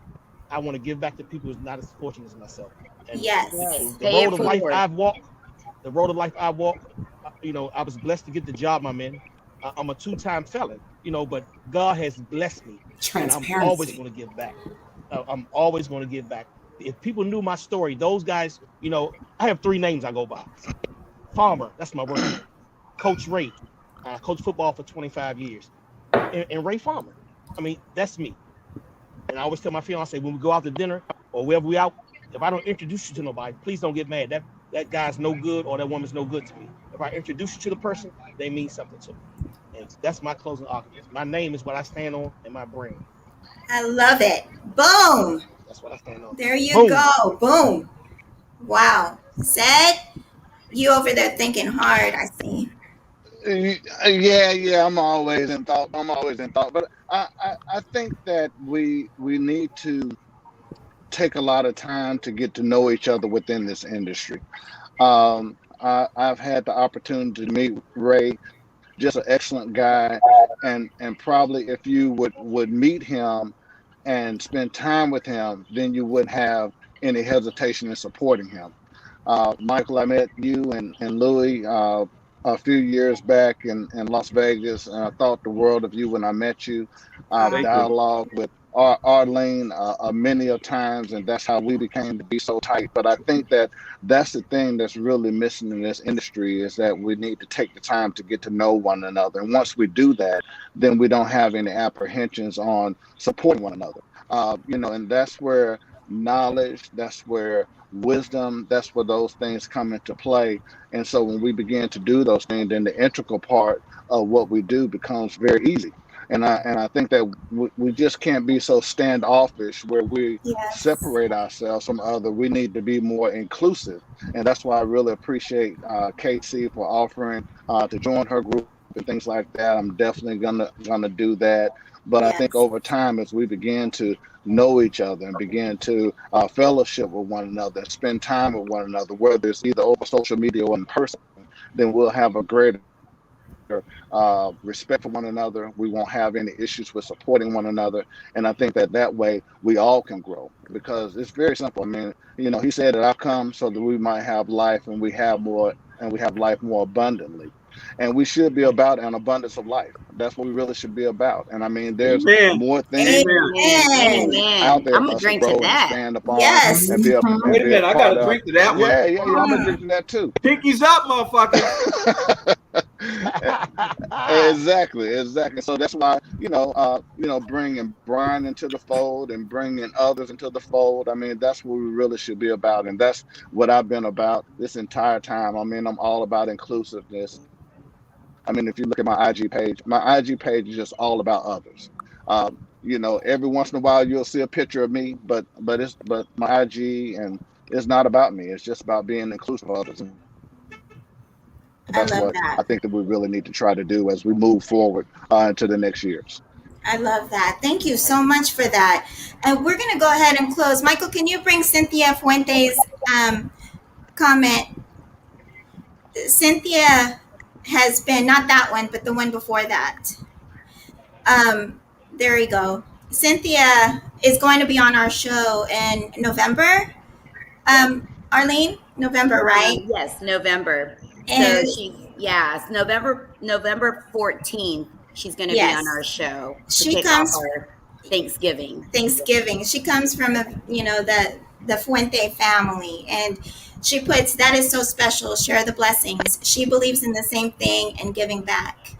I want to give back to people who's not as fortunate as myself. And the road of life I've walked, I was blessed to get the job I'm in. I'm a 2-time felon, but God has blessed me, and I'm always going to give back. I'm always going to give back. If people knew my story, those guys, I have 3 names I go by. Farmer, that's my work name. Coach Ray, I coached football for 25 years. And Ray Farmer, that's me. And I always tell my fiance when we go out to dinner or wherever we out, if I don't introduce you to nobody, please don't get mad. That guy's no good or that woman's no good to me. If I introduce you to the person, they mean something to me. And that's my closing argument. My name is what I stand on and my brand. I love it. Boom. That's what I stand on. There you go. Boom. Wow. Said, you over there thinking hard, I see. Yeah, I'm always in thought. But I think that we need to take a lot of time to get to know each other within this industry. I've had the opportunity to meet Ray, just an excellent guy, and probably if you would meet him and spend time with him, then you wouldn't have any hesitation in supporting him. Michael, I met you and Louis a few years back in Las Vegas, and I thought the world of you when I met you. Dialogue with Arlene many a times, and that's how we became to be so tight. But I think that's the thing that's really missing in this industry, is that we need to take the time to get to know one another. And once we do that, then we don't have any apprehensions on supporting one another. And that's where knowledge, that's where wisdom, that's where those things come into play. And so when we begin to do those things, then the integral part of what we do becomes very easy. And I think that we just can't be so standoffish where we separate ourselves from other. We need to be more inclusive. And that's why I really appreciate Casey for offering to join her group and things like that. I'm definitely gonna do that. But I think Yes. over time, as we begin to know each other and begin to fellowship with one another and spend time with one another, whether it's either over social media or in person, then we'll have a greater respect for one another. We won't have any issues with supporting one another. And I think that that way we all can grow, because it's very simple. I mean, he said that I come so that we might have life, and we have more, and we have life more abundantly. And we should be about an abundance of life. That's what we really should be about. And I mean, there's Amen. more things Amen. Amen. out there I'm for gonna us to drink to grow and that. expand upon Yes. and be a Wait a minute, I got part to of. drink to that one. Yeah, I'm gonna drink to that too. Pinkies up, motherfuckers. Exactly. So that's why bringing Brian into the fold and bringing others into the fold. I mean, that's what we really should be about, and that's what I've been about this entire time. I mean, I'm all about inclusiveness. I mean, if you look at my IG page is just all about others. Every once in a while you'll see a picture of me, but my IG, and it's not about me. It's just about being inclusive of others. And I that's love what that. I think that we really need to try to do as we move forward into the next years. I love that. Thank you so much for that. And we're going to go ahead and close. Michael, can you bring Cynthia Fuentes' comment? Cynthia has been, not that one, but the one before that. There we go. Cynthia is going to be on our show in November. Arlene, November, right? Yes, November. And So it's November 14th. She's going to Yes. be on our show to She kick comes- off our Thanksgiving. She comes from the Fuente family, and she puts, that is so special. Share the blessings. She believes in the same thing and giving back.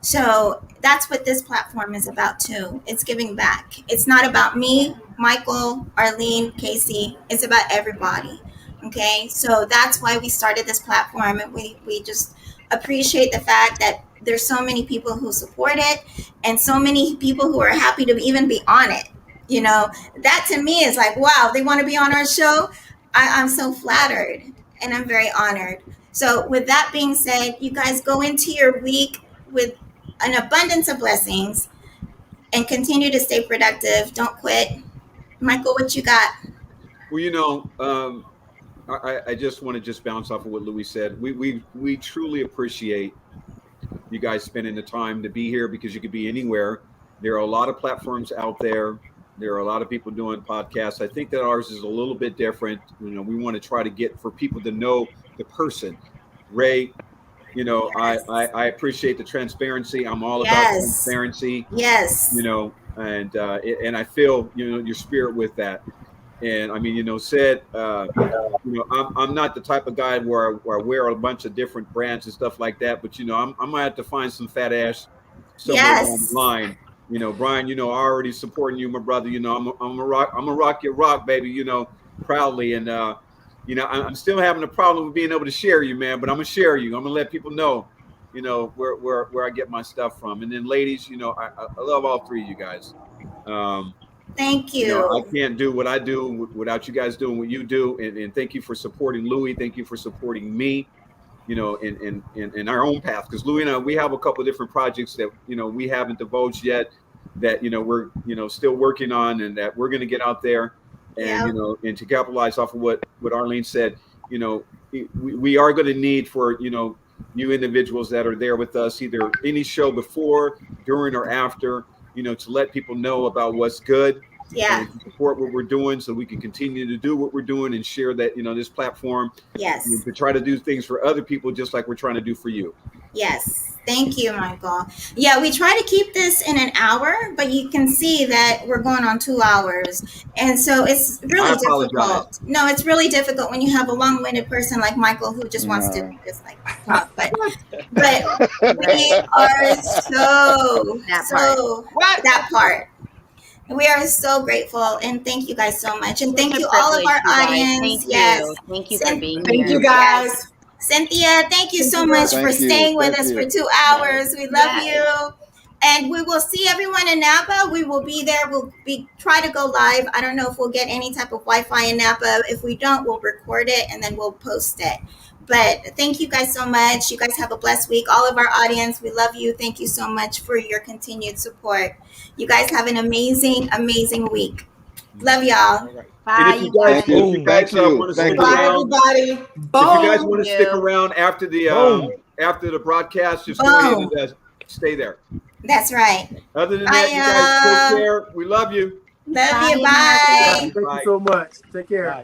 So that's what this platform is about too. It's giving back. It's not about me, Michael, Arlene, Casey. It's about everybody. Okay, so that's why we started this platform, and we just appreciate the fact that there's so many people who support it, and so many people who are happy to even be on it. That to me is like, wow, they want to be on our show. I'm so flattered, and I'm very honored. So with that being said, you guys go into your week with an abundance of blessings and continue to stay productive. Don't quit. Michael, what you got? Well, I just want to just bounce off of what Louis said. We truly appreciate you guys spending the time to be here, because you could be anywhere. There are a lot of platforms out there. There are a lot of people doing podcasts. I think that ours is a little bit different. We want to try to get for people to know the person. Ray, Yes. I appreciate the transparency. I'm all about Yes. transparency. Yes. And I feel your spirit with that. And I mean, said, I'm not the type of guy where I wear a bunch of different brands and stuff like that. But I'm gonna have to find some fat ass somewhere down the line. Brian, I already supporting you, my brother. I'm a rock your rock, baby. Proudly. And I'm still having a problem with being able to share you, man. But I'm gonna share you. I'm gonna let people know, where I get my stuff from. And then, ladies, I love all three of you guys. Thank you. I can't do what I do without you guys doing what you do. And thank you for supporting Louis. Thank you for supporting me, in our own path. Because Louis and I, we have a couple of different projects that, we haven't divulged yet, that, we're, still working on, and that we're going to get out there. And, and to capitalize off of what Arlene said, we are going to need for, you individuals that are there with us, either any show before, during, or after, to let people know about what's good. Yeah. And support what we're doing, so we can continue to do what we're doing and share that, this platform. Yes. To try to do things for other people, just like we're trying to do for you. Yes. Thank you, Michael. Yeah, we try to keep this in an hour, but you can see that we're going on 2 hours. And so it's really difficult. No, it's really difficult when you have a long-winded person like Michael who just wants to just like talk. But we are that part. We are so grateful, and thank you guys so much. And thank you all of our audience. Thank you for being here. Thank you guys. Yes. Cynthia, thank you so much for staying with us for 2 hours. We love you. And we will see everyone in Napa. We will be there. We'll try to go live. I don't know if we'll get any type of Wi-Fi in Napa. If we don't, we'll record it and then we'll post it. But thank you guys so much. You guys have a blessed week. All of our audience, we love you. Thank you so much for your continued support. You guys have an amazing, amazing week. Love y'all. All right. Bye, And you guys. if you guys Thank you. want to Thank stick you. Bye, around, everybody. if you guys Boom. want to stick around after the broadcast, just go ahead and stay there. That's right. Other than Bye, that, you guys y'all. take care. We love you. Love Bye, you. Bye. Thank you so much. Take care. Bye.